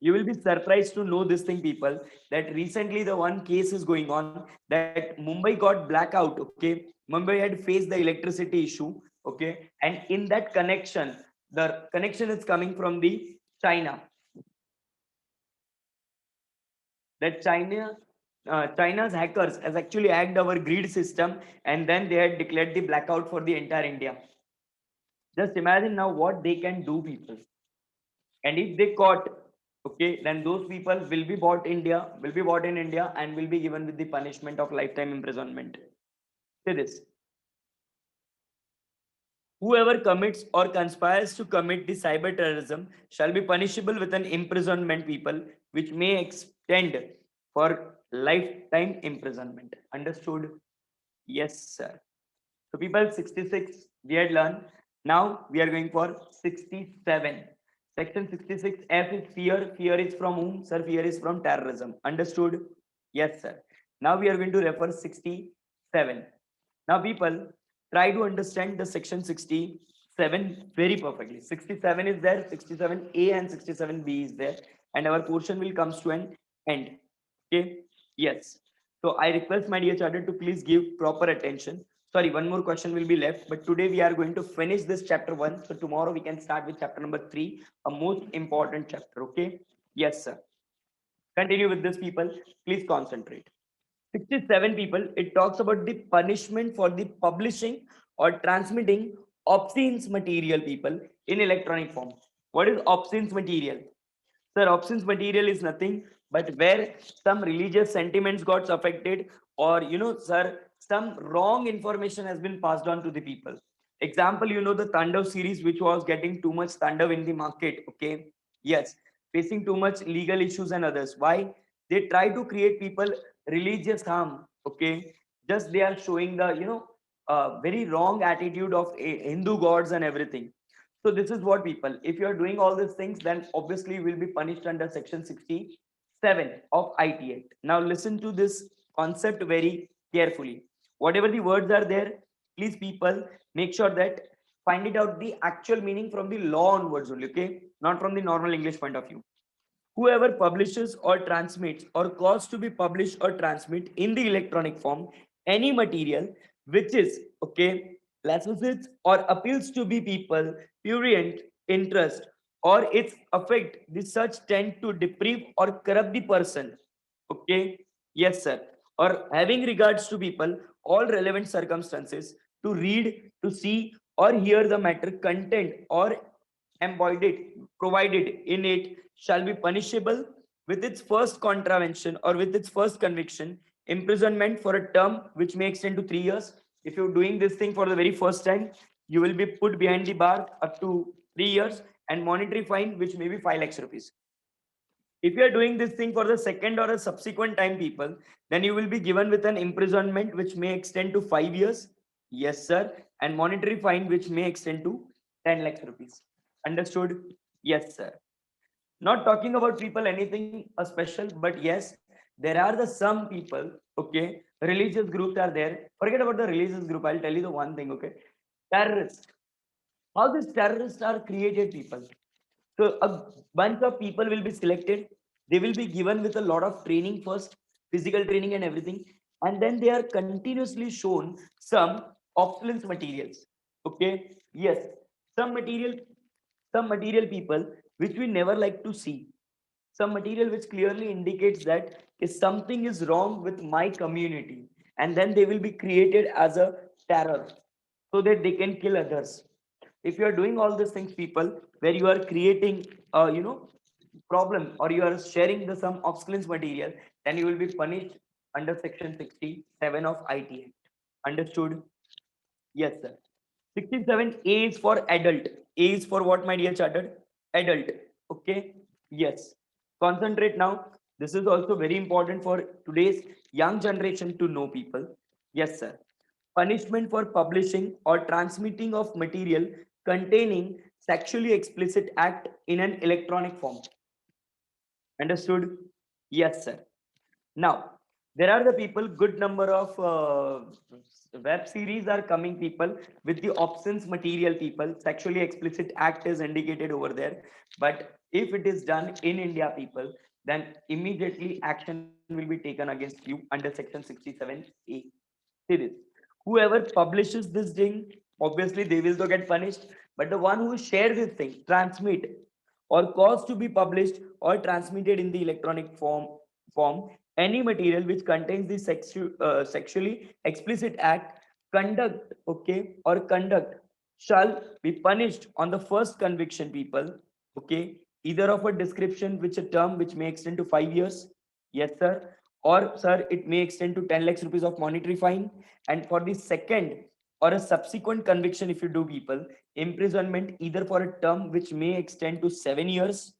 You will be surprised to know this thing, people, that recently the one case is going on that Mumbai got blackout. Okay, Mumbai had faced the electricity issue. Okay, and in that connection, the connection is coming from the China. That China's hackers has actually hacked our grid system, and then they had declared the blackout for the entire India. Just imagine now what they can do, people. And if they caught, okay, then those people will be bought in India and will be given with the punishment of lifetime imprisonment. Say this: whoever commits or conspires to commit the cyber terrorism shall be punishable with an imprisonment, people, which may extend for lifetime imprisonment. Understood? Yes, sir. So people, 66 we had learned. Now we are going for 67. Section 66F is fear. Fear is from whom? Sir, fear is from terrorism. Understood? Yes, sir. Now we are going to refer 67. Now people, try to understand the section 67 very perfectly. 67 is there, 67A and 67B is there, and our portion will comes to an end. Okay? Yes. So I request my dear charter to please give proper attention. Sorry, one more question will be left, but today we are going to finish this chapter 1. So tomorrow we can start with chapter number 3, a most important chapter. Okay? Yes, sir. Continue with this, people. Please concentrate. 67 people, it talks about the punishment for the publishing or transmitting obscene material, people, in electronic form. What is obscene material? Sir, obscene material is nothing but where some religious sentiments got affected, or sir, some wrong information has been passed on to the people. Example, the Tandav series, which was getting too much Tandav in the market. Okay, yes, facing too much legal issues and others. Why? They try to create people religious harm. Okay, just they are showing the very wrong attitude of Hindu gods and everything. So this is what people, if you are doing all these things, then obviously you will be punished under section 67 of IT Act. Now listen to this concept very carefully. Whatever the words are there, please people make sure that find it out the actual meaning from the law onwards only, okay? Not from the normal English point of view. Whoever publishes or transmits or cause to be published or transmit in the electronic form any material which is okay licensed or appeals to be people prurient interest or its affect the such tend to deprive or corrupt the person. Okay, yes sir. Or having regards to people all relevant circumstances to read, to see or hear the matter content or embodied provided in it shall be punishable with its first contravention or with its first conviction, imprisonment for a term which may extend to 3 years. If you're doing this thing for the very first time, you will be put behind the bar up to 3 years and monetary fine which may be 5 lakhs rupees. If you are doing this thing for the second or a subsequent time, people, then you will be given with an imprisonment which may extend to 5 years. Yes, sir. And monetary fine which may extend to 10 lakhs rupees. Understood? Yes, sir. Not talking about people anything special, but yes, there are the some people, okay, religious groups are there. Forget about the religious group. I'll tell you the one thing, okay? Terrorists. How these terrorists are created, people. So a bunch of people will be selected. They will be given with a lot of training first, physical training and everything, and then they are continuously shown some obsolete materials. Okay, yes, some material, some material people which we never like to see. Some material which clearly indicates that if something is wrong with my community, and then they will be created as a terror so that they can kill others. If you are doing all these things, people, where you are creating problem or you are sharing the some obsolete material, then you will be punished under section 67 of IT Act. Understood? Yes, sir. 67A is for adult. A is for what, my dear chartered? Adult. Okay, yes, concentrate now. This is also very important for today's young generation to know, people. Yes, sir. Punishment for publishing or transmitting of material containing sexually explicit act in an electronic form. Understood? Yes, sir. Now, there are the people, good number of web series are coming, people, with the options material, people. Sexually explicit act is indicated over there. But if it is done in India, people, then immediately action will be taken against you under section 67A. See this. Whoever publishes this thing, obviously they will to get punished. But the one who share this thing, transmit, or cause to be published or transmitted in the electronic form any material which contains the sexually explicit act, conduct, okay, or conduct shall be punished on the first conviction, people. Okay, either of a description which a term which may extend to 5 years. Yes, sir. Or sir, it may extend to 10 lakhs rupees of monetary fine. And for the second or a subsequent conviction, if you do, people, imprisonment either for a term which may extend to 7 years,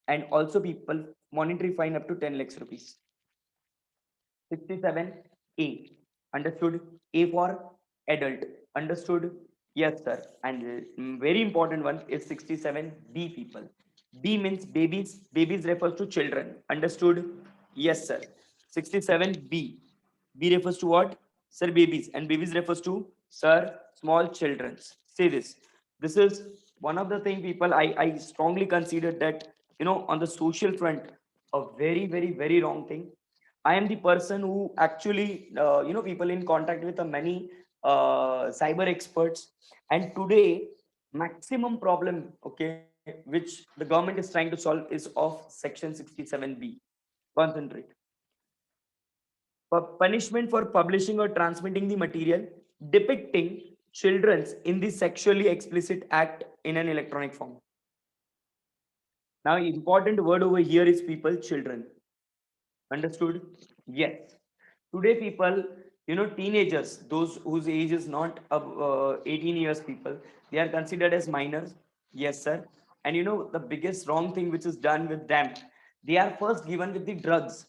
and also, people, monetary fine up to 10 lakhs rupees. 67A. Understood? A for adult. Understood? Yes, sir. And very important one is 67B, people. B means babies. Babies refers to children. Understood? Yes, sir. 67B. B refers to what? Sir, babies. And babies refers to, sir, small children. Say this. This is one of the thing, people, I strongly consider that, on the social front, a very, very, very wrong thing. I am the person who actually, people in contact with many cyber experts. And today, maximum problem, okay, which the government is trying to solve is of section 67B. Concentrate. Punishment for publishing or transmitting the material depicting children's in the sexually explicit act in an electronic form. Now, important word over here is people, children. Understood? Yes. Today, people, teenagers, those whose age is not 18 years, people, they are considered as minors. Yes, sir. And the biggest wrong thing which is done with them, they are first given with the drugs.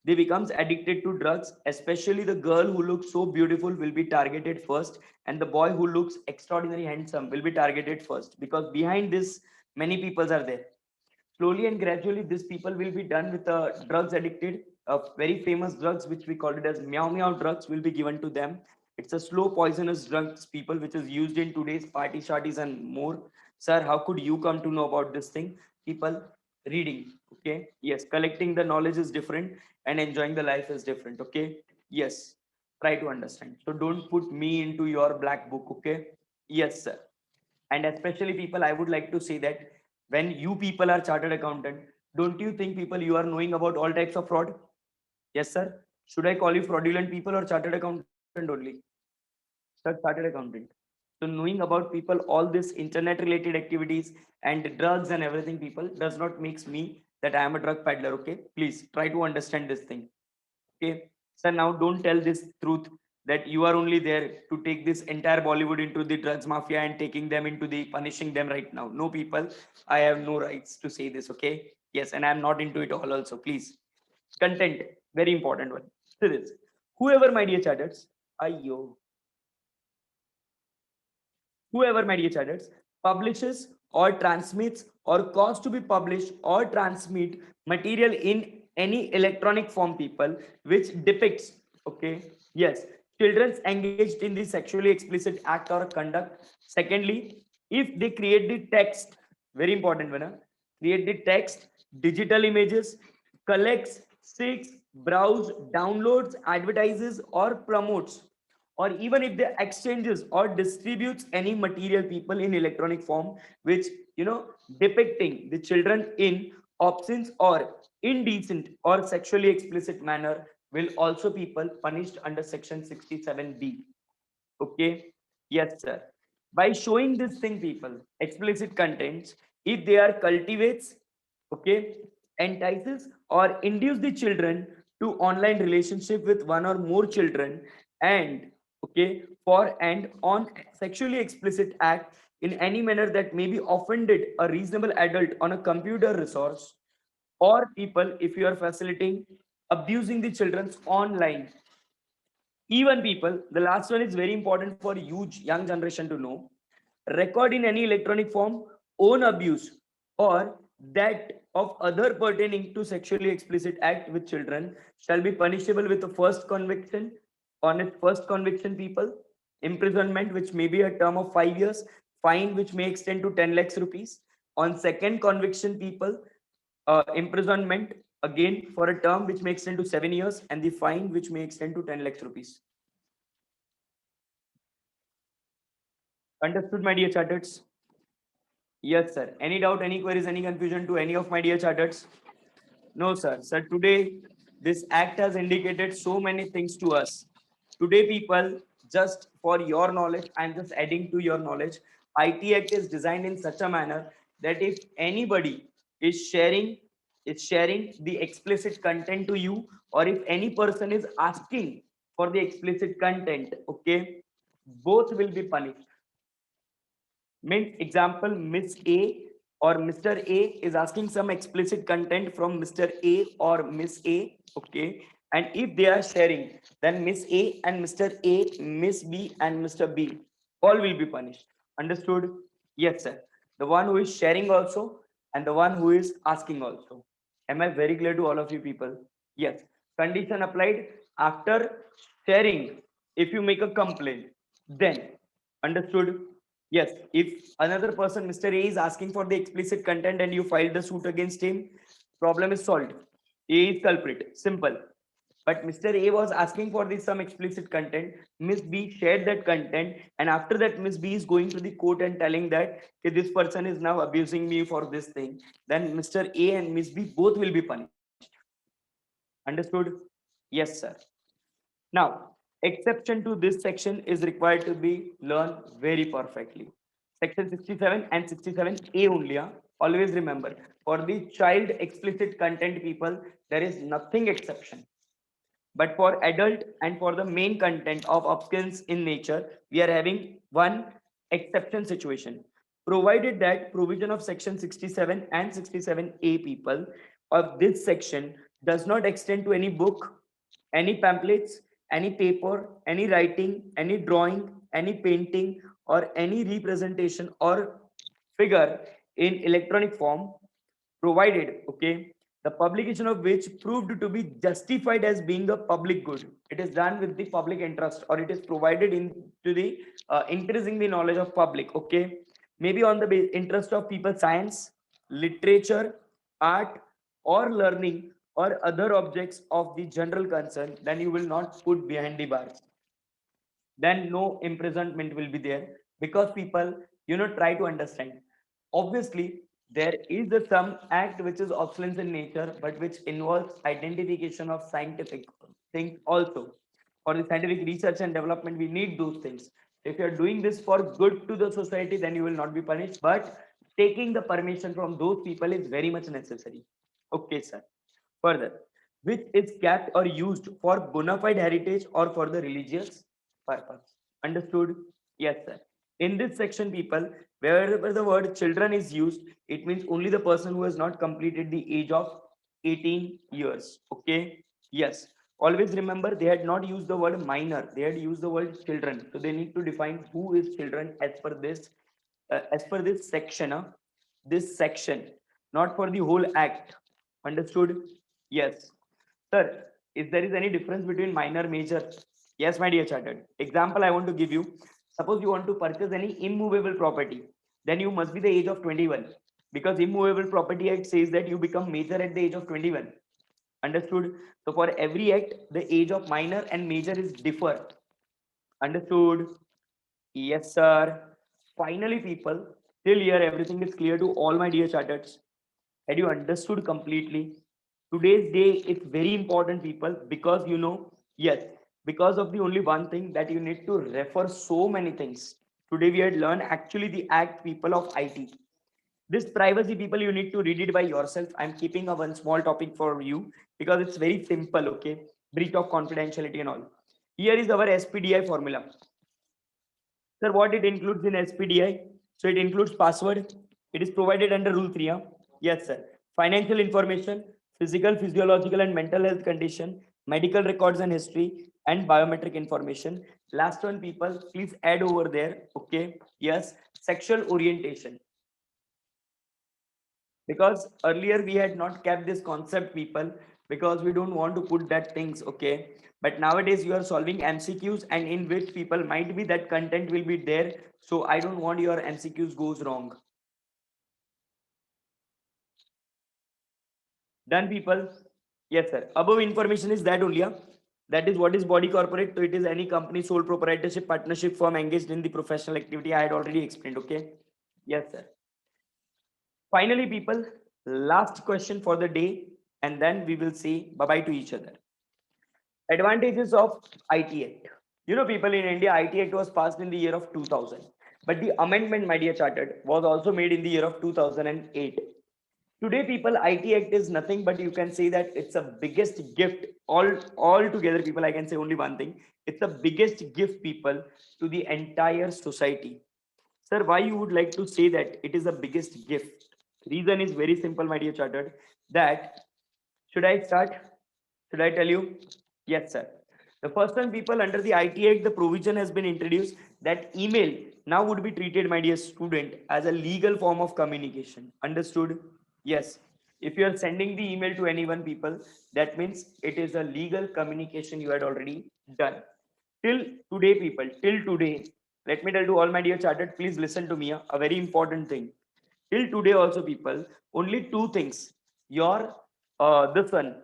They becomes addicted to drugs, especially the girl who looks so beautiful will be targeted first, and the boy who looks extraordinary handsome will be targeted first, because behind this, many peoples are there. Slowly and gradually, these people will be done with drugs addicted. Very famous drugs, which we call it as meow meow drugs, will be given to them. It's a slow poisonous drugs, people, which is used in today's party shorties and more. Sir, how could you come to know about this thing? People, reading. Okay. Yes. Collecting the knowledge is different and enjoying the life is different. Okay. Yes. Try to understand. So don't put me into your black book. Okay. Yes, sir. And especially people, I would like to say that when you people are chartered accountant, don't you think people you are knowing about all types of fraud? Yes, sir. Should I call you fraudulent people or chartered accountant only? Sir, chartered accountant. So knowing about people all this internet related activities and drugs and everything, people, does not makes me that I am a drug peddler. Okay, please try to understand this thing. Okay. So now don't tell this truth that you are only there to take this entire Bollywood into the drugs mafia and taking them into the punishing them right now. No, people, I have no rights to say this. Okay. Yes, and I'm not into it all also. Please. Content, very important one. So this. Whoever, my dear chatters, ayo, whoever, my dear chatters, publishes or transmits or cause to be published or transmit material in any electronic form, people, which depicts, okay, yes, children's engaged in the sexually explicit act or conduct. Secondly, if they create the text, very important one, create the text, digital images, collects, seeks, browse, downloads, advertises, or promotes, or even if they exchanges or distributes any material, people, in electronic form, which depicting the children in obscene or indecent or sexually explicit manner, will also people punished under section 67B. Okay. Yes, sir. By showing this thing, people, explicit contents, if they are cultivates, okay, entices or induce the children to online relationship with one or more children, and okay, for and on sexually explicit act in any manner that may be offended a reasonable adult on a computer resource, or people, if you are facilitating abusing the children's online, even people, the last one is very important for huge young generation to know. Record in any electronic form, own abuse, or that of other pertaining to sexually explicit act with children shall be punishable with the first conviction. On its first conviction, people, imprisonment, which may be a term of 5 years, fine, which may extend to 10 lakhs rupees. On second conviction, people, imprisonment again for a term which may extend to 7 years, and the fine which may extend to 10 lakhs rupees. Understood, my dear charters? Yes, sir. Any doubt, any queries, any confusion to any of my dear charters? No, sir. Sir, today this act has indicated so many things to us. Today, people, just for your knowledge, I'm just adding to your knowledge. IT Act is designed in such a manner that if anybody is sharing the explicit content to you, or if any person is asking for the explicit content, okay, both will be punished. Means example, Miss A or Mr. A is asking some explicit content from Mr. A or Miss A. Okay. And if they are sharing, then Miss A and Mr. A, Miss B and Mr. B, all will be punished. Understood? Yes, sir. The one who is sharing also and the one who is asking also. Am I very clear to all of you people? Yes. Condition applied after sharing. If you make a complaint, then understood. Yes, if another person, Mr. A, is asking for the explicit content and you filed the suit against him, problem is solved. A is culprit. Simple. But Mr. A was asking for this some explicit content. Miss B shared that content, and after that, Miss B is going to the court and telling that, "Okay, this person is now abusing me for this thing." Then Mr. A and Miss B both will be punished. Understood? Yes, sir. Now, exception to this section is required to be learned very perfectly. Section 67 and 67A only. Always remember, for the child explicit content people, there is nothing exception. But for adult and for the main content of obscures in nature, we are having one exception situation. Provided that provision of section 67 and 67A people of this section does not extend to any book, any pamphlets, any paper, any writing, any drawing, any painting, or any representation or figure in electronic form, provided, okay, the publication of which proved to be justified as being a public good. It is done with the public interest, or it is provided in to the increasing the knowledge of public, okay, maybe on the interest of people, science, literature, art, or learning, or other objects of the general concern, then you will not put behind the bars. Then no imprisonment will be there, because people, try to understand. Obviously there is some act which is obsolete in nature, but which involves identification of scientific things also. For the scientific research and development, we need those things. If you are doing this for good to the society, then you will not be punished, but taking the permission from those people is very much necessary. Okay, sir. Further, which is kept or used for bona fide heritage or for the religious purpose. Understood? Yes, sir. In this section, people, wherever the word children is used, it means only the person who has not completed the age of 18 years. Okay? Yes. Always remember, they had not used the word minor, they had used the word children. So they need to define who is children as per this section. This section, not for the whole act. Understood? Yes. Sir, if there is any difference between minor, major? Yes, my dear chartered. Example I want to give you. Suppose you want to purchase any immovable property, then you must be the age of 21. Because immovable property act says that you become major at the age of 21. Understood? So for every act, the age of minor and major is differ. Understood? Yes, sir. Finally, people, till here everything is clear to all my dear charters. Had you understood completely? Today's day is very important, people, because yes, because of the only one thing that you need to refer so many things. Today we had learned actually the act people of IT. This privacy people, you need to read it by yourself. I'm keeping a one small topic for you because it's very simple, okay? Breach of confidentiality and all. Here is our SPDI formula. Sir, what it includes in SPDI? So it includes password. It is provided under Rule 3. Huh? Yes, sir. Financial information, physical, physiological, and mental health condition, medical records and history, and biometric information. Last one, people, please add over there. Okay. Yes. Sexual orientation. Because earlier we had not kept this concept, people, because we don't want to put that things, okay? But nowadays you are solving MCQs, and in which people might be that content will be there, so I don't want your MCQs goes wrong. Done, people? Yes, sir. Above information is that only. That is what is body corporate. So it is any company, sole proprietorship, partnership firm engaged in the professional activity. I had already explained. Okay. Yes, sir. Finally, people, last question for the day, and then we will say bye bye to each other. Advantages of IT Act. People, in India, IT Act was passed in the year of 2000. But the amendment, my dear chartered, was also made in the year of 2008. Today, people, IT Act is nothing but you can say that it's a biggest gift. All together, people, I can say only one thing. It's the biggest gift, people, to the entire society. Sir, why you would like to say that it is the biggest gift? Reason is very simple, my dear chartered. That should I start? Should I tell you? Yes, sir. The first time, people, under the IT Act, the provision has been introduced that email now would be treated, my dear student, as a legal form of communication. Understood? Yes. If you are sending the email to anyone, people, that means it is a legal communication you had already done. Till today, people, till today, let me tell to all my dear chartered, please listen to me, a very important thing. Till today, also, people, only two things. Your this one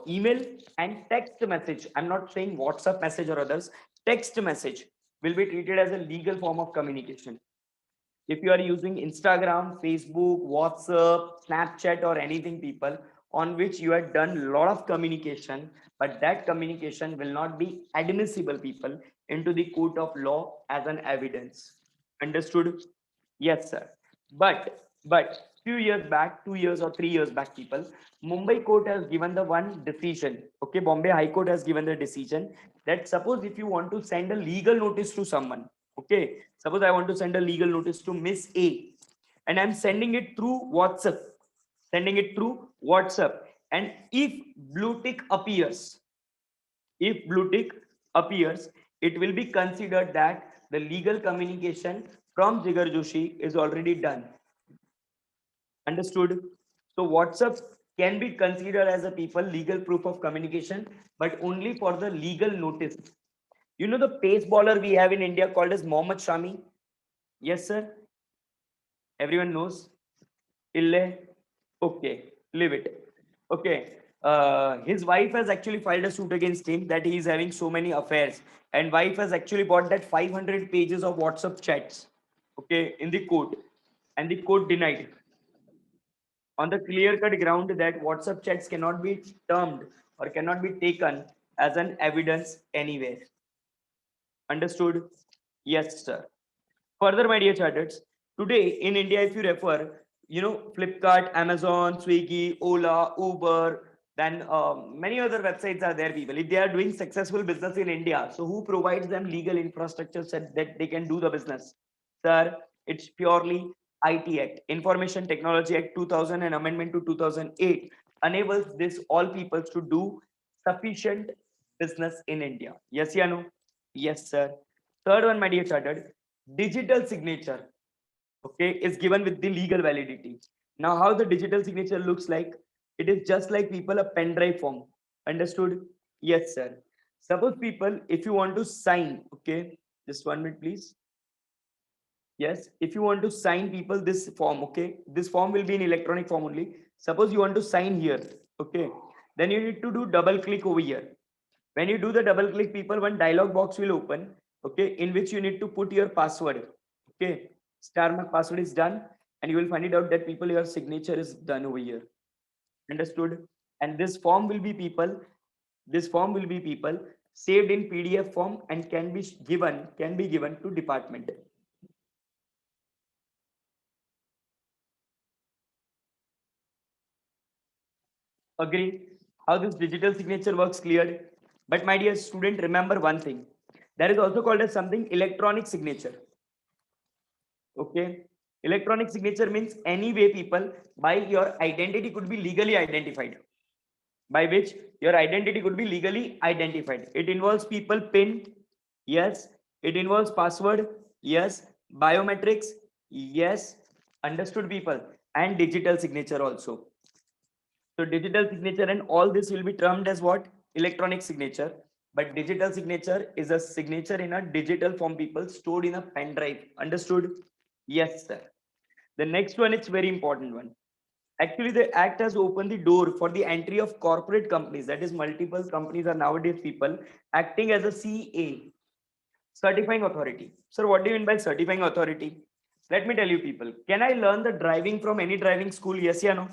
email and text message. I'm not saying WhatsApp message or others. Text message will be treated as a legal form of communication. If you are using Instagram, Facebook, WhatsApp, Snapchat, or anything, people, on which you had done a lot of communication, but that communication will not be admissible, people, into the court of law as an evidence. Understood? Yes, sir. But few years back, 2 years or 3 years back, people, Mumbai court has given the one decision. Okay, Bombay High Court has given the decision that suppose if you want to send a legal notice to someone, okay, suppose I want to send a legal notice to Miss A, and I'm sending it through WhatsApp, and if blue tick appears, it will be considered that the legal communication from Jigar Joshi is already done. Understood? So WhatsApp can be considered as a people legal proof of communication, but only for the legal notice. You know the pace bowler we have in India called as Mohammad Shami? Yes, sir. Everyone knows. Ille. Okay, leave it. Okay. His wife has actually filed a suit against him that he is having so many affairs, and wife has actually bought that 500 pages of WhatsApp chats. Okay, in the court, and the court denied on the clear-cut ground that WhatsApp chats cannot be termed or cannot be taken as an evidence anywhere. Understood? Yes, sir. Further, my dear charters, today in India, if you refer, Flipkart, Amazon, Swiggy, Ola, Uber, then many other websites are there, people. If they are doing successful business in India, so who provides them legal infrastructure so that they can do the business? Sir, it's purely IT Act, Information Technology Act 2000 and Amendment to 2008 enables this all people to do sufficient business in India. Yes, yeah, no? Yes, sir. Third one, my dear chartered, digital signature, okay, is given with the legal validity. Now, how the digital signature looks like? It is just like people a pen drive form. Understood? Yes, sir. Suppose people, if you want to sign, okay, just 1 minute, please. Yes, if you want to sign people this form, okay, this form will be in electronic form only. Suppose you want to sign here, okay, then you need to do double click over here. When you do the double click, people, one dialog box will open, okay, in which you need to put your password. Okay, star mark password is done, and you will find it out that people your signature is done over here. Understood? And this form will be people saved in PDF form and can be given to department. Agree? How this digital signature works cleared. But my dear student, remember one thing. That is also called as something electronic signature. Okay. Electronic signature means any way people by your identity could be legally identified. By which your identity could be legally identified. It involves people PIN. Yes. It involves password. Yes. Biometrics. Yes. Understood, people. And digital signature also. So digital signature and all this will be termed as what? Electronic signature. But digital signature is a signature in a digital form, people, stored in a pen drive. Understood? Yes, sir. The next one is very important one. Actually, the act has opened the door for the entry of corporate companies. That is, multiple companies are nowadays people acting as a CA, certifying authority. Sir, what do you mean by certifying authority? Let me tell you, people. Can I learn the driving from any driving school? Yes, yeah, no.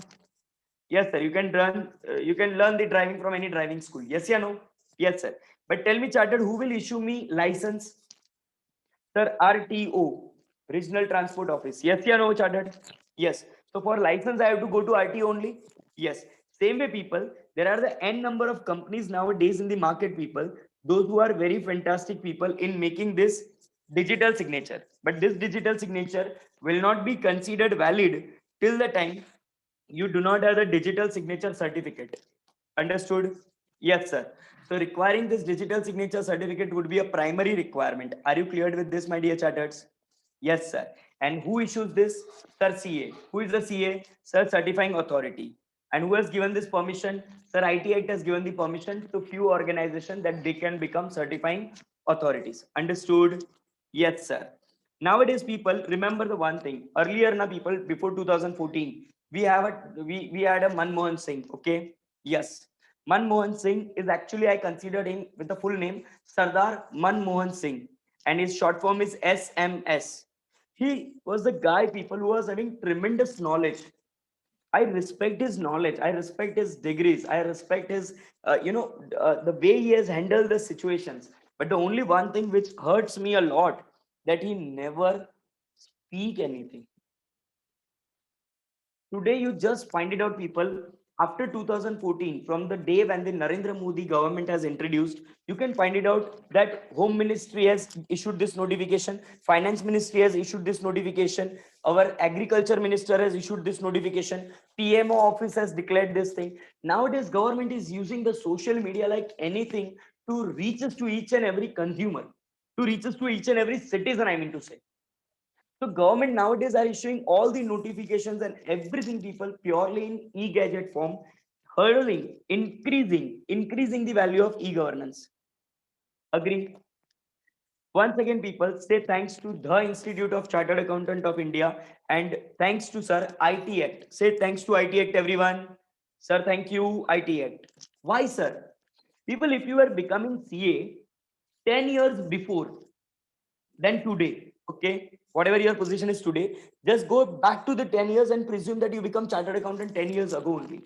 Yes, sir. You can learn the driving from any driving school. Yes, yeah, no. Yes, sir. But tell me, chartered, who will issue me license? Sir, RTO, Regional Transport Office. Yes, yeah, no, chartered. Yes. So for license, I have to go to RTO only. Yes. Same way, people. There are the n number of companies nowadays in the market, people. Those who are very fantastic people in making this digital signature. But this digital signature will not be considered valid till the time you do not have a digital signature certificate. Understood? Yes, sir. So requiring this digital signature certificate would be a primary requirement. Are you cleared with this, my dear charters? Yes, sir. And who issues this? Sir, CA. Who is the CA? Sir, certifying authority. And who has given this permission? Sir, IT Act has given the permission to few organizations that they can become certifying authorities. Understood? Yes, sir. Nowadays, people remember the one thing. Earlier, na people before 2014, we had a Manmohan Singh. Okay, yes, Manmohan Singh is actually, I considered him with the full name Sardar Manmohan Singh, and his short form is SMS. He was the guy, people, who was having tremendous knowledge. I respect his knowledge. I respect his degrees. I respect his, the way he has handled the situations. But the only one thing which hurts me a lot, that he never speak anything. Today, you just find it out, people. After 2014, from the day when the Narendra Modi government has introduced, you can find it out that Home Ministry has issued this notification, Finance Ministry has issued this notification, our Agriculture Minister has issued this notification, PMO office has declared this thing. Nowadays, government is using the social media like anything to reach us to each and every consumer, to reach us to each and every citizen, I mean to say. So government nowadays are issuing all the notifications and everything, people, purely in e-gadget form, hurdling, increasing the value of e-governance. Agree? Once again, people, say thanks to the Institute of Chartered Accountant of India and thanks to Sir IT Act. Say thanks to IT Act, everyone. Sir, thank you, IT Act. Why, sir? People, if you are becoming CA 10 years before, than today. Okay, whatever your position is today, just go back to the 10 years and presume that you become chartered accountant 10 years ago only.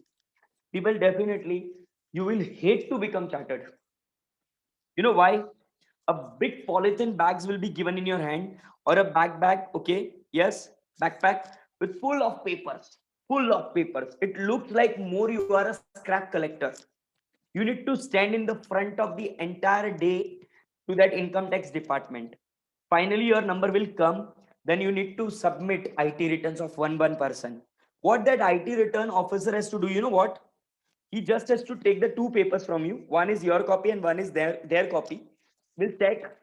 People, definitely you will hate to become chartered. You know why? A big polythene bags will be given in your hand, or a backpack. Okay, yes, backpack with full of papers. It looks like more you are a scrap collector. You need to stand in the front of the entire day to that income tax department. Finally, your number will come. Then you need to submit IT returns of one person. What that IT return officer has to do, you know what? He just has to take the two papers from you. One is your copy and one is their copy. Will check,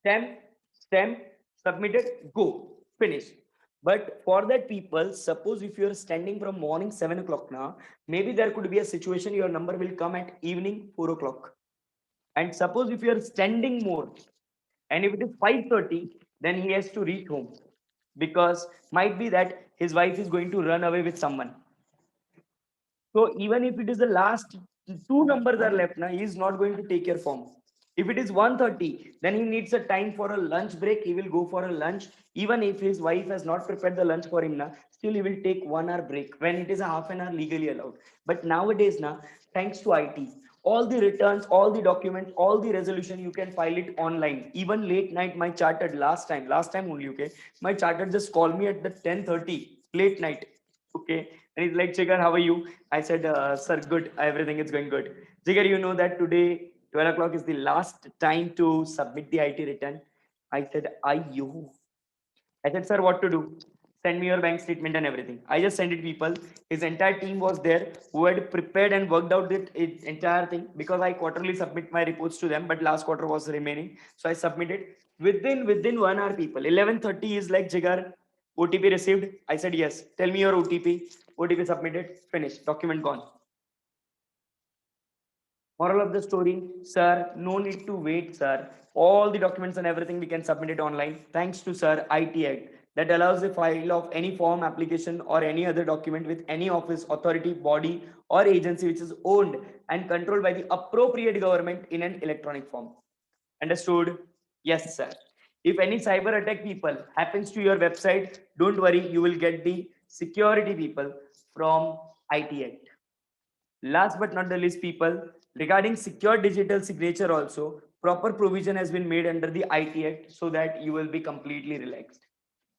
stamp, submitted, go, finish. But for that, people, suppose if you're standing from morning 7 o'clock now, maybe there could be a situation your number will come at evening 4 o'clock. And suppose if you're standing more, and if it is 5:30, then he has to reach home, because might be that his wife is going to run away with someone. So even if it is the last two numbers are left now, he is not going to take your form. If it is 1:30, then he needs a time for a lunch break. He will go for a lunch. Even if his wife has not prepared the lunch for him now, still he will take 1 hour break when it is a half an hour legally allowed. But nowadays now, thanks to IT, all the returns, all the documents, all the resolution, you can file it online. Even late night, my chartered last time only, okay, my chartered just called me at the 10:30 late night. Okay. And he's like, Jigar, how are you? I said, sir, good. Everything is going good. Jigar, you know that today, 12 o'clock is the last time to submit the IT return. I said, you. I said, sir, what to do? Send me your bank statement and everything. I just sent it, people. His entire team was there who had prepared and worked out it entire thing, because I quarterly submit my reports to them, but last quarter was remaining. So I submitted within 1 hour, people. 11:30 is like, Jigar, OTP received. I said, yes. Tell me your OTP. OTP submitted. Finished. Document gone. Moral of the story, sir, no need to wait, sir. All the documents and everything we can submit it online. Thanks to Sir IT Act that allows the file of any form, application, or any other document with any office, authority, body, or agency which is owned and controlled by the appropriate government in an electronic form. Understood? Yes, sir. If any cyber attack, people, happens to your website, don't worry, you will get the security, people, from IT Act. Last but not the least, people, regarding secure digital signature also, proper provision has been made under the IT Act so that you will be completely relaxed.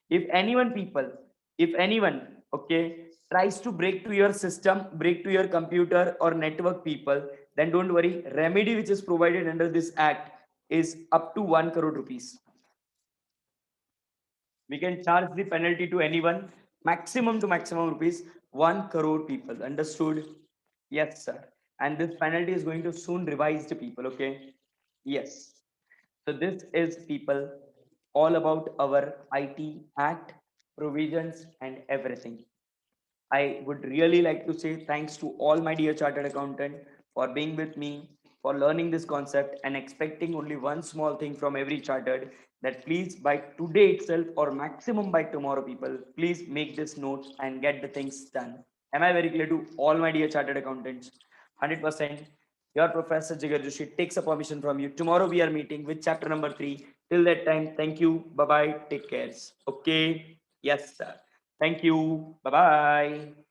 If anyone, people, if anyone, okay, tries to break to your system, break to your computer or network, people, then don't worry, remedy which is provided under this act is up to 1 crore rupees. We can charge the penalty to anyone, maximum to maximum rupees 1 crore, people. Understood? Yes, sir. And this penalty is going to soon revise the people. Okay. Yes. So this is, people, all about our IT Act provisions and everything. I would really like to say thanks to all my dear chartered accountant for being with me, for learning this concept and expecting only one small thing from every chartered, that please by today itself or maximum by tomorrow, people, please make this note and get the things done. Am I very clear to all my dear chartered accountants? 100%. Your Professor Jigar Joshi takes a permission from you. Tomorrow we are meeting with chapter number 3. Till that time, thank you. Bye bye. Take care. Okay. Yes, sir. Thank you. Bye bye.